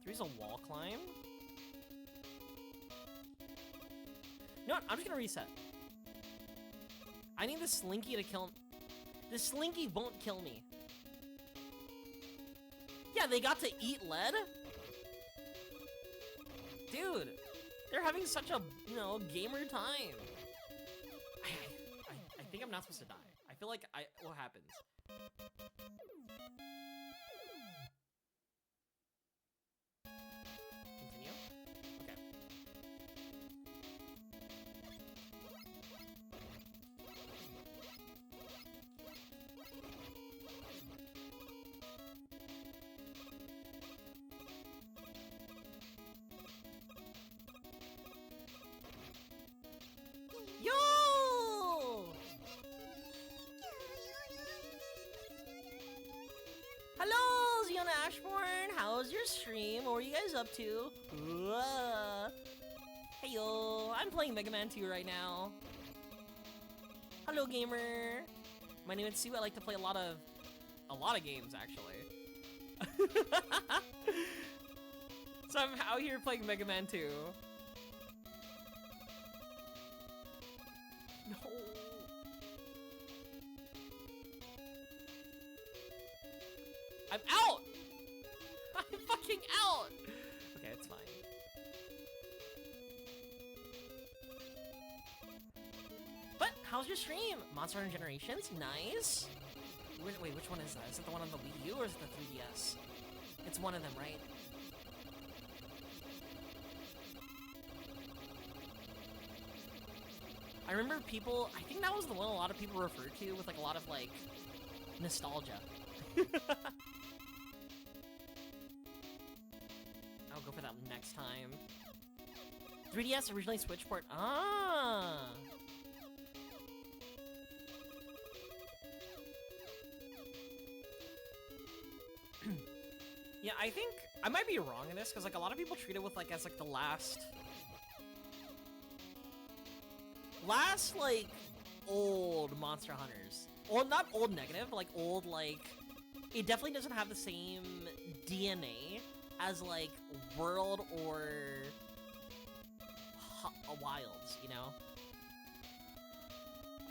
3's a wall climb. You know what? I'm just gonna reset. I need the Slinky to kill. The Slinky won't kill me. Yeah, they got to eat lead? Dude, they're having such a, you know, gamer time. I think I'm not supposed to die. I feel like what happens? Continue? Okay. Yo! Hello, Ziona Ashbourne. How's your stream? What are you guys up to? Hey yo, I'm playing Mega Man 2 right now. Hello, gamer. My name is Sue. I like to play a lot of games actually. So I'm out here playing Mega Man 2. No. I'm out! I'm fucking out! Okay, it's fine. But, how's your stream? Monster Hunter Generations? Nice! Wait, which one is that? Is it the one on the Wii U or is it the 3DS? It's one of them, right? I remember people, I think that was the one a lot of people referred to with like a lot of like nostalgia. I'll go for that next time. 3DS originally Switch port. Ah. Yeah, I think I might be wrong in this because like a lot of people treat it with like as like the last like old Monster Hunters. Well, not old negative, but like old like it definitely doesn't have the same DNA as like World or Wilds, you know?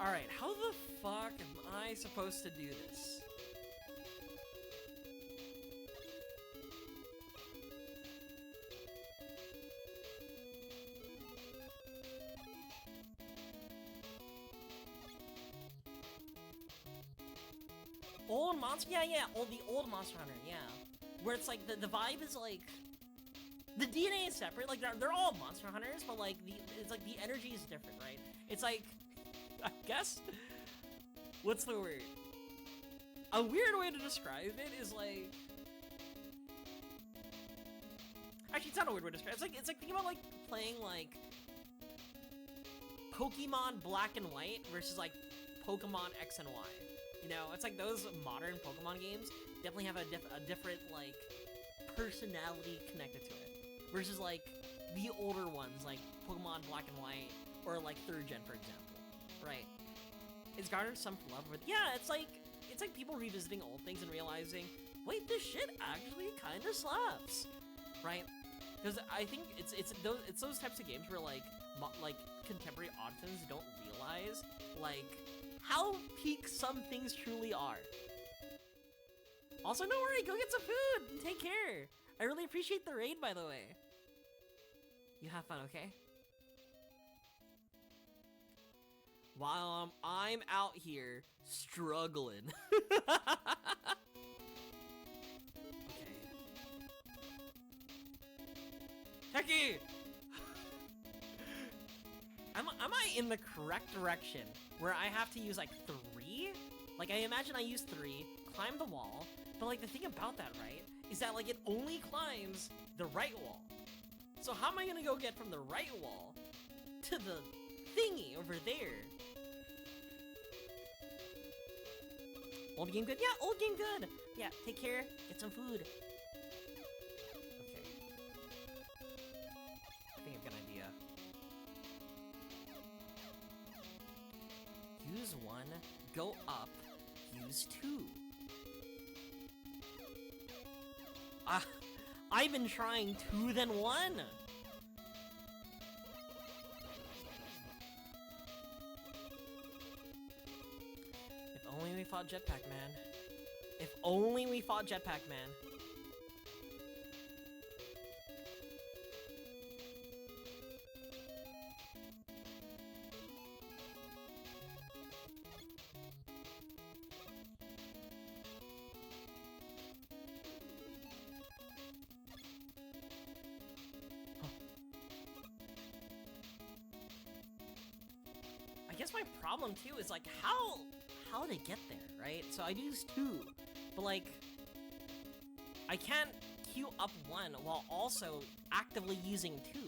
Alright, how the fuck am I supposed to do this? Old Monster, yeah, the old Monster Hunter, yeah. Where it's like, the vibe is like, the DNA is separate, like, they're all Monster Hunters, but like, it's like, the energy is different, right? It's like, I guess, what's the word? A weird way to describe it is like, actually, it's not a weird way to describe it, it's like, think about like, playing like, Pokemon Black and White versus like, Pokemon X and Y. You know, it's like those modern Pokemon games definitely have a different, like, personality connected to it. Versus, like, the older ones, like Pokemon Black and White, or, like, 3rd Gen, for example. Right. It's garnered some love with, yeah, it's like people revisiting old things and realizing, wait, this shit actually kind of slaps. Right? Because I think it's those types of games where, like contemporary audiences don't realize, like, how peak some things truly are. Also, no worry, go get some food and take care. I really appreciate the raid, by the way. You have fun, okay? While I'm out here struggling. Okay. Techie! Am I in the correct direction? Where I have to use like 3? Like I imagine I use 3, climb the wall, but like the thing about that, right, is that like it only climbs the right wall. So how am I gonna go get from the right wall to the thingy over there? Old game good? Yeah, old game good. Yeah, take care, get some food. Okay. I think I've got an idea. Use 1, go up, use 2. I've been trying 2 then 1. If only we fought Jetpack Man. If only we fought Jetpack Man. I guess my problem too is like how to get there, right? So I use 2, but like I can't queue up 1 while also actively using 2.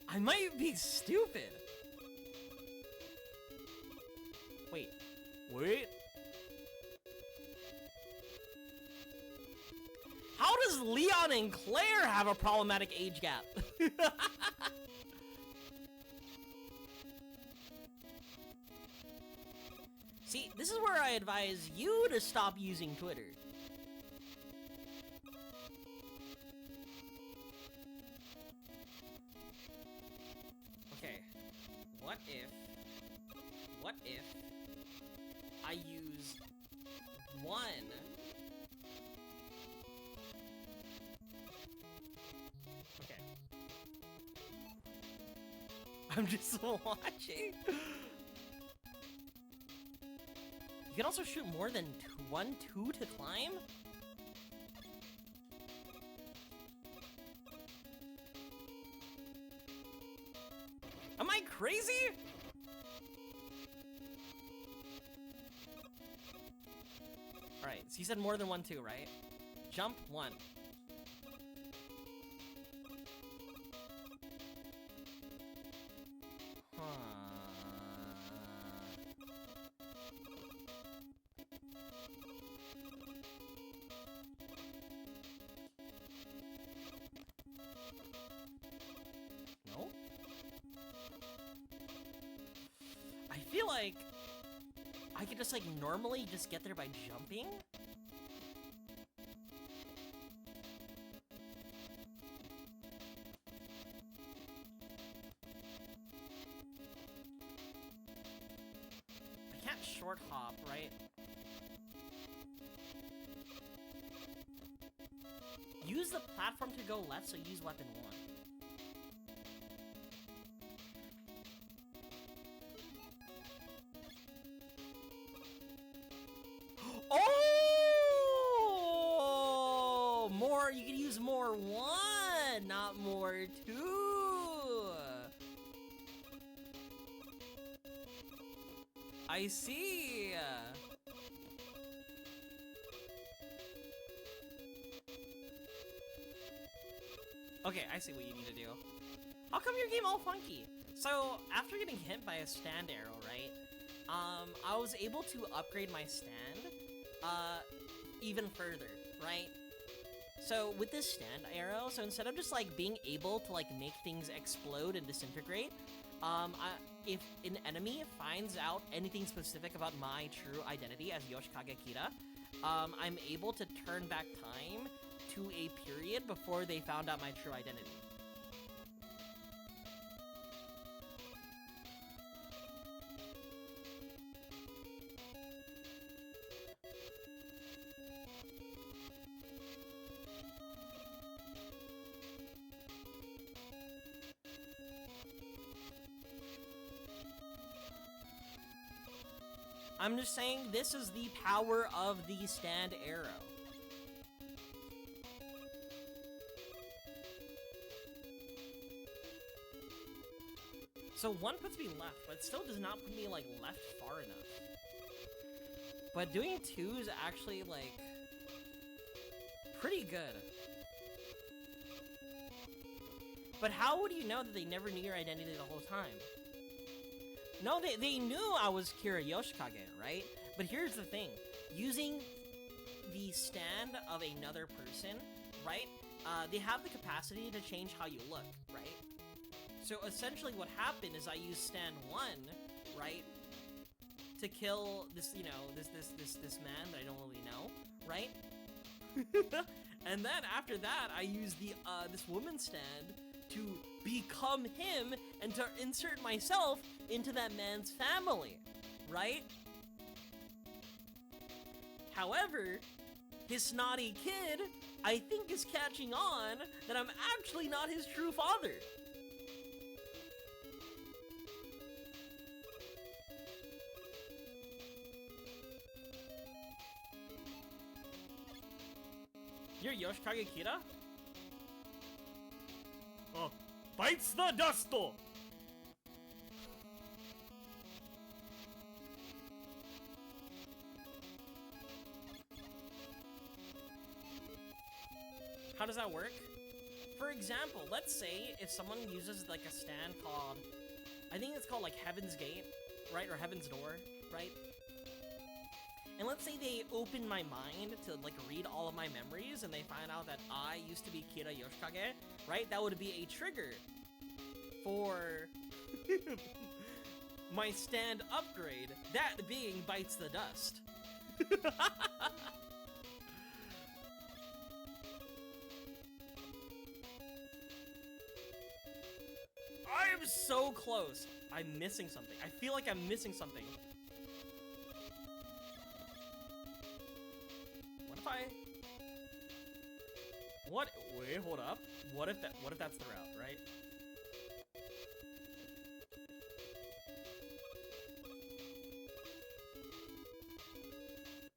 I might be stupid. Wait. How does Leon and Claire have a problematic age gap? See, this is where I advise you to stop using Twitter. Okay, what if I use 1? Okay. I'm just watching. You can also shoot more than 2 to climb? Am I crazy? Alright, so you said more than 1 too, right? Jump 1. No? I feel like I could just like normally just get there by jumping? I can't short hop, right? Use the platform to go left, so use weapon 1. Oh! More, you can use more 1, not more 2. I see. Okay, I see what you need to do. How come your game all funky? So, after getting hit by a stand arrow, right? I was able to upgrade my stand, even further, right? So, with this stand arrow, so instead of just, like, being able to, like, make things explode and disintegrate, if an enemy finds out anything specific about my true identity as Yoshikage Kira, I'm able to turn back time to a period before they found out my true identity. I'm just saying this is the power of the stand arrow. So 1 puts me left, but it still does not put me, like, left far enough. But doing 2 is actually, like, pretty good. But how would you know that they never knew your identity the whole time? No, they knew I was Kira Yoshikage, right? But here's the thing. Using the stand of another person, right? They have the capacity to change how you look, right? So essentially what happened is I used stand 1, right? To kill this, you know, this man that I don't really know, right? And then after that, I used the, this woman's stand to become him and to insert myself into that man's family, right? However, his snotty kid, I think, is catching on that I'm actually not his true father. You're Yoshikage Kira? Oh, bites the dust! How does that work? For example, let's say if someone uses like a stand called, I think it's called like Heaven's Gate, right? Or Heaven's Door, right? And let's say they open my mind to like read all of my memories and they find out that I used to be Kira Yoshikage, right? That would be a trigger for my stand upgrade, that being bites the dust. I am so close. I'm missing something. I feel like I'm missing something. What if I... What? Wait, hold up. What if that's the route, right?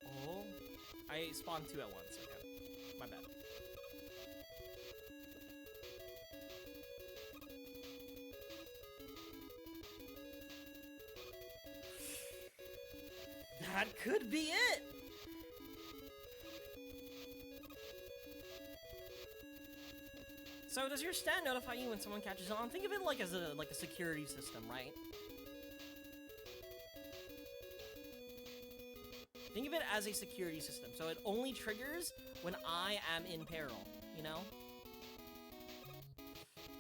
Oh, I spawned 2 at once. Okay, my bad. That could be it. So does your stand notify you when someone catches on? Think of it like as a security system, right? Think of it as a security system. So it only triggers when I am in peril, you know?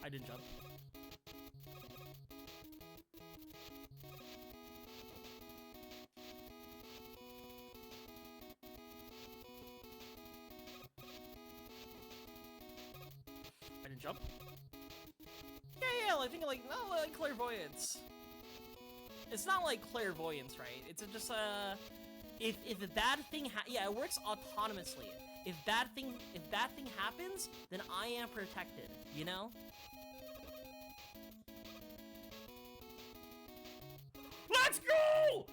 I didn't jump. I didn't jump. Yeah, I think like, no, like clairvoyance. It's not like clairvoyance, right? It's just if a bad thing yeah, it works autonomously. If that thing happens, then I am protected, you know? Let's go!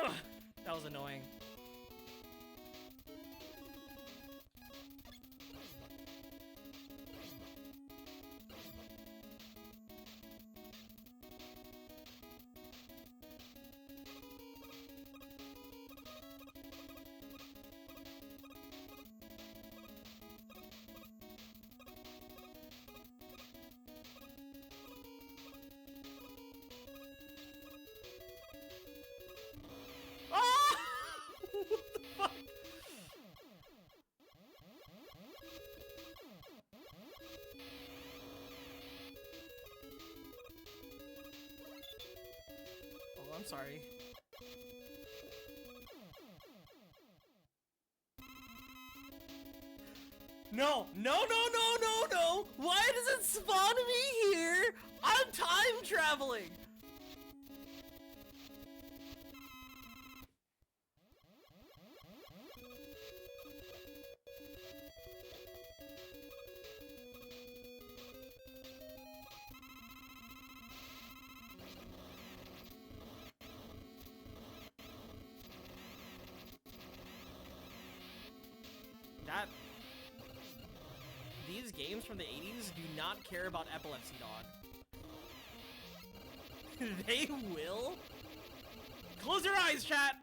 Ugh! That was annoying. I'm sorry. No! Why does it spawn me here? I'm time traveling! These games from the 80s do not care about epilepsy, dog. They will? Close your eyes, chat!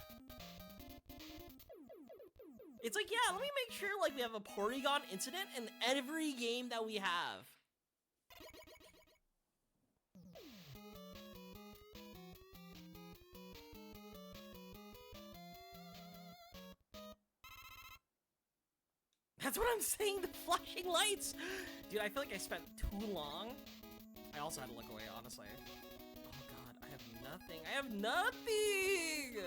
It's like, yeah, let me make sure like we have a Porygon incident in every game that we have. That's what I'm saying, the flashing lights! Dude, I feel like I spent too long. I also had to look away, honestly. Oh god, I have nothing. I have nothing!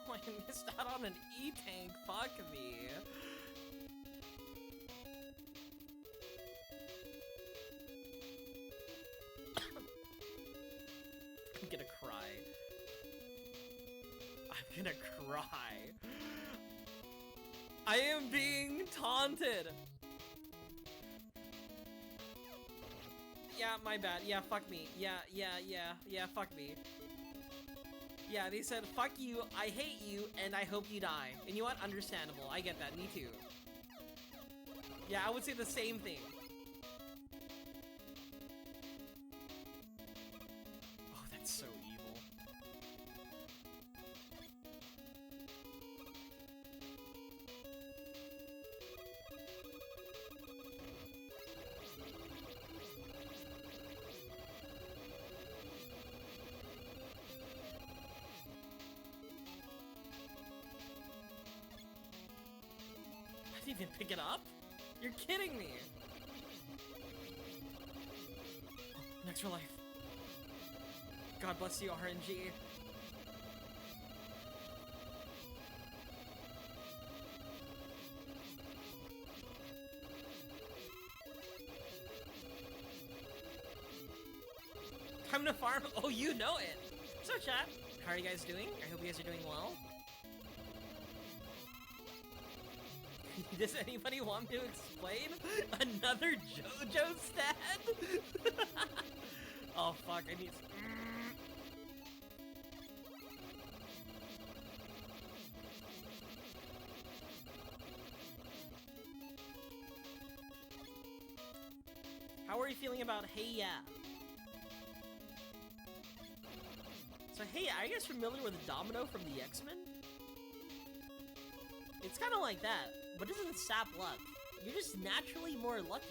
I missed out on an E-Tank, fuck me. I'm gonna cry. I'm gonna cry. I am being taunted. Yeah, my bad. Yeah, fuck me. Yeah, fuck me. Yeah, they said, fuck you, I hate you, and I hope you die. And you know what? Understandable. I get that. Me too. Yeah, I would say the same thing. Oh, that's so evil. I didn't even pick it up? You're kidding me! Oh, next for life. God bless you, RNG. Time to farm? Oh, you know it! So chat, how are you guys doing? I hope you guys are doing well. Does anybody want me to explain? Another JoJo stat? Oh fuck, I need... How are you feeling about Hey Ya? So Hey Ya, are you guys familiar with Domino from the X-Men? It's kind of like that, but it doesn't sap luck. You're just naturally more lucky.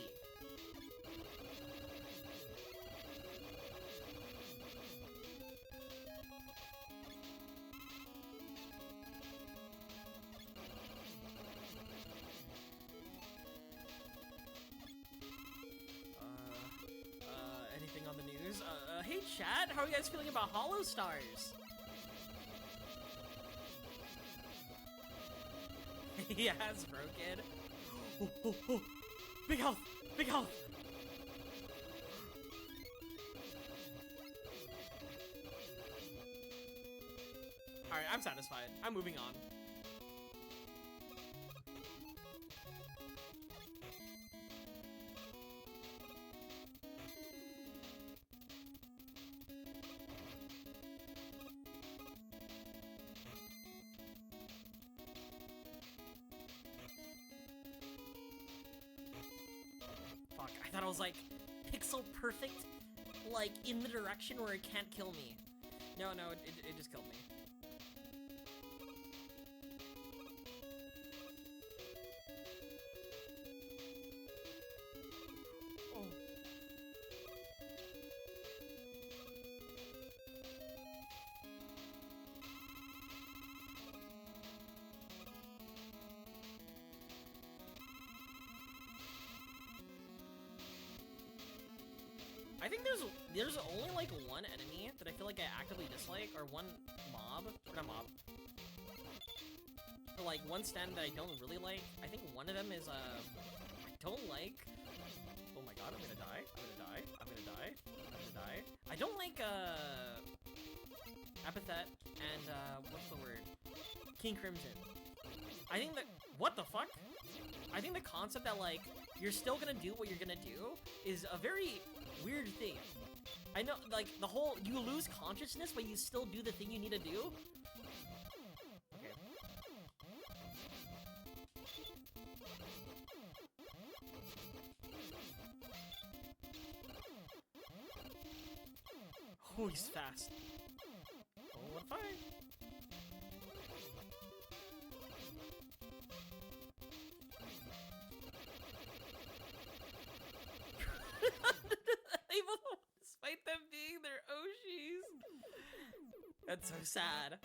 Anything on the news? Hey chat, how are you guys feeling about Hollow Stars? He has broken. Oh, oh, oh. Big health! Big health! Alright, I'm satisfied. I'm moving on. Fuck, I thought I was like pixel perfect, like in the direction where it can't kill me. No, it just killed me. Oh. I think there's only like one enemy that I feel like I actively dislike, or one mob, or not mob. like one stand that I don't really like. I think one of them is I don't like. Oh my god, I'm gonna die. I'm gonna die. I'm gonna die. I'm gonna die. I don't like Epithet and what's the word? King Crimson. I think that what the fuck? I think the concept that like you're still gonna do what you're gonna do is a very weird thing. I know, like the whole you lose consciousness, but you still do the thing you need to do. Okay. Oh, he's fast. Oh, what fine. Able to despite them being their Oshis. That's so sad.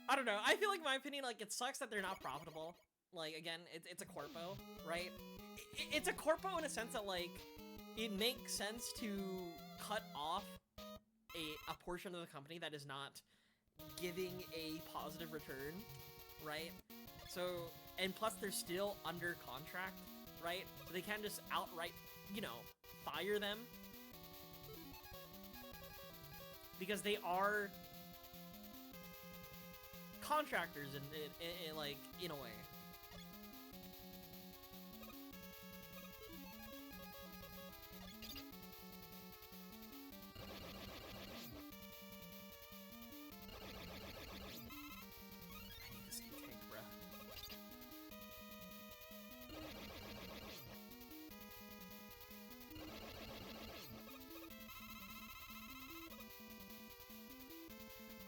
I don't know. I feel like, in my opinion, like it sucks that they're not profitable. Like again, it's a corpo, right? It's a corpo in a sense that like it makes sense to cut off a portion of the company that is not giving a positive return, right? So, and plus they're still under contract, right? So they can't just outright, you know, fire them because they are contractors in like in a way.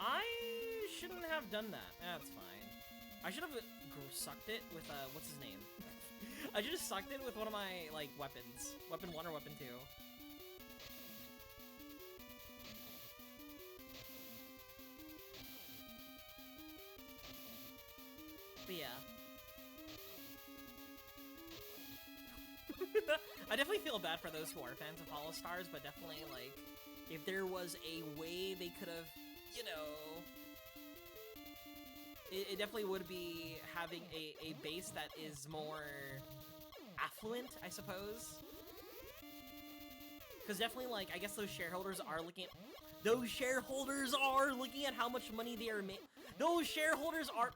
I shouldn't have done that. That's fine. I should have sucked it with, what's his name? I should have sucked it with one of my, like, weapons. Weapon 1 or weapon 2. But yeah. I definitely feel bad for those who are fans of Hollow Stars, but definitely, like, if there was a way they could have, you know, it definitely would be having a base that is more affluent, I suppose. Because definitely, like, I guess those shareholders are looking at how much money they are making. Those shareholders, ah!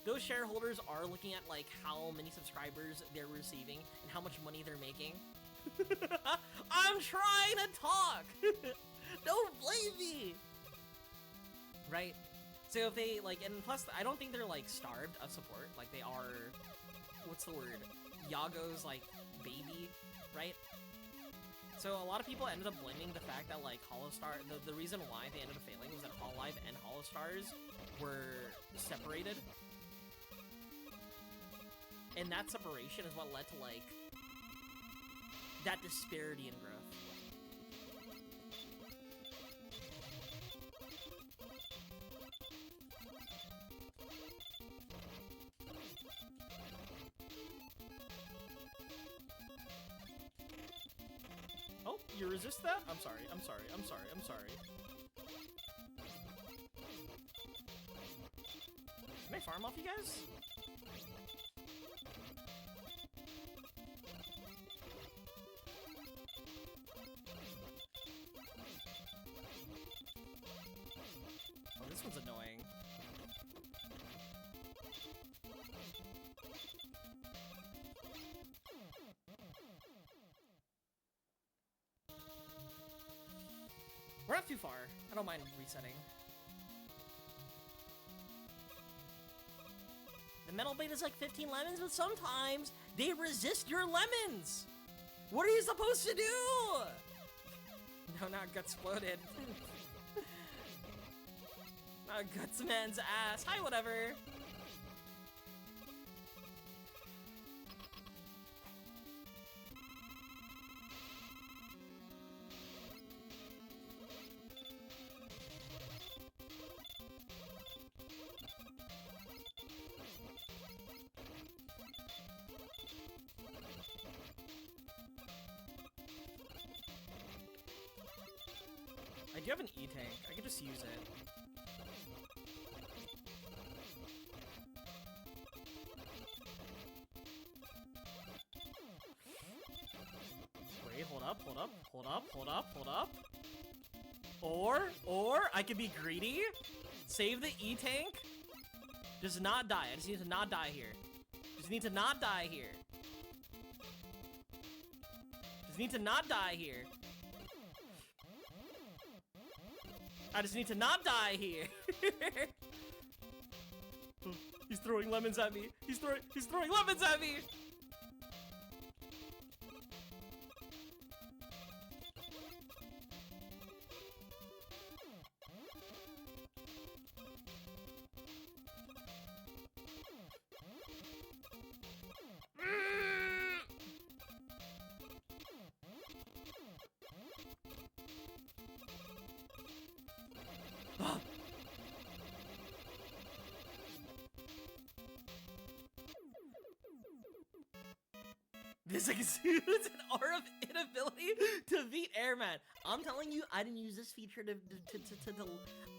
Those shareholders are looking at, like, how many subscribers they're receiving and how much money they're making. I'm trying to talk! Don't blame me! Right? So if they, like, and plus, I don't think they're, like, starved of support. Like, they are, what's the word? Yago's, like, baby, right? So a lot of people ended up blaming the fact that, like, Hollow-Star, the reason why they ended up failing was that Hololive and Hollow-Stars were separated. And that separation is what led to, like, that disparity in growth. Oh, you resist that? I'm sorry, I'm sorry, I'm sorry, I'm sorry. Can I farm off you guys? Oh, this one's annoying. We're not too far. I don't mind resetting. The metal bait is like 15 lemons, but sometimes they resist your lemons! What are you supposed to do? No, not Guts exploded. Not Guts man's ass. Hi, whatever. I do have an E-tank. I could just use it. Wait, hold up, hold up, hold up, hold up, hold up. Or I could be greedy, save the E-tank, just not die. I just need to not die here. Just need to not die here. Just need to not die here. I just need to not die here. He's throwing lemons at me. He's throwing lemons at me. This exudes an aura of inability to beat Airman. I'm telling you, I didn't use this feature to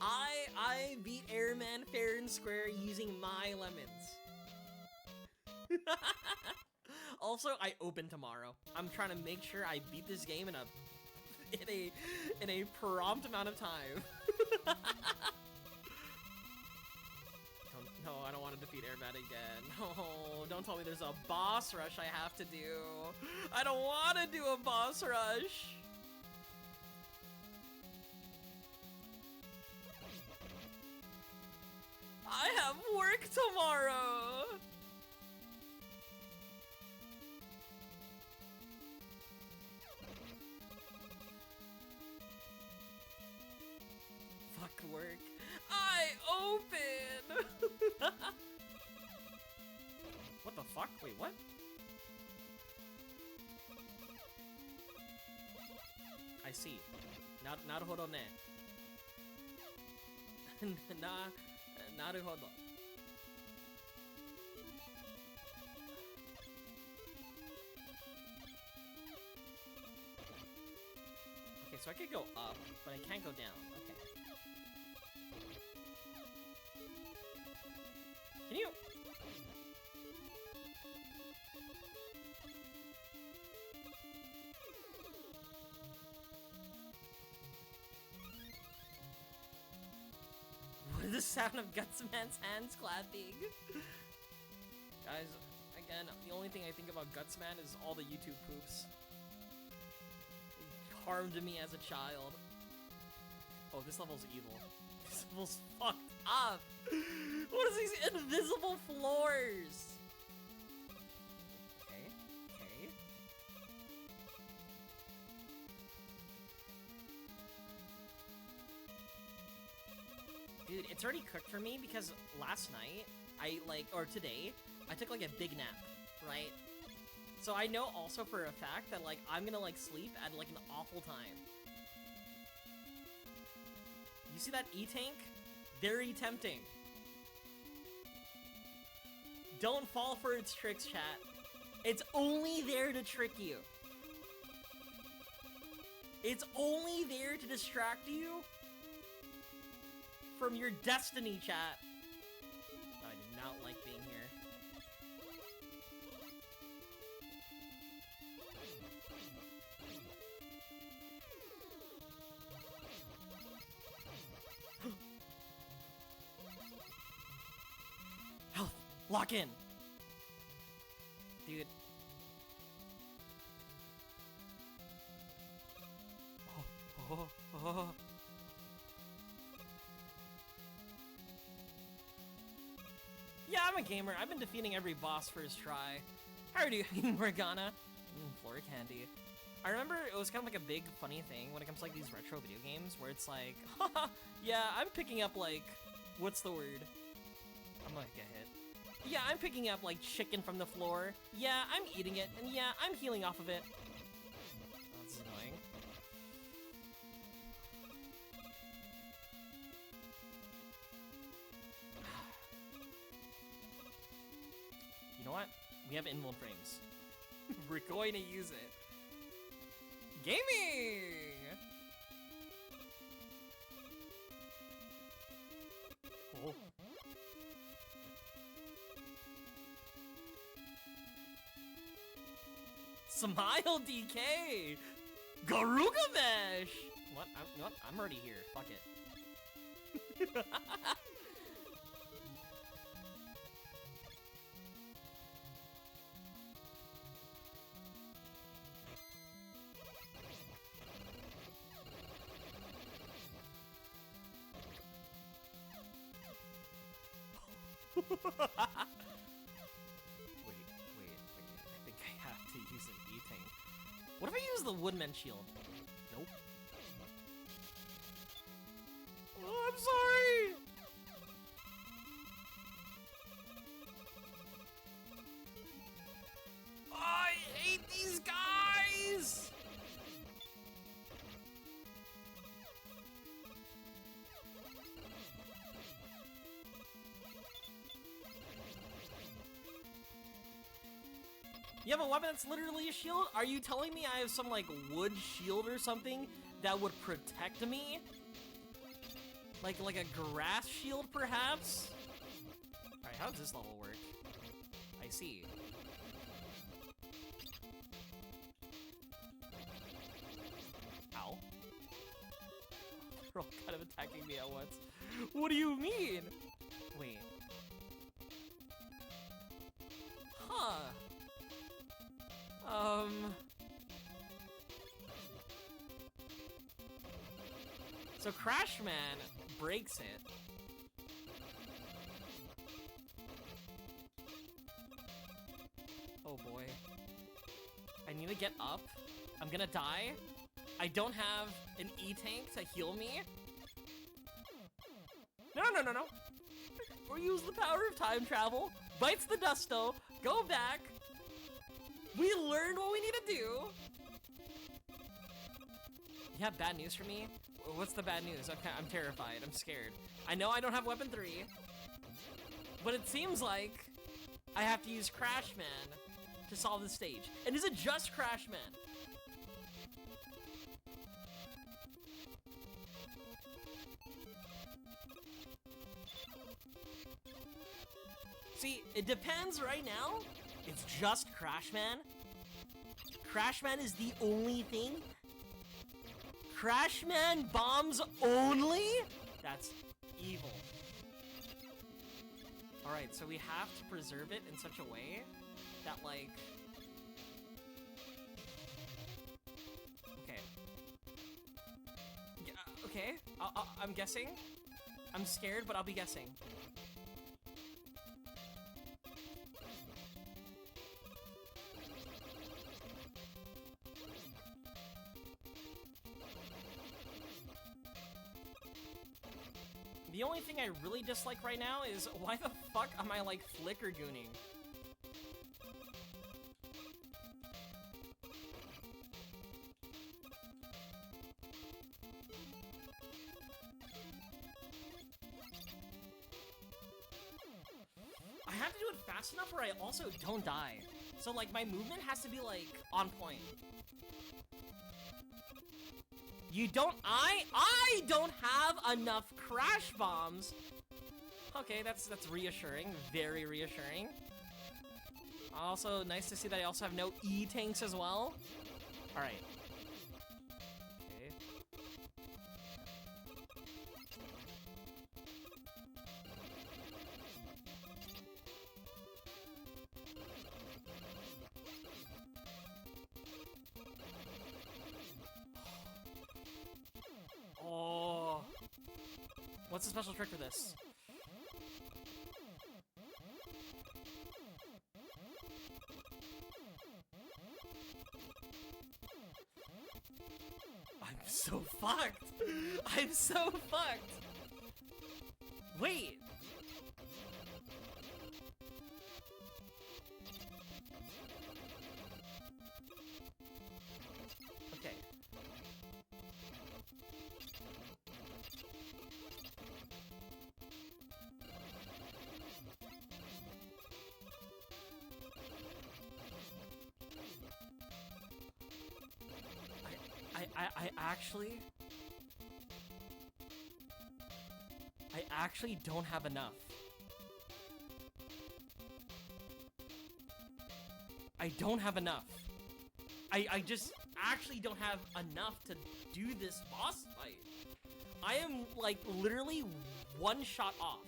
I beat Airman fair and square using my lemons. Also, I open tomorrow. I'm trying to make sure I beat this game in a prompt amount of time. No, I don't want to defeat Airman again. No, don't tell me there's a boss rush I have to do. I don't want to do a boss rush. I have work tomorrow. Fuck work. I open. What the fuck? Wait, what? I see. Naruhodo ne. Naruhodo. Okay, so I could go up, but I can't go down. Okay. Can you? What is the sound of Gutsman's hands clapping? Guys, again, the only thing I think about Gutsman is all the YouTube poops. He harmed me as a child. Oh, this level's evil. This level's fucked up. What is these invisible floors? Okay, okay. Dude, it's already cooked for me because last night, or today, I took like a big nap, right? So I know also for a fact that like I'm gonna like sleep at like an awful time. You see that E-tank? Very tempting. Don't fall for its tricks, chat. It's only there to trick you. It's only there to distract you from your destiny, chat. I do not like being here. Health! Lock in! Dude. Oh. Yeah, I'm a gamer. I've been defeating every boss first try. How are you doing, Morgana? Floor candy. I remember it was kind of like a big funny thing when it comes to like these retro video games where it's like, haha, yeah, I'm picking up like, what's the word? I'm gonna get hit. Yeah, I'm picking up like chicken from the floor. Yeah, I'm eating it, and yeah, I'm healing off of it. That's annoying. You know what? We have invuln frames. We're going to use it. Gaming! Smile, DK! Garugamesh! What? I'm already here. Fuck it. Wait. I think I have to use an E-Tank. What if I use the Woodman shield? Nope. Oh, I'm sorry! I hate these guys! You have a weapon that's literally a shield? Are you telling me I have some, like, wood shield or something that would protect me? Like a grass shield, perhaps? Alright, how does this level work? I see. Ow. They're all kind of attacking me at once. What do you mean? Wait. Huh. So Crashman breaks it. Oh boy. I need to get up. I'm gonna die. I don't have an E-Tank to heal me. No. Or use the power of time travel. Bites the Dusto. Go back. We learned what we need to do. You have bad news for me? What's the bad news? Okay, I'm terrified. I'm scared. I know I don't have weapon 3, but it seems like I have to use Crashman to solve the stage. And is it just Crashman? See, it depends right now. It's just Crashman. Crashman is the only thing. Crashman bombs only? That's evil. Alright, so we have to preserve it in such a way that, like... Okay. Yeah, okay, I'm guessing. I'm scared, but I'll be guessing. The only thing I really dislike right now is why the fuck am I like flicker gooning? I have to do it fast enough where I also don't die. So like my movement has to be like on point. You don't- I don't have enough crash bombs! Okay, that's reassuring. Very reassuring. Also, nice to see that I also have no E-Tanks as well. Alright. Okay. Oh. What's the special trick for this? I'm so fucked. I'm so fucked. Wait. Okay. I actually don't have enough. I don't have enough. I just actually don't have enough to do this boss fight. I am, like, literally one shot off.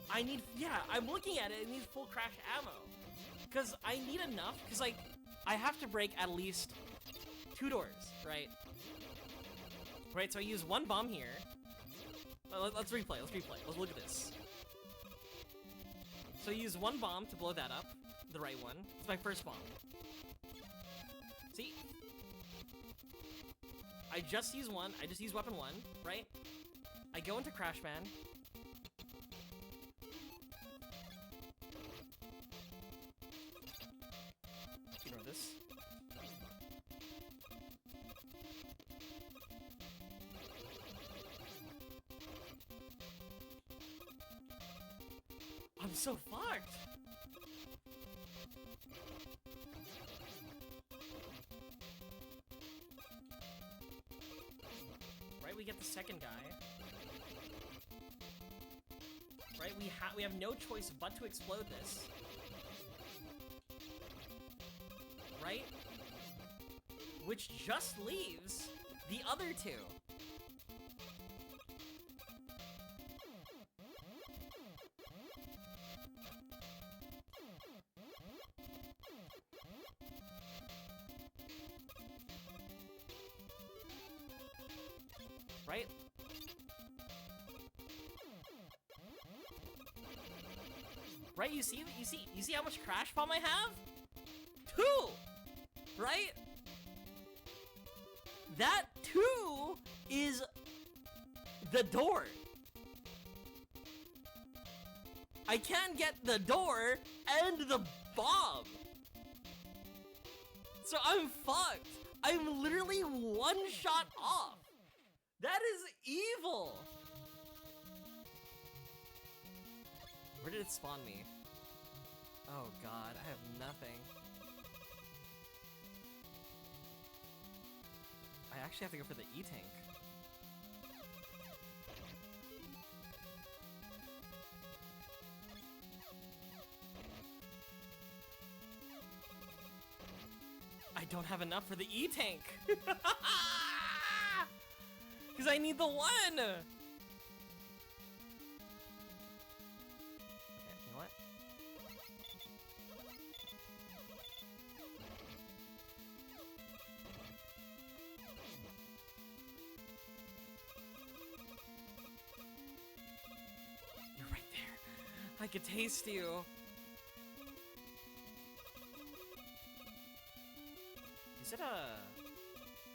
I need, yeah, I'm looking at it, it needs full crash ammo. Because I need enough, because, like, I have to break at least 2 doors, right? Right, so I use 1 bomb here. Let's replay, let's look at this. So I use 1 bomb to blow that up, the right one. It's my first bomb. See? I just use 1, I just use weapon 1, right? I go into Crash Man. Ignore this. I'm so fucked! Right, we get the second guy. Right, we have no choice but to explode this. Right? Which just leaves the other 2. Right? Right, you see how much crash bomb I have? 2! Right? That 2 is the door. I can't get the door and the bomb. So I'm fucked. I'm literally 1 shot off. That is evil! Where did it spawn me? Oh god, I have nothing. I actually have to go for the E-Tank. I don't have enough for the E-Tank! Because I need the 1! Okay, you know what? You're right there. I could taste you. Is it a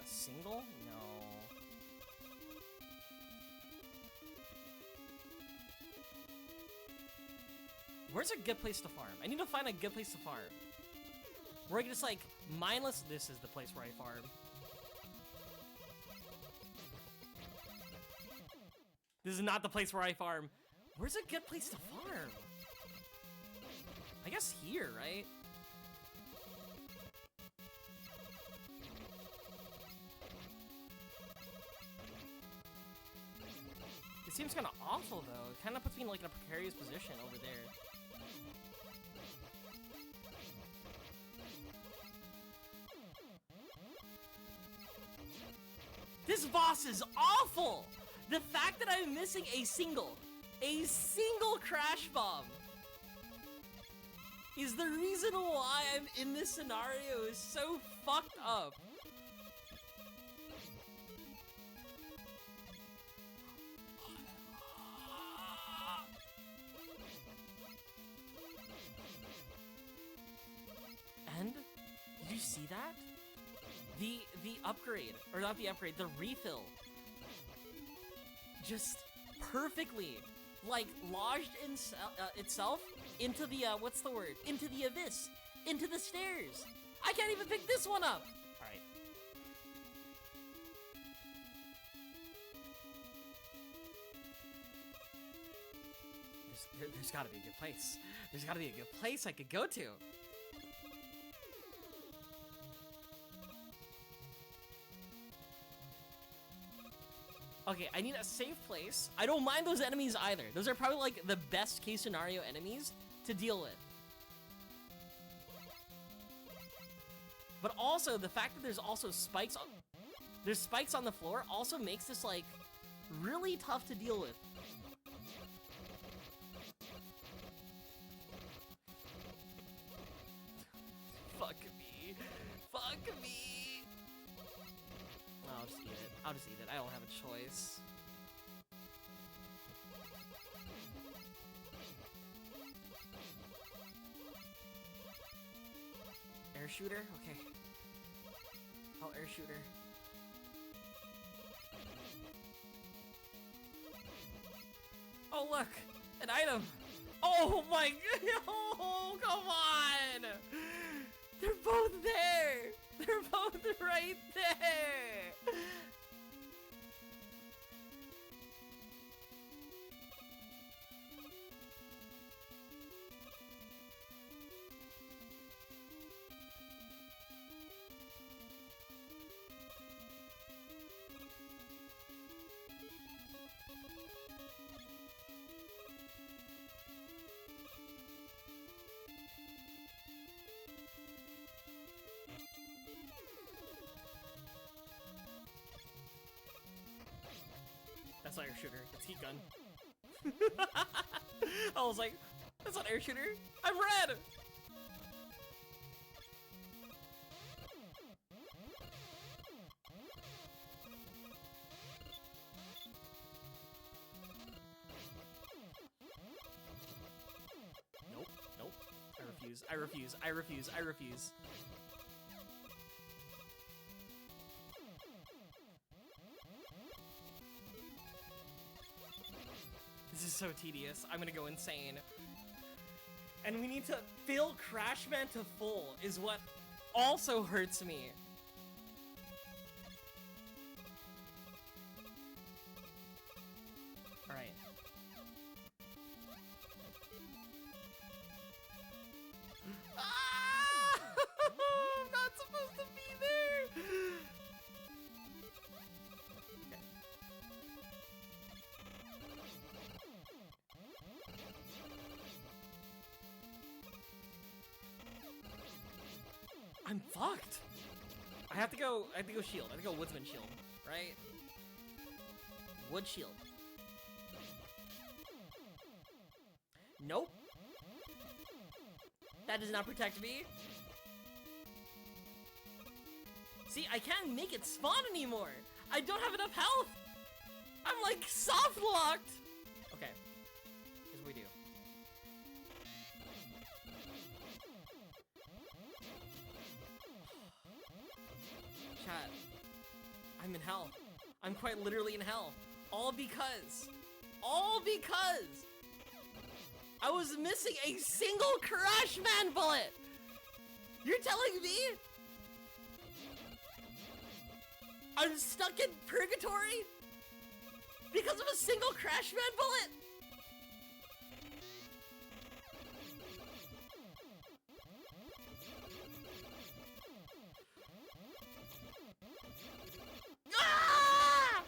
single? No. Where's a good place to farm? I need to find a good place to farm. Where I can just, like, mindless... This is the place where I farm. This is not the place where I farm. Where's a good place to farm? I guess here, right? It seems kind of awful, though. It kind of puts me in, like, in a precarious position over there. This boss is awful! The fact that I'm missing a single crash bomb is the reason why I'm in this scenario is so fucked up. And did you see that? The upgrade, or not the upgrade, the refill just perfectly, like, lodged in itself into the, what's the word? Into the abyss, into the stairs. I can't even pick this one up. All right. There's gotta be a good place. There's gotta be a good place I could go to. Okay, I need a safe place. I don't mind those enemies either. Those are probably like the best case scenario enemies to deal with. But also the fact that there's also spikes on the floor also makes this like really tough to deal with. Fuck me. Fuck me. I'll just eat it. I'll just eat it. I don't have a choice. Air shooter? Okay. I'll air shooter. Oh, look! An item! Oh my god! Oh, come on! They're both there! They're both right there! That's not air shooter, that's heat gun. I was like, that's not air shooter. I'm red! Nope, nope. I refuse, I refuse, I refuse, I refuse. This is so tedious. I'm gonna go insane. And we need to fill Crashman to full is what also hurts me. Alright. Ah! I'm not supposed to be there! I'm fucked. I have to go shield. I have to go woodsman shield, right? Wood shield. Nope. That does not protect me. See, I can't make it spawn anymore. I don't have enough health. I'm like soft locked. Okay. Here's what we do. Chat, I'm in hell. I'm quite literally in hell. All because I was missing a single Crashman bullet. You're telling me I'm stuck in purgatory because of a single Crashman bullet? Ah!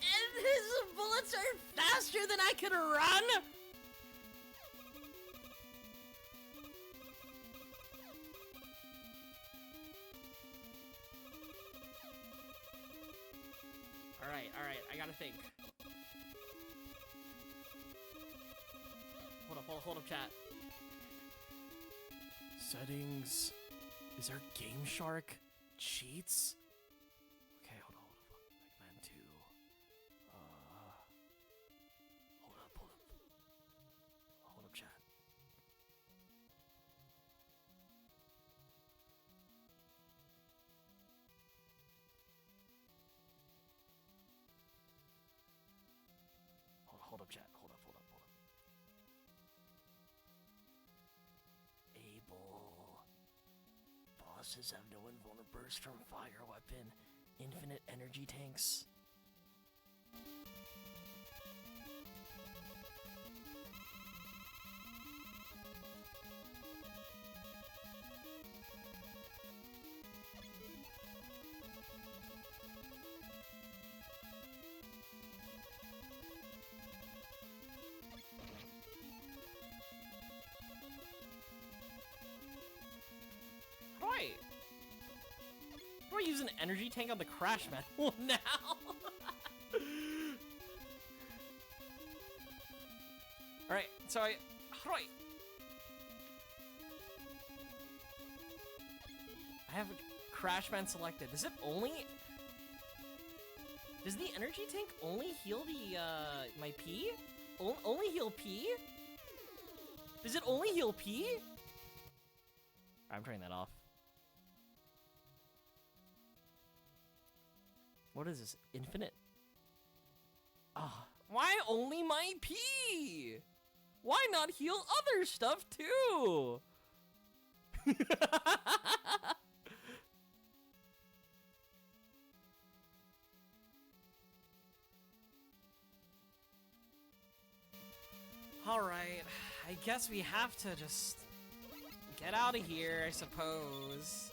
And his bullets are faster than I can run? Alright, I gotta think. Hold up, chat. Settings. Is there Game Shark cheats? Okay, hold on. Eggman 2. Hold up, chat. Hold up, chat. Hold up. Able. Bosses have no invulnerable burst from fire weapon. Infinite energy tanks. an energy tank on the crash metal now. All right, so how do I have crash band selected. Does the energy tank only heal the my P? Only heal P? Does it only heal P? I'm turning that off. What is this? Infinite? Ah, why only my P? Why not heal other stuff too? Alright, I guess we have to just get out of here, I suppose.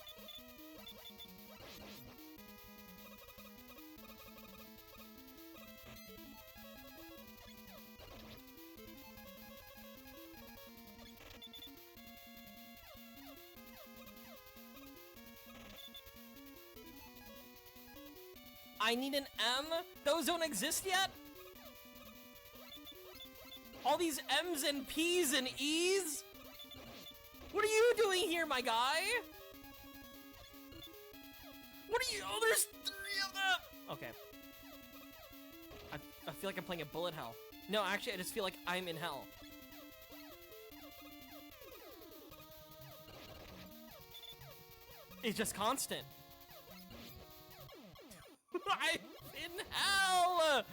I need an M? Those don't exist yet? All these M's and P's and E's? What are you doing here, my guy? What are you? Oh, there's 3 of them! Okay. I feel like I'm playing a bullet hell. No, actually, I just feel like I'm in hell. It's just constant. I'm in hell!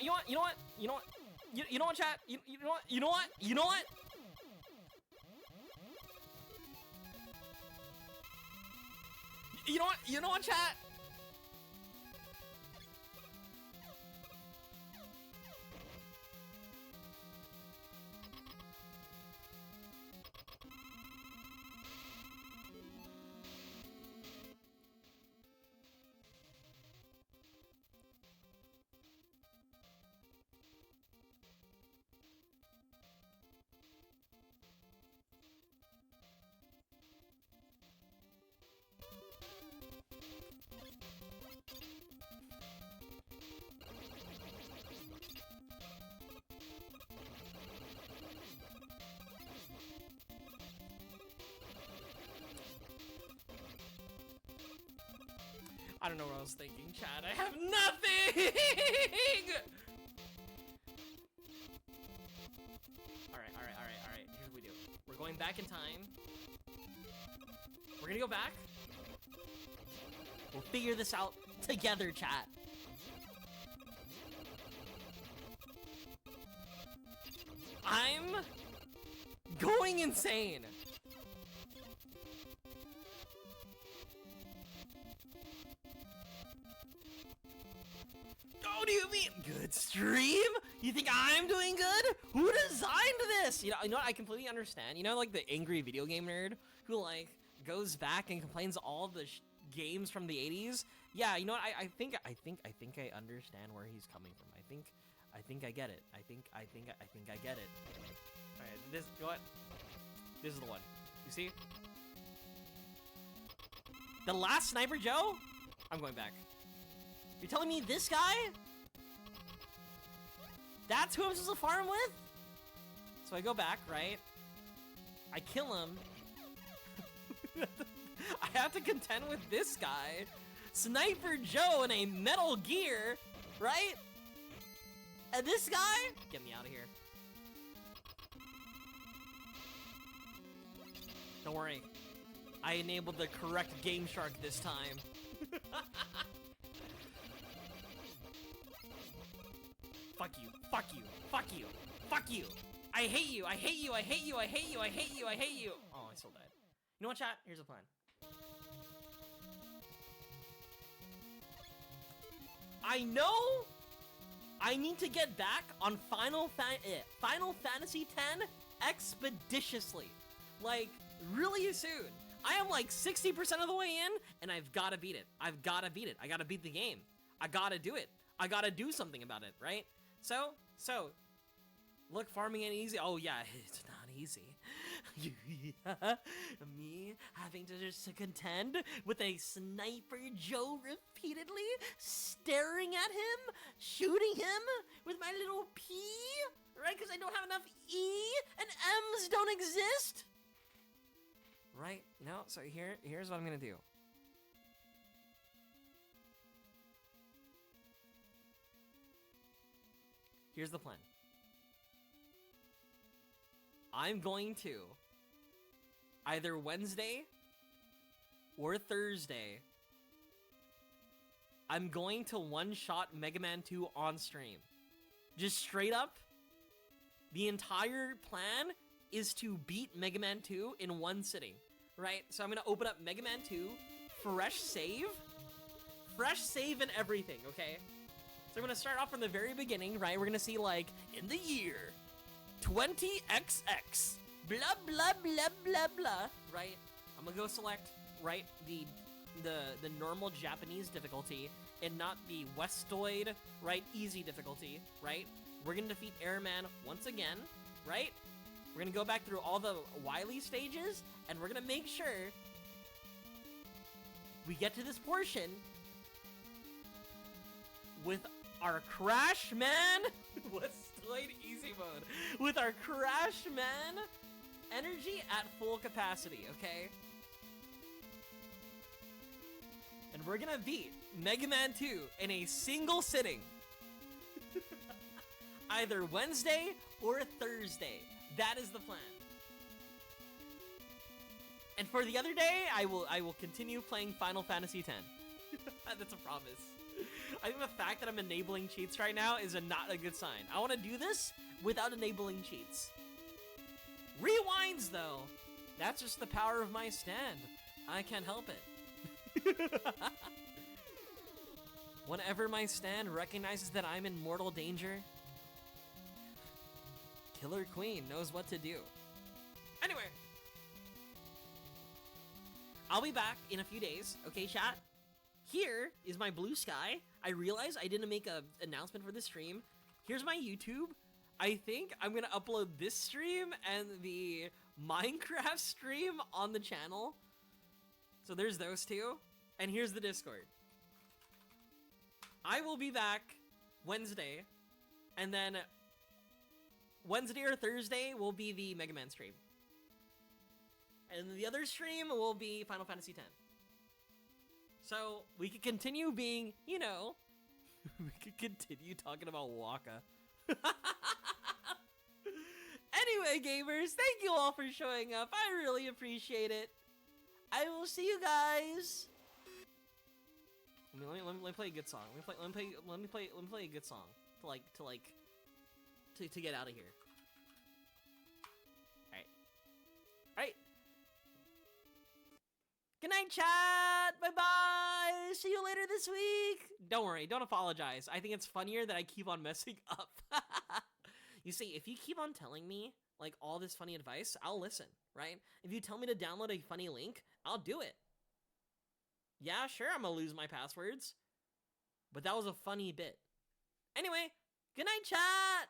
You know what? You know what? You know what, chat? You know what? You know what? You know what? You know what? You know what, chat? I don't know what I was thinking, Chad. I have nothing! Alright. Here's what we do. We're going back in time. We're gonna go back. We'll figure this out together, chat. I'm going insane. What do you mean? Good stream? You think I'm doing good? Who designed this? You know what? I completely understand. You know, like the angry video game nerd who like goes back and complains all the games from the 80s. Yeah, you know what? I think I understand where he's coming from. I think I get it. I think I get it. All right, you know what? This is the one. You see? The last Sniper Joe? I'm going back. You're telling me this guy? That's who I'm supposed to farm with? So I go back, right? I kill him. I have to contend with this guy. Sniper Joe in a Metal Gear, right? And this guy? Get me out of here. Don't worry. I enabled the correct Game Shark this time. Fuck you, fuck you, fuck you, fuck you. I hate you, I hate you, I hate you, I hate you, I hate you, I hate you. Oh, I still died. You know what, chat? Here's a plan. I know I need to get back on Final Fantasy X expeditiously. Like, really soon. I am like 60% of the way in, and I've got to beat it. I've got to beat it. I got to beat the game. I got to do it. I got to do something about it, right? So, Look, farming ain't easy. Oh yeah, it's not easy. Me having to just contend with a Sniper Joe repeatedly staring at him, shooting him with my little P, right? Because I don't have enough E and M's don't exist. Right? No, so here's what I'm gonna do. Here's the plan. I'm going to either Wednesday or Thursday, I'm going to one-shot Mega Man 2 on stream. Just straight up, the entire plan is to beat Mega Man 2 in one sitting, right? So I'm gonna open up Mega Man 2, fresh save and everything, okay? So I'm gonna start off from the very beginning, right? We're gonna see, like, in the year 20XX, blah, blah, blah, blah, blah, right? I'm gonna go select, right, the normal Japanese difficulty and not the Westoid, right, easy difficulty, right? We're gonna defeat Airman once again, right? We're gonna go back through all the Wily stages, and we're gonna make sure we get to this portion with our Crash Man, Westoid easy mode, with our Crash Man energy at full capacity, okay? And we're gonna beat Mega Man 2 in a single sitting. Either Wednesday or Thursday. That is the plan. And for the other day, I will continue playing Final Fantasy X. That's a promise. I think the fact that I'm enabling cheats right now is not a good sign. I want to do this without enabling cheats. Rewinds, though. That's just the power of my stand. I can't help it. Whenever my stand recognizes that I'm in mortal danger, Killer Queen knows what to do. Anyway, I'll be back in a few days, okay, chat? Here is my blue sky. I realized I didn't make an announcement for this stream. Here's my YouTube. I think I'm gonna upload this stream and the Minecraft stream on the channel. So there's those two. And here's the Discord. I will be back Wednesday, and then Wednesday or Thursday will be the Mega Man stream. And the other stream will be Final Fantasy X. So we could continue being, you know, we could continue talking about Waka. Anyway, gamers, thank you all for showing up. I really appreciate it. I will see you guys. Let me play a good song. Let me play a good song to get out of here. All right. Good night, chat. Bye-bye. See you later this week. Don't worry. Don't apologize. I think it's funnier that I keep on messing up. You see, if you keep on telling me, like, all this funny advice, I'll listen, right? If you tell me to download a funny link, I'll do it. Yeah, sure, I'm gonna lose my passwords. But that was a funny bit. Anyway, good night, chat.